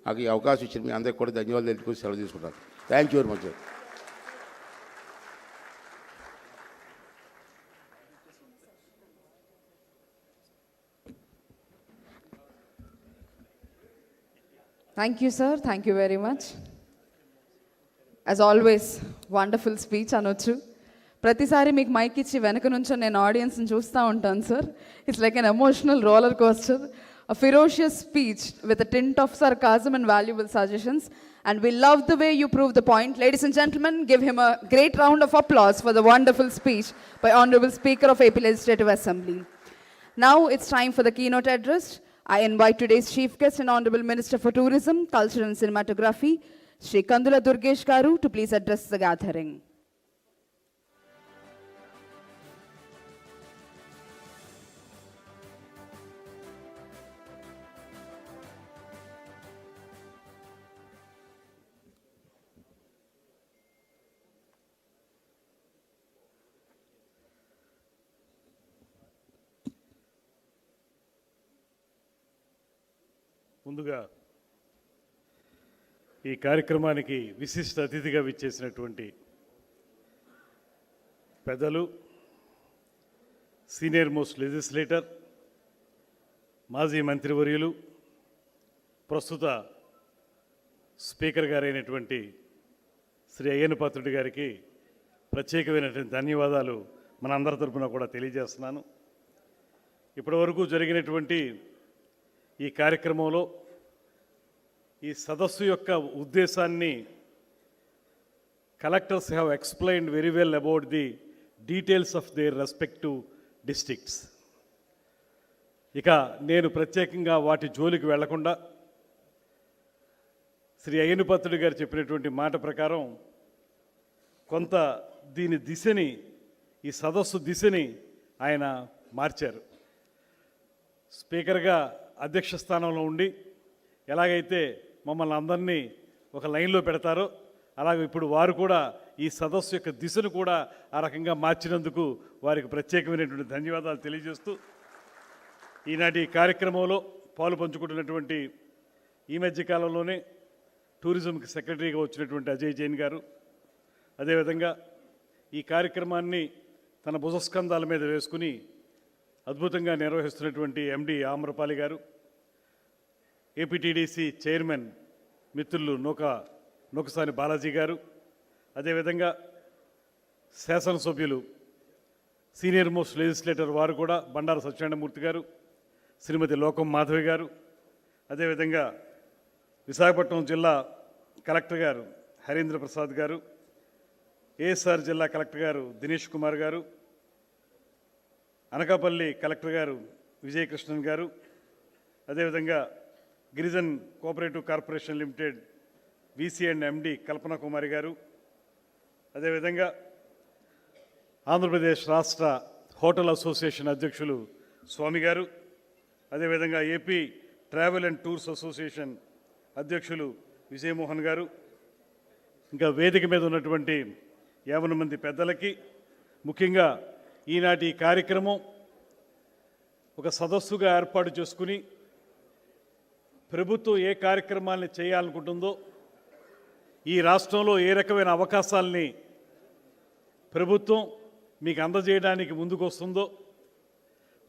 నాకు ఈ అవకాశం ఇచ్చిన మీ అందరికీ కూడా ధన్యవాదాలు తెలుపుకొని సెలవు తీసుకుంటాను. Thank you very much. Thank you, sir. Thank you very much. As always, wonderful speech, Anochu. ప్రతిసారి మీకు మైక్ ఇచ్చి వెనక నుంచో నేను ఆడియన్స్ని చూస్తూ ఉంటాను sir. It's like an emotional roller coaster, a ferocious speech with a tint of sarcasm and valuable suggestions. And we love the way you prove the point. Ladies and gentlemen, give him a great round of applause for the wonderful speech by Honorable Speaker of AP Legislative Assembly. Now it's time for the keynote address. I invite today's chief guest and Honorable Minister for Tourism, Culture and Cinematography, Shri Kandula Durgesh Garu, to please address the gathering. ముందుగా ఈ కార్యక్రమానికి విశిష్ట అతిథిగా విచ్చేసినటువంటి పెద్దలు, senior most legislator, మాజీ మంత్రివర్యులు, ప్రస్తుత స్పీకర్ గారైనటువంటి శ్రీ అయ్యన్న పాత్రుడి గారికి ప్రత్యేకమైనటువంటి ధన్యవాదాలు మనందరి తరపున కూడా తెలియజేస్తున్నాను. ఇప్పటివరకు జరిగినటువంటి ఈ కార్యక్రమంలో ఈ సదస్సు యొక్క ఉద్దేశాన్ని collectors have explained very well about the details of their respective districts. ఇక నేను ప్రత్యేకంగా వాటి జోలికి వెళ్లకుండా శ్రీ అయ్యన్నపాత్రుడి గారు చెప్పినటువంటి మాట ప్రకారం కొంత దీని దిశని, ఈ సదస్సు దిశని ఆయన మార్చారు. స్పీకర్గా అధ్యక్ష స్థానంలో ఉండి ఎలాగైతే మమ్మల్ని అందరినీ ఒక లైన్లో పెడతారో అలాగే ఇప్పుడు వారు కూడా ఈ సదస్సు యొక్క దిశను కూడా ఆ రకంగా మార్చినందుకు వారికి ప్రత్యేకమైనటువంటి ధన్యవాదాలు తెలియజేస్తూ, ఈనాటి కార్యక్రమంలో పాలు పంచుకుంటున్నటువంటి ఈ మధ్యకాలంలోనే టూరిజంకి సెక్రటరీగా వచ్చినటువంటి అజయ్ జైన్ గారు, అదేవిధంగా ఈ కార్యక్రమాన్ని తన భుజస్కంధాల మీద వేసుకుని అద్భుతంగా నిర్వహిస్తున్నటువంటి ఎండి ఆమ్రపాలి గారు, ఏపీటీడీసీ చైర్మన్ మిత్రులు నూకసాని బాలాజీ గారు, అదేవిధంగా శాసనసభ్యులు సీనియర్ మోస్ట్ లెజిస్లేటర్ వారు కూడా బండారు సత్యనారాయణమూర్తి గారు, శ్రీమతి లోకం మాధవి గారు, అదేవిధంగా విశాఖపట్నం జిల్లా కలెక్టర్ గారు హరీంద్ర ప్రసాద్ గారు, ఏఎస్ఆర్ జిల్లా కలెక్టర్ గారు దినేష్ కుమార్ గారు, అనకాపల్లి కలెక్టర్ గారు విజయకృష్ణన్ గారు, అదేవిధంగా Girijan cooperative corporation limited VC and MD Kalpana Kumari garu, అదేవిధంగా ఆంధ్రప్రదేశ్ రాష్ట్ర హోటల్ అసోసియేషన్ అధ్యక్షులు స్వామి గారు, అదేవిధంగా AP travel and tours association అధ్యక్షులు విజయమోహన్ గారు, ఇంకా వేదిక మీద ఉన్నటువంటి 50 మంది పెద్దలకి, ముఖ్యంగా ఈనాటి కార్యక్రమం ఒక సదస్సుగా ఏర్పాటు చేసుకుని ప్రభుత్వం ఏ కార్యక్రమాల్ని చేయాలనుకుంటుందో, ఈ రాష్ట్రంలో ఏ రకమైన అవకాశాలని ప్రభుత్వం మీకు అందజేయడానికి ముందుకు వస్తుందో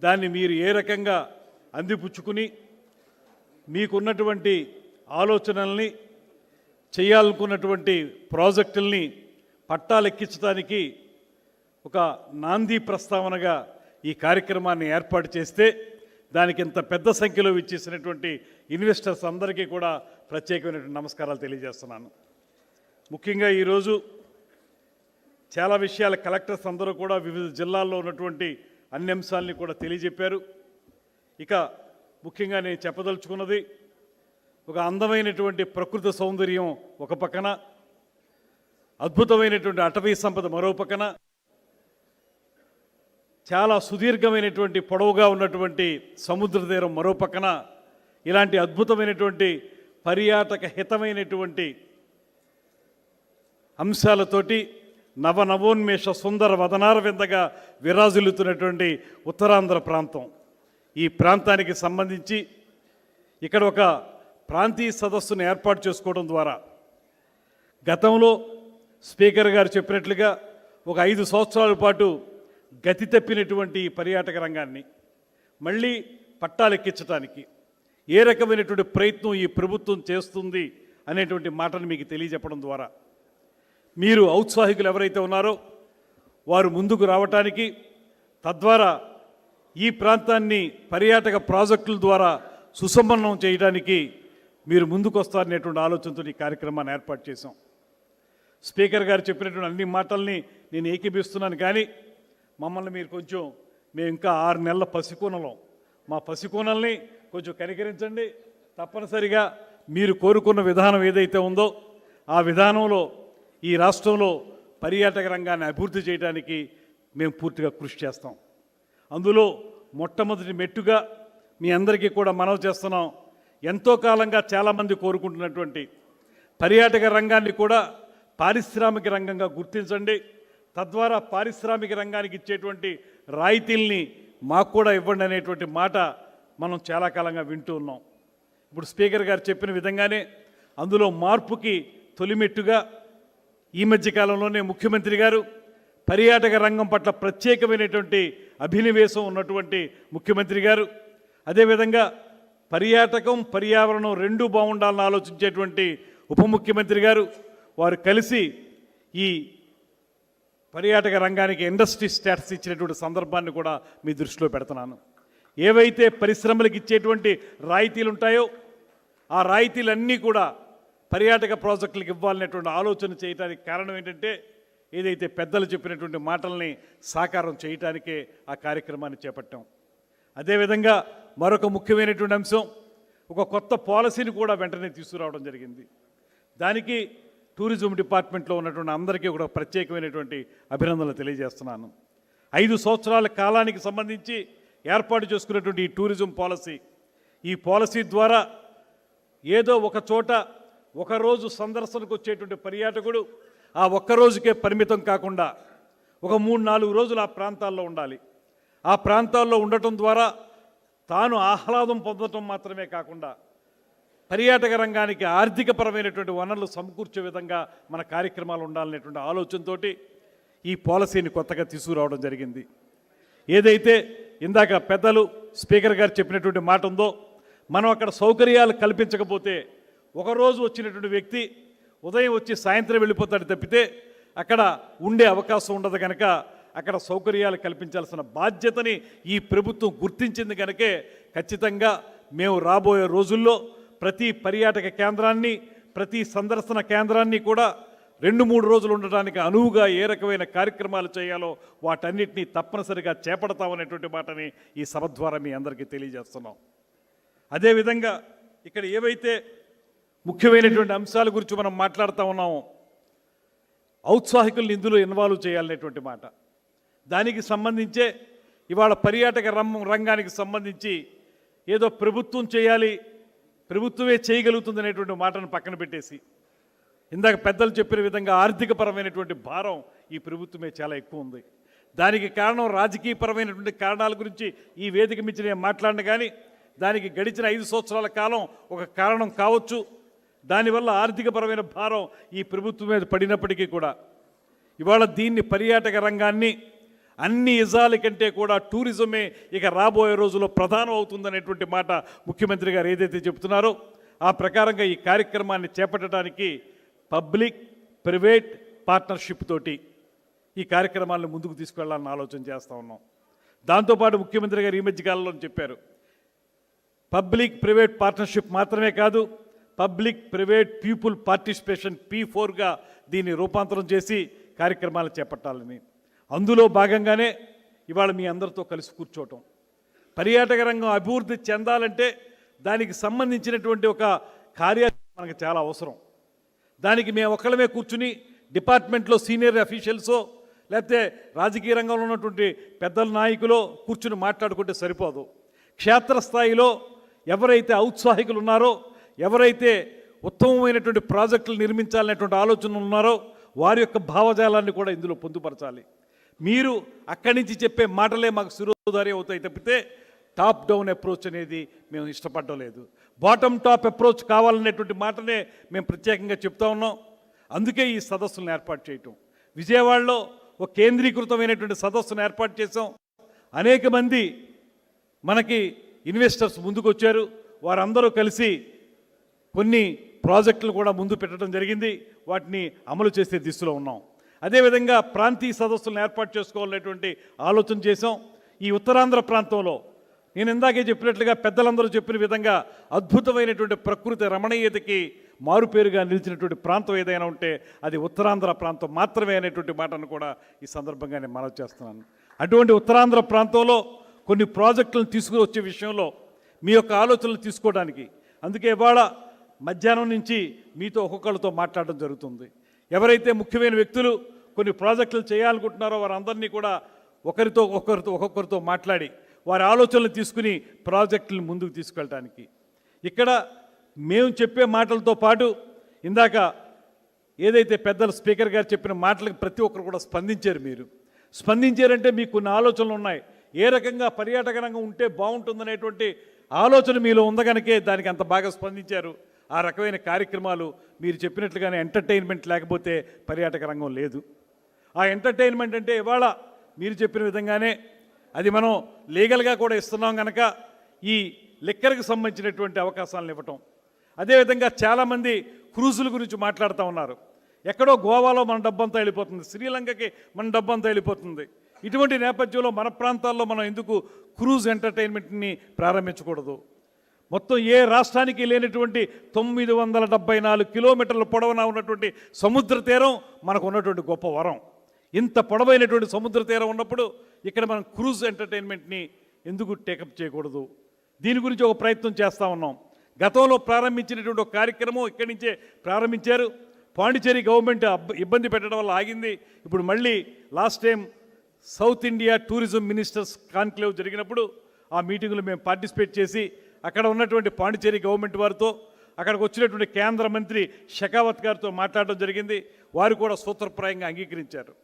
దాన్ని మీరు ఏ రకంగా అందిపుచ్చుకుని మీకున్నటువంటి ఆలోచనల్ని, చేయాలనుకున్నటువంటి ప్రాజెక్టుల్ని పట్టాలెక్కించడానికి ఒక నాంది ప్రస్తావనగా ఈ కార్యక్రమాన్ని ఏర్పాటు చేస్తే దానికి ఇంత పెద్ద సంఖ్యలో విచ్చేసినటువంటి ఇన్వెస్టర్స్ అందరికీ కూడా ప్రత్యేకమైనటువంటి నమస్కారాలు తెలియజేస్తున్నాను. ముఖ్యంగా ఈరోజు చాలా విషయాలు కలెక్టర్స్ అందరూ కూడా వివిధ జిల్లాల్లో ఉన్నటువంటి అన్ని అంశాలని కూడా తెలియజెప్పారు. ఇక ముఖ్యంగా నేను చెప్పదలుచుకున్నది ఒక అందమైనటువంటి ప్రకృతి సౌందర్యం ఒక పక్కన, అద్భుతమైనటువంటి అటవీ సంపద మరో పక్కన, చాలా సుదీర్ఘమైనటువంటి పొడవుగా ఉన్నటువంటి సముద్ర తీరం మరో పక్కన ఇలాంటి అద్భుతమైనటువంటి పర్యాటక హితమైనటువంటి అంశాలతోటి నవనవోన్మేష సుందర వదనార విందగా విరాజిల్లుతున్నటువంటి ఉత్తరాంధ్ర ప్రాంతం. ఈ ప్రాంతానికి సంబంధించి ఇక్కడ ఒక ప్రాంతీయ సదస్సును ఏర్పాటు చేసుకోవడం ద్వారా గతంలో స్పీకర్ గారు చెప్పినట్లుగా ఒక 5 సంవత్సరాల పాటు గతి తప్పినటువంటి ఈ పర్యాటక రంగాన్ని మళ్ళీ పట్టాలెక్కించడానికి ఏ రకమైనటువంటి ప్రయత్నం ఈ ప్రభుత్వం చేస్తుంది అనేటువంటి మాటను మీకు తెలియజెప్పడం ద్వారా మీరు ఔత్సాహికులు ఎవరైతే ఉన్నారో వారు ముందుకు రావటానికి, తద్వారా ఈ ప్రాంతాన్ని పర్యాటక ప్రాజెక్టుల ద్వారా సుసంపన్నం చేయడానికి మీరు ముందుకు వస్తారనేటువంటి ఆలోచనతో ఈ కార్యక్రమాన్ని ఏర్పాటు చేశాం. స్పీకర్ గారు చెప్పినటువంటి అన్ని మాటల్ని నేను ఏకీభిస్తున్నాను. కానీ మమ్మల్ని మీరు కొంచెం, మేము ఇంకా 6 నెలల పసికూనలం, మా పసికూనల్ని కొంచెం కనికరించండి. తప్పనిసరిగా మీరు కోరుకున్న విధానం ఏదైతే ఉందో ఆ విధానంలో ఈ రాష్ట్రంలో పర్యాటక రంగాన్ని అభివృద్ధి చేయడానికి మేము పూర్తిగా కృషి చేస్తాం. అందులో మొట్టమొదటి మెట్టుగా మీ అందరికీ కూడా మనవి చేస్తున్నాం. ఎంతో కాలంగా చాలామంది కోరుకుంటున్నటువంటి పర్యాటక రంగాన్ని కూడా పారిశ్రామిక రంగంగా గుర్తించండి. తద్వారా పారిశ్రామిక రంగానికి ఇచ్చేటువంటి రాయితీల్ని మాకు కూడా ఇవ్వండి అనేటువంటి మాట మనం చాలా కాలంగా వింటూ ఉన్నాం. ఇప్పుడు స్పీకర్ గారు చెప్పిన విధంగానే అందులో మార్పుకి తొలిమెట్టుగా ఈ మధ్య కాలంలోనే ముఖ్యమంత్రి గారు పర్యాటక రంగం పట్ల ప్రత్యేకమైనటువంటి అభినవేశం ఉన్నటువంటి ముఖ్యమంత్రి గారు, అదేవిధంగా పర్యాటకం పర్యావరణం రెండూ బాగుండాలని ఆలోచించేటువంటి ఉప ముఖ్యమంత్రి గారు, వారు కలిసి ఈ పర్యాటక రంగానికి ఇండస్ట్రీ స్టేటస్ ఇచ్చినటువంటి సందర్భాన్ని కూడా మీ దృష్టిలో పెడుతున్నాను. ఏవైతే పరిశ్రమలకు ఇచ్చేటువంటి రాయితీలు ఉంటాయో ఆ రాయితీలన్నీ కూడా పర్యాటక ప్రాజెక్టులకు ఇవ్వాలనేటువంటి ఆలోచన చేయడానికి కారణం ఏంటంటే, ఏదైతే పెద్దలు చెప్పినటువంటి మాటల్ని సాకారం చేయటానికే ఆ కార్యక్రమాన్ని చేపట్టాం. అదేవిధంగా మరొక ముఖ్యమైనటువంటి అంశం, ఒక కొత్త పాలసీని కూడా వెంటనే తీసుకురావడం జరిగింది. దానికి టూరిజం డిపార్ట్మెంట్లో ఉన్నటువంటి అందరికీ కూడా ప్రత్యేకమైనటువంటి అభినందనలు తెలియజేస్తున్నాను. 5 సంవత్సరాల కాలానికి సంబంధించి ఏర్పాటు చేసుకున్నటువంటి ఈ టూరిజం పాలసీ, ఈ పాలసీ ద్వారా ఏదో ఒక చోట ఒకరోజు సందర్శనకు వచ్చేటువంటి పర్యాటకుడు ఆ ఒక్కరోజుకే పరిమితం కాకుండా ఒక 3-4 రోజులు ఆ ప్రాంతాల్లో ఉండాలి. ఆ ప్రాంతాల్లో ఉండటం ద్వారా తాను ఆహ్లాదం పొందటం మాత్రమే కాకుండా పర్యాటక రంగానికి ఆర్థికపరమైనటువంటి వనరులు సమకూర్చే విధంగా మన కార్యక్రమాలు ఉండాలనేటువంటి ఆలోచనతో ఈ పాలసీని కొత్తగా తీసుకురావడం జరిగింది. ఏదైతే ఇందాక పెద్దలు స్పీకర్ గారు చెప్పినటువంటి మాట ఉందో, మనం అక్కడ సౌకర్యాలు కల్పించకపోతే ఒకరోజు వచ్చినటువంటి వ్యక్తి ఉదయం వచ్చి సాయంత్రం వెళ్ళిపోతాడు తప్పితే అక్కడ ఉండే అవకాశం ఉండదు. కనుక అక్కడ సౌకర్యాలు కల్పించాల్సిన బాధ్యతని ఈ ప్రభుత్వం గుర్తించింది. కనుకే ఖచ్చితంగా మేము రాబోయే రోజుల్లో ప్రతి పర్యాటక కేంద్రాన్ని, ప్రతి సందర్శన కేంద్రాన్ని కూడా 2-3 రోజులు ఉండడానికి అనువుగా ఏ రకమైన కార్యక్రమాలు చేయాలో వాటన్నిటినీ తప్పనిసరిగా చేపడతామనేటువంటి మాటని ఈ సభ ద్వారా మీ అందరికీ తెలియజేస్తున్నాం. అదేవిధంగా ఇక్కడ ఏవైతే ముఖ్యమైనటువంటి అంశాల గురించి మనం మాట్లాడుతూ ఉన్నామో, ఔత్సాహికుల్ని ఇందులో ఇన్వాల్వ్ చేయాలనేటువంటి మాట, దానికి సంబంధించే ఇవాళ పర్యాటక రంగానికి సంబంధించి ఏదో ప్రభుత్వం చేయాలి, ప్రభుత్వమే చేయగలుగుతుంది అనేటువంటి మాటను పక్కన పెట్టేసి, ఇందాక పెద్దలు చెప్పిన విధంగా ఆర్థికపరమైనటువంటి భారం ఈ ప్రభుత్వమే చాలా ఎక్కువ ఉంది. దానికి కారణం రాజకీయపరమైనటువంటి కారణాల గురించి ఈ వేదిక మించి నేను మాట్లాడిన, కానీ దానికి గడిచిన 5 సంవత్సరాల కాలం ఒక కారణం కావచ్చు. దానివల్ల ఆర్థికపరమైన భారం ఈ ప్రభుత్వం మీద పడినప్పటికీ కూడా ఇవాళ దీన్ని పర్యాటక రంగాన్ని అన్ని ఇజాల కంటే కూడా టూరిజమే ఇక రాబోయే రోజుల్లో ప్రధానం అవుతుందనేటువంటి మాట ముఖ్యమంత్రి గారు ఏదైతే చెబుతున్నారో ఆ ప్రకారంగా ఈ కార్యక్రమాన్ని చేపట్టడానికి పబ్లిక్ ప్రైవేట్ పార్ట్నర్షిప్ తోటి ఈ కార్యక్రమాలను ముందుకు తీసుకెళ్లాలని ఆలోచన చేస్తూ ఉన్నాం. దాంతోపాటు ముఖ్యమంత్రి గారు ఈ మధ్యకాలంలో చెప్పారు, పబ్లిక్ ప్రైవేట్ పార్ట్నర్షిప్ మాత్రమే కాదు, పబ్లిక్ ప్రైవేట్ పీపుల్ పార్టిసిపేషన్ P4గా దీన్ని రూపాంతరం చేసి కార్యక్రమాలు చేపట్టాలని. అందులో భాగంగానే ఇవాళ మీ అందరితో కలిసి కూర్చోవటం. పర్యాటక రంగం అభివృద్ధి చెందాలంటే దానికి సంబంధించినటువంటి ఒక కార్యాచరణ మనకు చాలా అవసరం. దానికి మేము ఒక్కళ్ళమే కూర్చుని డిపార్ట్మెంట్లో సీనియర్ అఫీషియల్సో లేకపోతే రాజకీయ రంగంలో ఉన్నటువంటి పెద్దల నాయకులు కూర్చుని మాట్లాడుకుంటే సరిపోదు. క్షేత్రస్థాయిలో ఎవరైతే ఔత్సాహికులు ఉన్నారో, ఎవరైతే ఉత్తమమైనటువంటి ప్రాజెక్టులు నిర్మించాలనేటువంటి ఆలోచనలు ఉన్నారో వారి యొక్క భావజాలాన్ని కూడా ఇందులో పొందుపరచాలి. మీరు అక్కడి నుంచి చెప్పే మాటలే మాకు శిరోధారి అవుతాయి తప్పితే టాప్ డౌన్ అప్రోచ్ అనేది మేము ఇష్టపడడం లేదు. బాటమ్ టాప్ అప్రోచ్ కావాలనేటువంటి మాటనే మేము ప్రత్యేకంగా చెప్తా ఉన్నాం. అందుకే ఈ సదస్సులను ఏర్పాటు చేయటం. విజయవాడలో ఒక కేంద్రీకృతమైనటువంటి సదస్సును ఏర్పాటు చేసాం. అనేక మంది మనకి ఇన్వెస్టర్స్ ముందుకు వచ్చారు. వారందరూ కలిసి కొన్ని ప్రాజెక్టులు కూడా ముందు పెట్టడం జరిగింది. వాటిని అమలు చేసే దిశలో ఉన్నాం. అదేవిధంగా ప్రాంతీయ సదస్సులను ఏర్పాటు చేసుకోవాలనేటువంటి ఆలోచన చేసాం. ఈ ఉత్తరాంధ్ర ప్రాంతంలో నేను ఇందాకే చెప్పినట్లుగా పెద్దలందరూ చెప్పిన విధంగా అద్భుతమైనటువంటి ప్రకృతి రమణీయతకి మారుపేరుగా నిలిచినటువంటి ప్రాంతం ఏదైనా ఉంటే అది ఉత్తరాంధ్ర ప్రాంతం మాత్రమే అనేటువంటి మాటను కూడా ఈ సందర్భంగా నేను మనవి చేస్తున్నాను. అటువంటి ఉత్తరాంధ్ర ప్రాంతంలో కొన్ని ప్రాజెక్టులను తీసుకువచ్చే విషయంలో మీ యొక్క ఆలోచనలు తీసుకోవడానికి అందుకే ఇవాళ మధ్యాహ్నం నుంచి మీతో ఒక్కొక్కరితో మాట్లాడడం జరుగుతుంది. ఎవరైతే ముఖ్యమైన వ్యక్తులు కొన్ని ప్రాజెక్టులు చేయాలనుకుంటున్నారో వారందరినీ కూడా ఒక్కొక్కరితో మాట్లాడి వారి ఆలోచనలు తీసుకుని ప్రాజెక్టులను ముందుకు తీసుకెళ్ళడానికి ఇక్కడ మేము చెప్పే మాటలతో పాటు ఇందాక ఏదైతే పెద్దలు స్పీకర్ గారు చెప్పిన మాటలకు ప్రతి ఒక్కరు కూడా స్పందించారు. మీరు స్పందించారంటే మీకు కొన్ని ఆలోచనలు ఉన్నాయి. ఏ రకంగా పర్యాటక రంగం ఉంటే బాగుంటుందనేటువంటి ఆలోచన మీలో ఉందగనకే దానికి అంత బాగా స్పందించారు. ఆ రకమైన కార్యక్రమాలు మీరు చెప్పినట్లుగానే ఎంటర్టైన్మెంట్ లేకపోతే పర్యాటక రంగం లేదు. ఆ ఎంటర్టైన్మెంట్ అంటే ఇవాళ మీరు చెప్పిన విధంగానే అది మనం లీగల్గా కూడా ఇస్తున్నాం కనుక ఈ లిక్కర్కి సంబంధించినటువంటి అవకాశాలను ఇవ్వటం. అదేవిధంగా చాలామంది క్రూజుల గురించి మాట్లాడుతూ ఉన్నారు. ఎక్కడో గోవాలో మన డబ్బంతా వెళ్ళిపోతుంది, శ్రీలంకకి మన డబ్బంతా వెళ్ళిపోతుంది. ఇటువంటి నేపథ్యంలో మన ప్రాంతాల్లో మనం ఎందుకు క్రూజ్ ఎంటర్టైన్మెంట్ని ప్రారంభించకూడదు? మొత్తం ఏ రాష్ట్రానికి లేనటువంటి 974 కిలోమీటర్ల పొడవునా ఉన్నటువంటి సముద్ర తీరం మనకు ఉన్నటువంటి గొప్ప వరం. ఇంత పొడవైనటువంటి సముద్ర తీరం ఉన్నప్పుడు ఇక్కడ మనం క్రూజ్ ఎంటర్టైన్మెంట్ని ఎందుకు టేకప్ చేయకూడదు? దీని గురించి ఒక ప్రయత్నం చేస్తూ ఉన్నాం. గతంలో ప్రారంభించినటువంటి ఒక కార్యక్రమం ఇక్కడి నుంచే ప్రారంభించారు. పాండిచేరి గవర్నమెంట్ ఇబ్బంది పెట్టడం వల్ల ఆగింది. ఇప్పుడు మళ్ళీ last time south India tourism ministers conclave జరిగినప్పుడు ఆ మీటింగ్లో మేము పార్టిసిపేట్ చేసి అక్కడ ఉన్నటువంటి పాండిచేరి గవర్నమెంట్ వారితో అక్కడికి వచ్చినటువంటి కేంద్ర మంత్రి షెకావత్ గారితో మాట్లాడడం జరిగింది. వారు కూడా సూత్రప్రాయంగా అంగీకరించారు.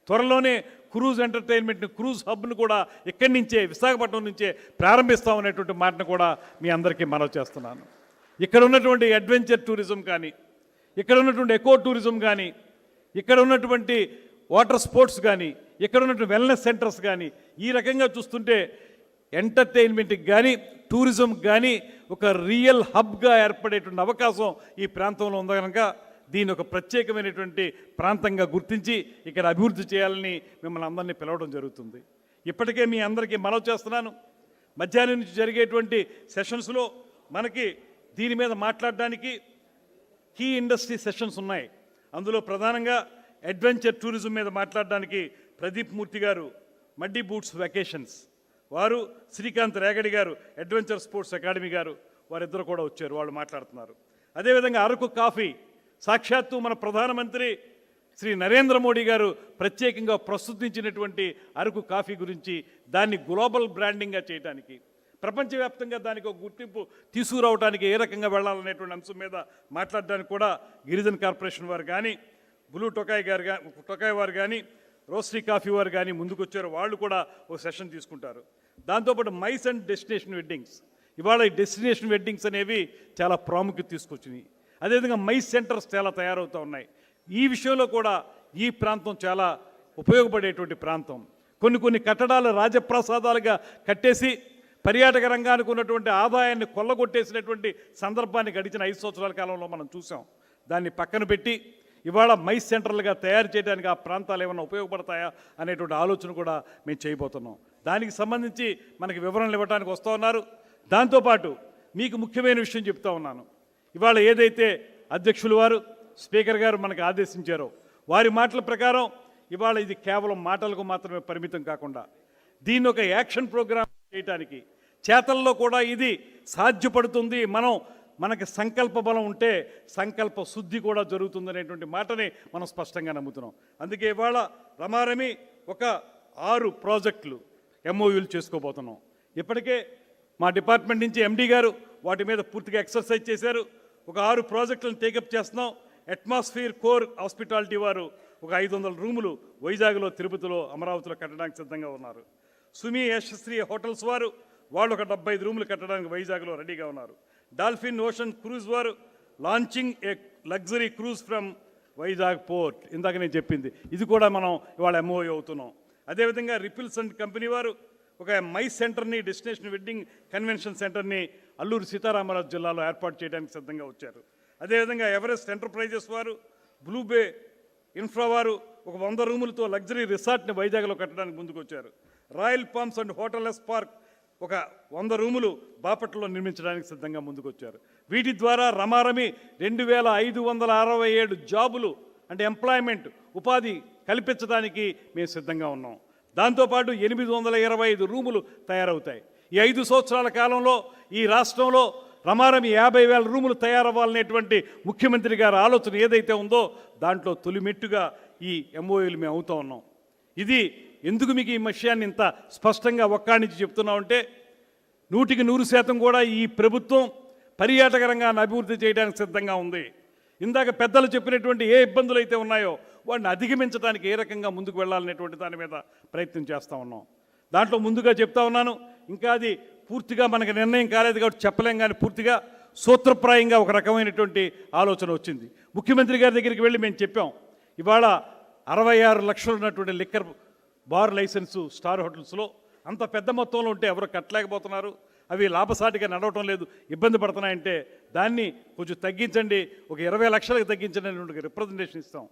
త్వరలోనే క్రూజ్ ఎంటర్టైన్మెంట్ని క్రూజ్ హబ్ను కూడా ఇక్కడి నుంచే విశాఖపట్నం నుంచే ప్రారంభిస్తామనేటువంటి మాటను కూడా మీ అందరికీ మనవి చేస్తున్నాను. ఇక్కడ ఉన్నటువంటి అడ్వెంచర్ టూరిజం కానీ, ఇక్కడ ఉన్నటువంటి ఎకో టూరిజం కానీ, ఇక్కడ ఉన్నటువంటి వాటర్ స్పోర్ట్స్ కానీ, ఇక్కడ ఉన్నటువంటి వెల్నెస్ సెంటర్స్ కానీ, ఈ రకంగా చూస్తుంటే ఎంటర్టైన్మెంట్కి కానీ టూరిజంకి కానీ ఒక రియల్ హబ్గా ఏర్పడేటువంటి అవకాశం ఈ ప్రాంతంలో ఉంది కనుక దీని ఒక ప్రత్యేకమైనటువంటి ప్రాంతంగా గుర్తించి ఇక్కడ అభివృద్ధి చేయాలని మిమ్మల్ని అందరినీ పిలవడం జరుగుతుంది. ఇప్పటికే మీ అందరికీ మనవి చేస్తున్నాను, మధ్యాహ్నం నుంచి జరిగేటువంటి సెషన్స్లో మనకి దీని మీద మాట్లాడడానికి కీ ఇండస్ట్రీ సెషన్స్ ఉన్నాయి. అందులో ప్రధానంగా అడ్వెంచర్ టూరిజం మీద మాట్లాడడానికి ప్రదీప్ మూర్తి గారు మడ్డీ బూట్స్ వెకేషన్స్ వారు, శ్రీకాంత్ రేగడి గారు అడ్వెంచర్ స్పోర్ట్స్ అకాడమీ గారు వారిద్దరు కూడా వచ్చారు, వాళ్ళు మాట్లాడుతున్నారు. అదేవిధంగా అరకు కాఫీ సాక్షాత్తు మన ప్రధానమంత్రి శ్రీ నరేంద్ర మోడీ గారు ప్రత్యేకంగా ప్రస్తుతించినటువంటి అరకు కాఫీ గురించి దాన్ని గ్లోబల్ బ్రాండింగ్గా చేయడానికి, ప్రపంచవ్యాప్తంగా దానికి ఒక గుర్తింపు తీసుకురావడానికి ఏ రకంగా వెళ్ళాలనేటువంటి అంశం మీద మాట్లాడడానికి కూడా గిరిజన కార్పొరేషన్ వారు కానీ, బ్లూ టొకాయ్ వారు కానీ, రోస్టరీ కాఫీ వారు కానీ ముందుకు వచ్చారు. వాళ్ళు కూడా ఒక సెషన్ తీసుకుంటారు. దాంతోపాటు మైస్ అండ్ డెస్టినేషన్ వెడ్డింగ్స్, ఇవాళ ఈ డెస్టినేషన్ వెడ్డింగ్స్ అనేవి చాలా ప్రాముఖ్యత తీసుకొచ్చినాయి. అదేవిధంగా మైస్ సెంటర్స్ చాలా తయారవుతూ ఉన్నాయి. ఈ విషయంలో కూడా ఈ ప్రాంతం చాలా ఉపయోగపడేటువంటి ప్రాంతం. కొన్ని కట్టడాలు రాజప్రసాదాలుగా కట్టేసి పర్యాటక రంగానికి ఉన్నటువంటి ఆదాయాన్ని కొల్లగొట్టేసినటువంటి సందర్భాన్ని గడిచిన 5 సంవత్సరాల కాలంలో మనం చూసాం. దాన్ని పక్కన పెట్టి ఇవాళ మైస్ సెంటర్లుగా తయారు చేయడానికి ఆ ప్రాంతాలు ఏమైనా ఉపయోగపడతాయా అనేటువంటి ఆలోచన కూడా మేము చేయబోతున్నాం. దానికి సంబంధించి మనకి వివరణలు ఇవ్వడానికి వస్తూ ఉన్నారు. దాంతోపాటు మీకు ముఖ్యమైన విషయం చెప్తా ఉన్నాను. ఇవాళ ఏదైతే అధ్యక్షులు వారు, స్పీకర్ గారు మనకు ఆదేశించారో వారి మాటల ప్రకారం ఇవాళ ఇది కేవలం మాటలకు మాత్రమే పరిమితం కాకుండా దీన్ని ఒక యాక్షన్ ప్రోగ్రామ్ చేయడానికి చేతల్లో కూడా ఇది సాధ్యపడుతుంది. మనం మనకి సంకల్ప బలం ఉంటే సంకల్ప శుద్ధి కూడా జరుగుతుందనేటువంటి మాటని మనం స్పష్టంగా నమ్ముతున్నాం. అందుకే ఇవాళ రమారమి ఒక 6 ప్రాజెక్టులు MOUలు చేసుకోబోతున్నాం. ఇప్పటికే మా డిపార్ట్మెంట్ నుంచి MD గారు వాటి మీద పూర్తిగా ఎక్సర్సైజ్ చేశారు. ఒక 6 ప్రాజెక్టులను టేకప్ చేస్తున్నాం. అట్మాస్ఫియర్ కోర్ హాస్పిటాలిటీ వారు ఒక 500 రూములు వైజాగ్లో, తిరుపతిలో, అమరావతిలో కట్టడానికి సిద్ధంగా ఉన్నారు. సుమి యశస్శ్రీ హోటల్స్ వారు వాళ్ళు ఒక 75 రూములు కట్టడానికి వైజాగ్లో రెడీగా ఉన్నారు. డాల్ఫిన్ ఓషన్ క్రూజ్ వారు launching A luxury cruise from Vizag port, ఇందాక నేను చెప్పింది, ఇది కూడా మనం ఇవాళ MOU అవుతున్నాం. అదేవిధంగా రిపిల్స్ అండ్ కంపెనీ వారు ఒక మై సెంటర్ని, డెస్టినేషన్ వెడ్డింగ్ కన్వెన్షన్ సెంటర్ని అల్లూరు సీతారామరాజు జిల్లాలో ఏర్పాటు చేయడానికి సిద్ధంగా వచ్చారు. అదేవిధంగా ఎవరెస్ట్ ఎంటర్ప్రైజెస్ వారు, బ్లూబే ఇన్ఫ్రా వారు ఒక 100 రూములతో లగ్జరీ రిసార్ట్ని వైజాగ్లో కట్టడానికి ముందుకు వచ్చారు. రాయల్ పామ్స్ అండ్ హోటల్లెస్ పార్క్ ఒక 100 రూములు బాపట్లలో నిర్మించడానికి సిద్ధంగా ముందుకు వచ్చారు. వీటి ద్వారా రమారమి 2567 జాబులు అంటే ఎంప్లాయ్మెంట్, ఉపాధి కల్పించడానికి మేము సిద్ధంగా ఉన్నాం. దాంతోపాటు 825 రూములు తయారవుతాయి. ఈ 5 సంవత్సరాల కాలంలో ఈ రాష్ట్రంలో రమారమి 50,000 రూములు తయారవ్వాలనేటువంటి ముఖ్యమంత్రి గారి ఆలోచన ఏదైతే ఉందో దాంట్లో తొలిమెట్టుగా ఈ MOUలు మేము అవుతూ ఉన్నాం. ఇది ఎందుకు మీకు ఈ విషయాన్ని ఇంత స్పష్టంగా ఒక్కడి నుంచి చెప్తున్నామంటే 100% కూడా ఈ ప్రభుత్వం పర్యాటక రంగాన్ని అభివృద్ధి చేయడానికి సిద్ధంగా ఉంది. ఇందాక పెద్దలు చెప్పినటువంటి ఏ ఇబ్బందులు అయితే ఉన్నాయో వాటిని అధిగమించడానికి ఏ రకంగా ముందుకు వెళ్ళాలనేటువంటి దాని మీద ప్రయత్నం చేస్తూ ఉన్నాం. దాంట్లో ముందుగా చెప్తా ఉన్నాను, ఇంకా అది పూర్తిగా మనకు నిర్ణయం కాలేదు కాబట్టి చెప్పలేం, కానీ పూర్తిగా సూత్రప్రాయంగా ఒక రకమైనటువంటి ఆలోచన వచ్చింది. ముఖ్యమంత్రి గారి దగ్గరికి వెళ్ళి మేము చెప్పాం, ఇవాళ 66 లక్షలు ఉన్నటువంటి లిక్కర్ బార్ లైసెన్సు స్టార్ హోటల్స్లో అంత పెద్ద మొత్తంలో ఉంటే ఎవరు కట్టలేకపోతున్నారు, అవి లాభసాటిగా నడవటం లేదు, ఇబ్బంది పడుతున్నాయంటే దాన్ని కొంచెం తగ్గించండి, ఒక 20 లక్షలకు తగ్గించండి అనేటువంటి రిప్రజెంటేషన్ ఇస్తాం.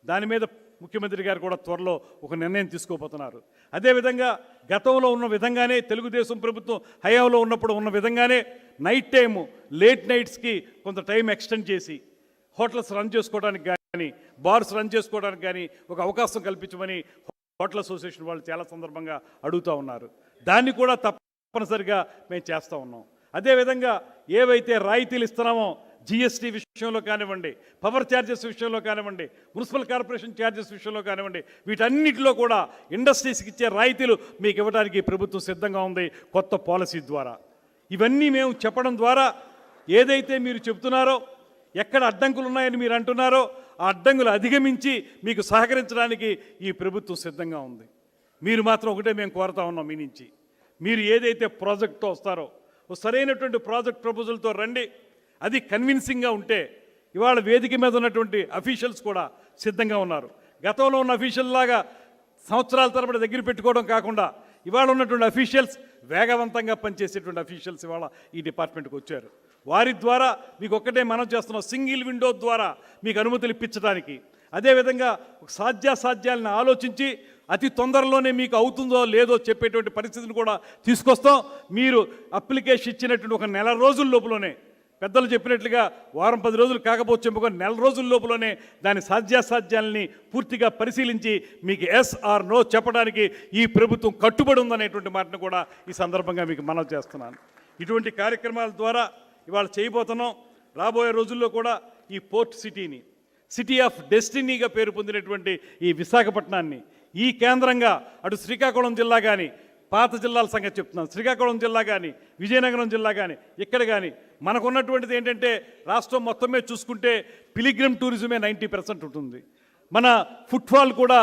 దాని మీద ముఖ్యమంత్రి గారు కూడా త్వరలో ఒక నిర్ణయం తీసుకోబోతున్నారు. అదేవిధంగా గతంలో ఉన్న విధంగానే తెలుగుదేశం ప్రభుత్వం హయాంలో ఉన్నప్పుడు ఉన్న విధంగానే నైట్ టైము, లేట్ నైట్స్కి కొంత టైం ఎక్స్టెండ్ చేసి హోటల్స్ రన్ చేసుకోవడానికి కానీ, బార్స్ రన్ చేసుకోవడానికి కానీ ఒక అవకాశం కల్పించమని హోటల్ అసోసియేషన్ వాళ్ళు చాలా సందర్భంగా అడుగుతూ ఉన్నారు. దాన్ని కూడా తప్పనిసరిగా మేము చేస్తూ ఉన్నాం. అదేవిధంగా ఏవైతే రాయితీలు ఇస్తున్నామో GST విషయంలో కానివ్వండి, పవర్ ఛార్జెస్ విషయంలో కానివ్వండి, మున్సిపల్ కార్పొరేషన్ ఛార్జెస్ విషయంలో కానివ్వండి, వీటన్నిటిలో కూడా ఇండస్ట్రీస్కి ఇచ్చే రాయితీలు మీకు ఇవ్వడానికి ప్రభుత్వం సిద్ధంగా ఉంది కొత్త పాలసీ ద్వారా. ఇవన్నీ మేము చెప్పడం ద్వారా ఏదైతే మీరు చెప్తున్నారో, ఎక్కడ అడ్డంకులు ఉన్నాయని మీరు అంటున్నారో ఆ అడ్డంకులు అధిగమించి మీకు సహకరించడానికి ఈ ప్రభుత్వం సిద్ధంగా ఉంది. మీరు మాత్రం ఒకటే మేము కోరుతా ఉన్నాం మీ నుంచి, మీరు ఏదైతే ప్రాజెక్ట్తో వస్తారో సరైనటువంటి ప్రాజెక్ట్ ప్రపోజల్తో రండి. అది కన్విన్సింగ్గా ఉంటే ఇవాళ వేదిక మీద ఉన్నటువంటి అఫీషియల్స్ కూడా సిద్ధంగా ఉన్నారు. గతంలో ఉన్న అఫీషియల్ లాగా సంవత్సరాల తరబడి దగ్గర పెట్టుకోవడం కాకుండా ఇవాళ ఉన్నటువంటి అఫీషియల్స్ వేగవంతంగా పనిచేసేటువంటి అఫీషియల్స్ ఇవాళ ఈ డిపార్ట్మెంట్కి వచ్చారు. వారి ద్వారా మీకు ఒక్కటే మనం చేస్తున్నాం, సింగిల్ విండో ద్వారా మీకు అనుమతులు ఇప్పించడానికి. అదేవిధంగా సాధ్యాసాధ్యాలను ఆలోచించి అతి తొందరలోనే మీకు అవుతుందో లేదో చెప్పేటువంటి పరిస్థితిని కూడా తీసుకొస్తాం. మీరు అప్లికేషన్ ఇచ్చినటువంటి ఒక 1 నెల రోజుల లోపలనే, పెద్దలు చెప్పినట్లుగా వారం 10 రోజులు కాకపోవచ్చు, 1 నెల రోజుల లోపలనే దాని సాధ్యాసాధ్యాలని పూర్తిగా పరిశీలించి మీకు ఎస్ ఆర్ నో చెప్పడానికి ఈ ప్రభుత్వం కట్టుబడి ఉందనేటువంటి మాటను కూడా ఈ సందర్భంగా మీకు మనవి చేస్తున్నాను. ఇటువంటి కార్యక్రమాల ద్వారా ఇవాళ చేయబోతున్నాం. రాబోయే రోజుల్లో కూడా ఈ పోర్ట్ సిటీని, సిటీ ఆఫ్ డెస్టినీగా పేరు పొందినటువంటి ఈ విశాఖపట్నాన్ని ఈ కేంద్రంగా అటు శ్రీకాకుళం జిల్లా కానీ, పాత జిల్లాల సంగతి చెప్తున్నాను, శ్రీకాకుళం జిల్లా కానీ, విజయనగరం జిల్లా కానీ, ఇక్కడ కానీ మనకున్నటువంటిది ఏంటంటే రాష్ట్రం మొత్తమే చూసుకుంటే పిలిగ్రిమ్ టూరిజమే 90% ఉంటుంది. మన ఫుట్ఫాల్ కూడా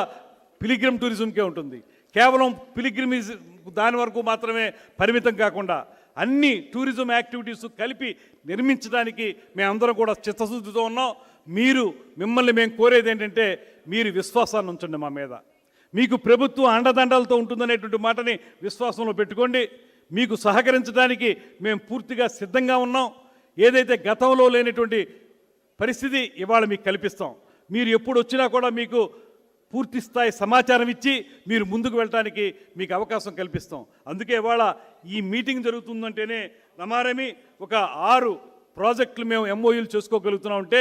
పిలిగ్రిమ్ టూరిజంకే ఉంటుంది. కేవలం పిలిగ్రిమేజ్ దాని వరకు మాత్రమే పరిమితం కాకుండా అన్ని టూరిజం యాక్టివిటీస్ కలిపి నిర్మించడానికి మేమందరం కూడా చిత్తశుద్ధితో ఉన్నాం. మిమ్మల్ని మేము కోరేది ఏంటంటే మీరు విశ్వాసాన్ని ఉంచండి మా మీద. మీకు ప్రభుత్వం అండదండలతో ఉంటుందనేటువంటి మాటని విశ్వాసంలో పెట్టుకోండి. మీకు సహకరించడానికి మేము పూర్తిగా సిద్ధంగా ఉన్నాం. ఏదైతే గతంలో లేనటువంటి పరిస్థితి ఇవాళ మీకు కల్పిస్తాం. మీరు ఎప్పుడు వచ్చినా కూడా మీకు పూర్తి స్థాయి సమాచారం ఇచ్చి మీరు ముందుకు వెళ్ళడానికి మీకు అవకాశం కల్పిస్తాం. అందుకే ఇవాళ ఈ మీటింగ్ జరుగుతుందంటేనే రమారమి ఒక 6 ప్రాజెక్టులు మేము MOUలు చేసుకోగలుగుతున్నాం అంటే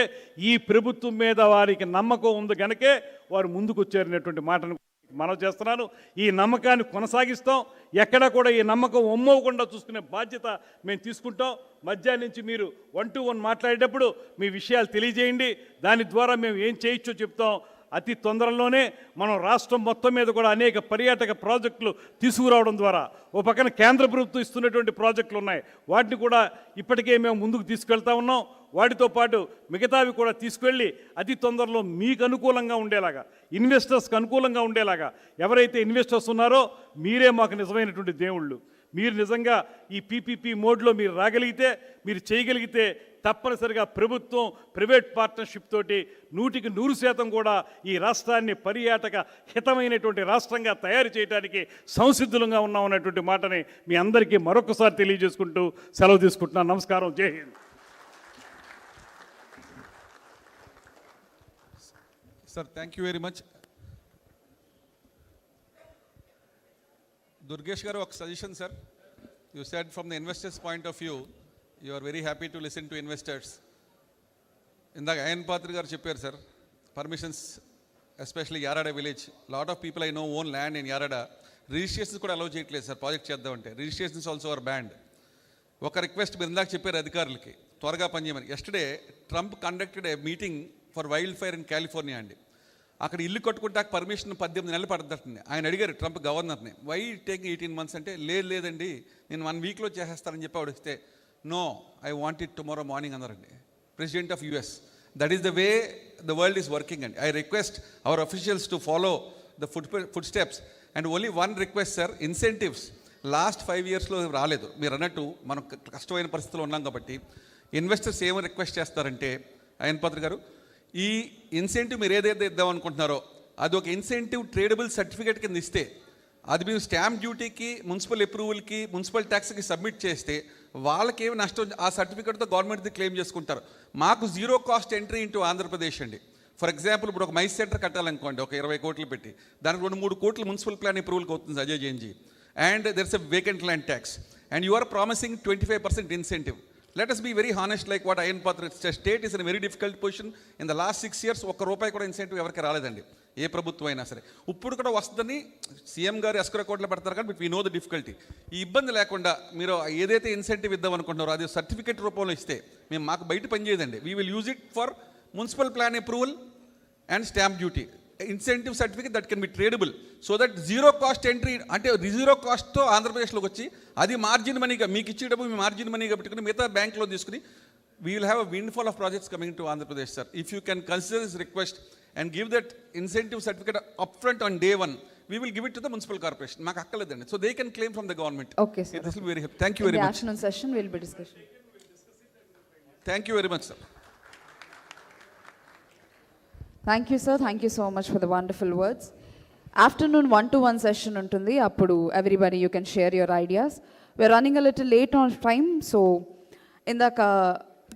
ఈ ప్రభుత్వం మీద వారికి నమ్మకం ఉంది కనుకే వారు ముందుకు వచ్చారనేటువంటి మాటను మనం చేస్తున్నాను. ఈ నమ్మకాన్ని కొనసాగిస్తాం. ఎక్కడ కూడా ఈ నమ్మకం ఒమ్మవకుండా చూసుకునే బాధ్యత మేము తీసుకుంటాం. మధ్యాహ్నం నుంచి మీరు 1-to-1 మాట్లాడేటప్పుడు మీ విషయాలు తెలియజేయండి. దాని ద్వారా మేము ఏం చేయొచ్చో చెప్తాం. అతి తొందరలోనే మనం రాష్ట్రం మొత్తం మీద కూడా అనేక పర్యాటక ప్రాజెక్టులు తీసుకురావడం ద్వారా ఓ పక్కన కేంద్ర ప్రభుత్వం ఇస్తున్నటువంటి ప్రాజెక్టులు ఉన్నాయి. వాటిని కూడా ఇప్పటికే మేము ముందుకు తీసుకెళ్తా ఉన్నాం. వాటితో పాటు మిగతావి కూడా తీసుకెళ్ళి అతి తొందరలో మీకు అనుకూలంగా ఉండేలాగా, ఇన్వెస్టర్స్కి అనుకూలంగా ఉండేలాగా, ఎవరైతే ఇన్వెస్టర్స్ ఉన్నారో మీరే మాకు నిజమైనటువంటి దేవుళ్ళు. మీరు నిజంగా ఈ పీపీపీ మోడ్లో మీరు రాగలిగితే, మీరు చేయగలిగితే తప్పనిసరిగా ప్రభుత్వం ప్రైవేట్ పార్ట్నర్షిప్ తోటి 100% కూడా ఈ రాష్ట్రాన్ని పర్యాటక హితమైనటువంటి రాష్ట్రంగా తయారు చేయడానికి సంసిద్ధులంగా ఉన్నామన్నటువంటి మాటని మీ అందరికీ మరొకసారి తెలియజేసుకుంటూ సెలవు తీసుకుంటున్నాను. నమస్కారం. జై Hind. Sir, thank you very much. Durgesh garu, a suggestion, sir. You said from the investors' point of view, you are very happy to listen to investors. ఇందాక అయన్ పాత్ర గారు చెప్పారు sir, permissions especially Yarada village, lot of people I know own land in Yarada. Registrations కూడా allow చేయట్లేదు sir project చేద్దామంటే. Registrations also are banned. ఒక request మీరు ఇందాక చెప్పారు అధికారులకి త్వరగా పనిచేయమని. Yesterday Trump conducted a meeting for wildfire in California అండి. అక్కడ ఇల్లు కట్టుకుంటే పర్మిషన్ 18 నెలలు పడుతుందండి. ఆయన అడిగారు ట్రంప్ గవర్నర్ని, వై టేక్ 18 months అంటే, లేదండి నేను 1 weekలో చేసేస్తానని చెప్పి ఆవిడిస్తే, no I want it tomorrow morning అన్నారండి president of US. That is the way the world is working అండి. I request our officials to follow the footsteps. And only one request sir, incentives last 5 yearsలో రాలేదు. మీరు అన్నట్టు మనం కష్టమైన పరిస్థితుల్లో ఉన్నాం కాబట్టి ఇన్వెస్టర్స్ ఏమని రిక్వెస్ట్ చేస్తారంటే, అయన్ పాత్ర గారు, ఈ ఇన్సెంటివ్ మీరు ఏదైతే ఇద్దాం అనుకుంటున్నారో అది ఒక ఇన్సెంటివ్ ట్రేడబుల్ సర్టిఫికేట్ కింద ఇస్తే, అది మీరు స్టాంప్ డ్యూటీకి, మున్సిపల్ అప్రూవల్కి, మున్సిపల్ ట్యాక్స్కి సబ్మిట్ చేస్తే వాళ్ళకి ఏమి నష్టం, ఆ సర్టిఫికేట్తో గవర్నమెంట్ది క్లెయిమ్ చేసుకుంటారు. మాకు 0 cost ఎంట్రీ ఇంటూ ఆంధ్రప్రదేశ్ అండి. ఫర్ ఎగ్జాంపుల్ ఇప్పుడు ఒక మైస్ సెంటర్ కట్టాలనుకోండి, ఒక 20 కోట్లు పెట్టి, దానికి 2-3 కోట్లు మున్సిపల్ ప్లాన్ అప్రూవల్కి అవుతుంది Ajay Jain ji. And there is a vacant land tax and you are promising 25% incentive. Let us be very honest, like what Ayan Patra state is in a very difficult position. In the last 6 years, ఒక్క రూపాయి కూడా incentive ఎవరికి రాలేదండి, ఏ ప్రభుత్వం అయినా సరే. ఇప్పుడు కూడా వస్తుందని సీఎం గారు ఎస్కర కోట్లు పెడతారు కానీ but we know the difficulty. ఈ ఇబ్బంది లేకుండా మీరు ఏదైతే ఇన్సెంటివ్ ఇద్దాం అనుకుంటున్నారో అది సర్టిఫికేట్ రూపంలో ఇస్తే మేము మాకు బయట పనిచేయదండి. We will use it for municipal plan approval and stamp duty. Incentive certificate that can be tradable so that 0 cost entry, అంటే 0 costతో ఆంధ్రప్రదేశ్లోకి వచ్చి అది మార్జిన్ మనీగా మీకు ఇచ్చేటప్పుడు మీ మార్జిన్ మనీగా పెట్టుకుని మిగతా బ్యాంక్లో తీసుకుని we will have a windfall of projects coming to Andhra Pradesh sir. If you can consider this request and give that incentive certificate up front on day 1, we will give it to the municipal corporation. మాకు అక్కర్లేదండి, so they can claim from the government. Okay, sir. This will be very helpful. Thank you very In the much. afternoon session, we'll be discussing. Thank you very much, sir. Thank you, sir. Thank you so much for the wonderful words. Afternoon 1-to-1 session untundi. Appudu everybody you can share your ideas. We're running a little late on time, so indaka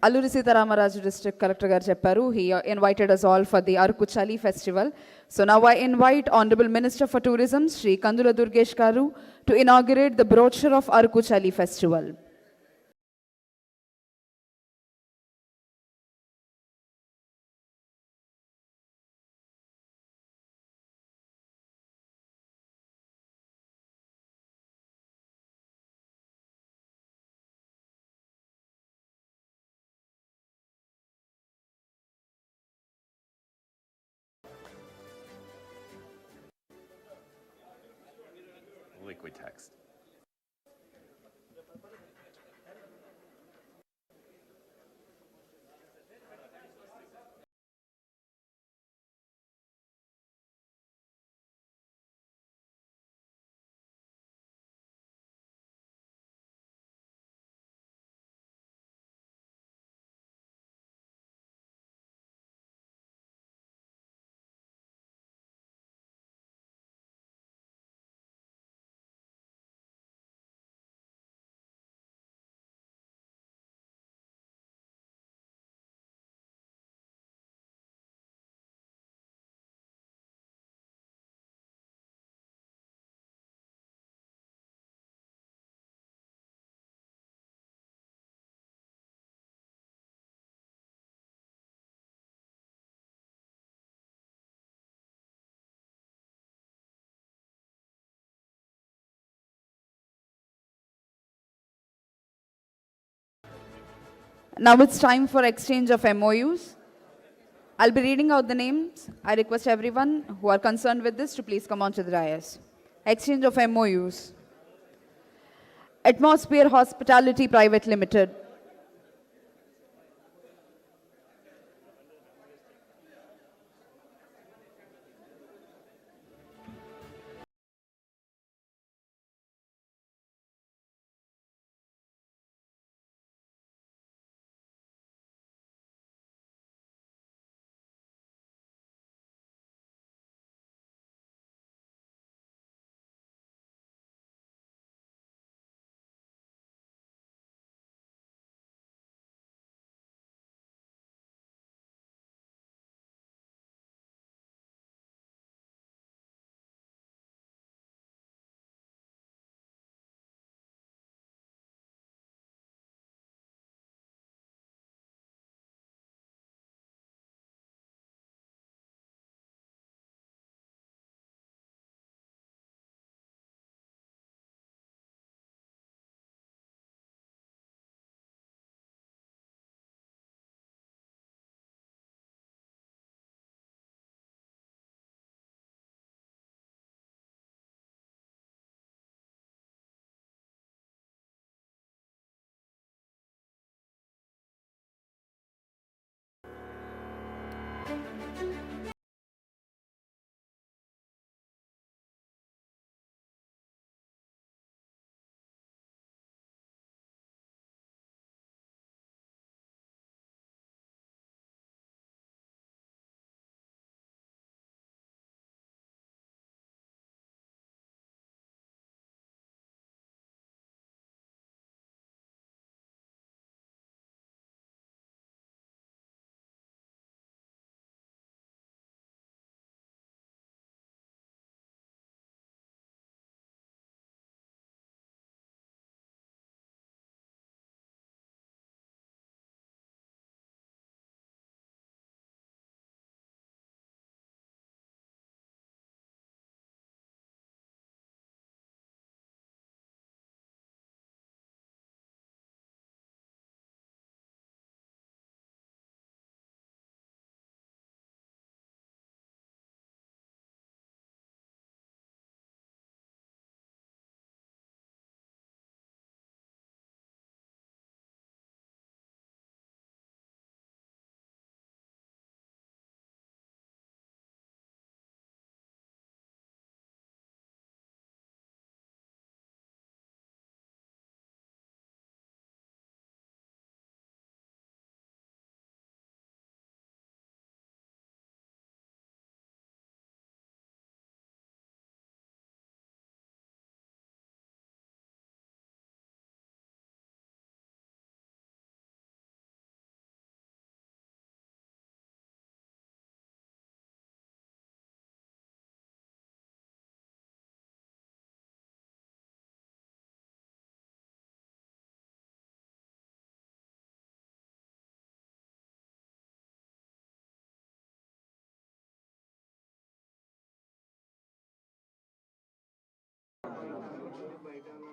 Alluri Sitaramaraju district collector garu chepparu, he invited us all for the Araku Chali festival. So now I invite Honorable Minister for Tourism, Shri Kandula Durgesh garu, to inaugurate the brochure of Araku Chali festival. Liquid text. Now it's time for exchange of MoUs. I'll be reading out the names. I request everyone who are concerned with this to please come on to the dais. Exchange of MoUs. Atmosphere Hospitality Private Limited.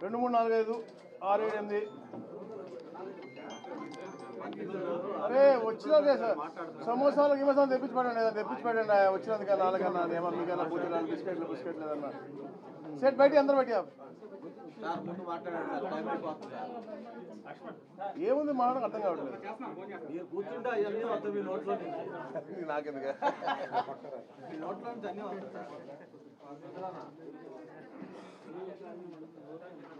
రెండు మూడు నాలుగు ఐదు ఆరు ఏడు ఎనిమిది అరే వచ్చినదే sir సమోసాలు గిమోసాలు తెప్పించి పెట్టండి తెప్పించి పెట్టండి వచ్చినందుక నాలుగన్నా ఏమన్నా మీకన్నా పూజలు బిస్కెట్లు లేదన్నా సెట్ బయట అందరూ బయట ఏముంది మాట్లాడడం అర్థం కావట్లేదు నాకెందుకు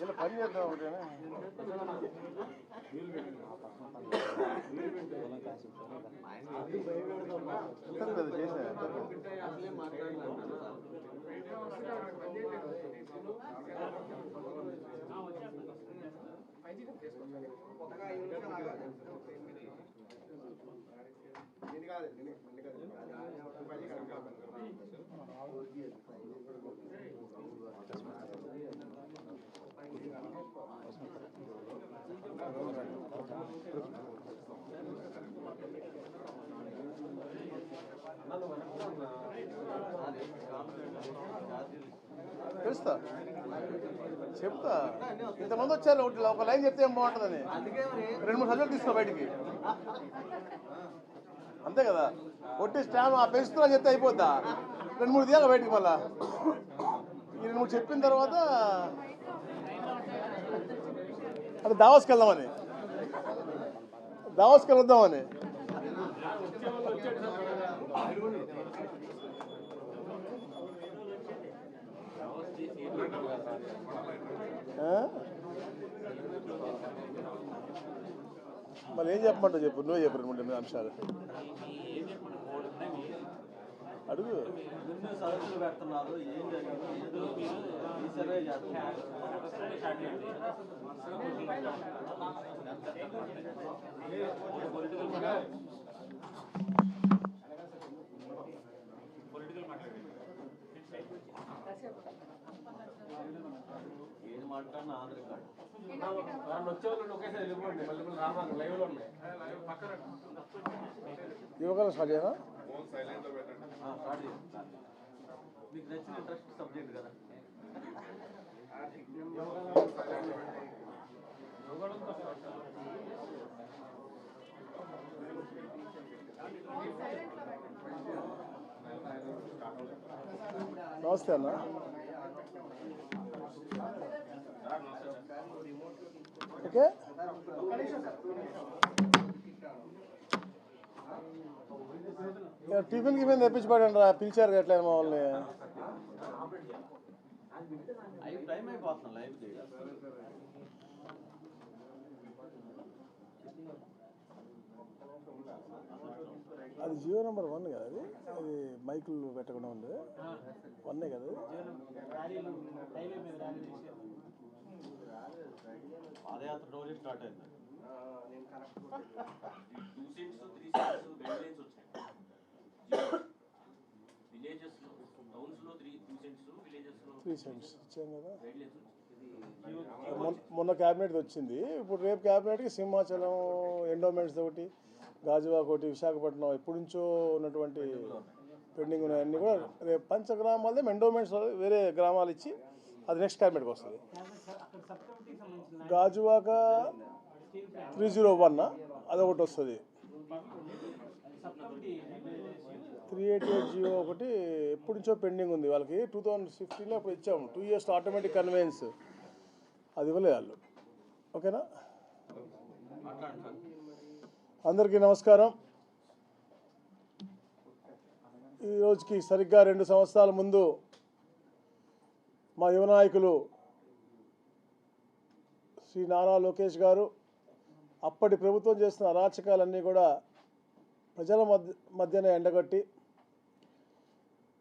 ఇలా పని చేద్దాం ఒకటేనా చేసా తెలుస్తా చెప్తా ఇంతమంది వచ్చారు ఒక లైన్ చెప్తే ఏం బాగుంటుందని 2-3 సబ్జెక్టులు తీసుకో బయటికి అంతే కదా ఒట్టి స్టామ్ పెంచుతున్నా చెప్తే అయిపోద్దా 2-3 తీయాలి బయటికి మళ్ళా ఈ 2-3 చెప్పిన తర్వాత అది దావాస్కి వెళ్దామని వెళ్దామని మళ్ళీ ఏం చెప్పమంటావు చెప్పు నువ్వే చెప్పు 2-3 అంశాలు అడుగు యువకాలం స్టార్ట్ చేయనా మీకు నచ్చిన ఇంట్రెస్ట్ సబ్జెక్ట్ కదా నమస్తే అన్న ఓకే టిఫిన్ గిఫిన్ తెప్పించబడండి రా పిలిచారు ఎట్లా మా వాళ్ళని అది జియో నెంబర్ 1 కదా అది మైకులు పెట్టకుండా ఉంది 1 కదా పాదయాత్ర రోజు స్టార్ట్ అయింది మొన్న క్యాబినెట్ వచ్చింది ఇప్పుడు రేపు క్యాబినెట్కి సింహాచలం ఎండోమెంట్స్ ఒకటి గాజువాక ఒకటి విశాఖపట్నం ఎప్పటి నుంచో ఉన్నటువంటి పెండింగ్ ఉన్నాయన్నీ కూడా రేపు పంచగ్రామాలదే ఎండోమెంట్స్ వేరే గ్రామాలు ఇచ్చి అది నెక్స్ట్ క్యాబినెట్కి వస్తుంది గాజువాక 301 అదొకటి వస్తుంది 388 ఒకటి ఎప్పటి నుంచో పెండింగ్ ఉంది వాళ్ళకి 2016లో అప్పుడు ఇచ్చాము 2 years ఆటోమేటిక్ కన్వేయన్స్ అది ఇవ్వలేదు వాళ్ళు ఓకేనా అందరికీ నమస్కారం ఈ రోజుకి సరిగ్గా 2 సంవత్సరాల ముందు మా యువ నాయకులు శ్రీ నారా లోకేష్ గారు అప్పటి ప్రభుత్వం చేస్తున్న అరాచకాలన్నీ కూడా ప్రజల మధ్యనే ఎండగట్టి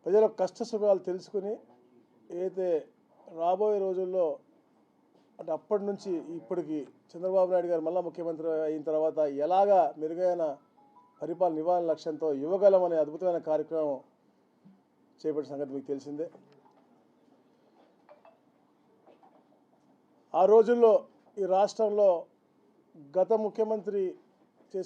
ప్రజల కష్ట సుఖాలు తెలుసుకుని ఏదైతే రాబోయే రోజుల్లో అంటే అప్పటి నుంచి ఇప్పటికి చంద్రబాబు నాయుడు గారు మళ్ళీ ముఖ్యమంత్రి అయిన తర్వాత ఎలాగా మెరుగైన పరిపాలన ఇవ్వాలనే లక్ష్యంతో యువగలం అనే అద్భుతమైన కార్యక్రమం చేపట్టిన సంగతి మీకు తెలిసిందే. ఆ రోజుల్లో ఈ రాష్ట్రంలో గత ముఖ్యమంత్రి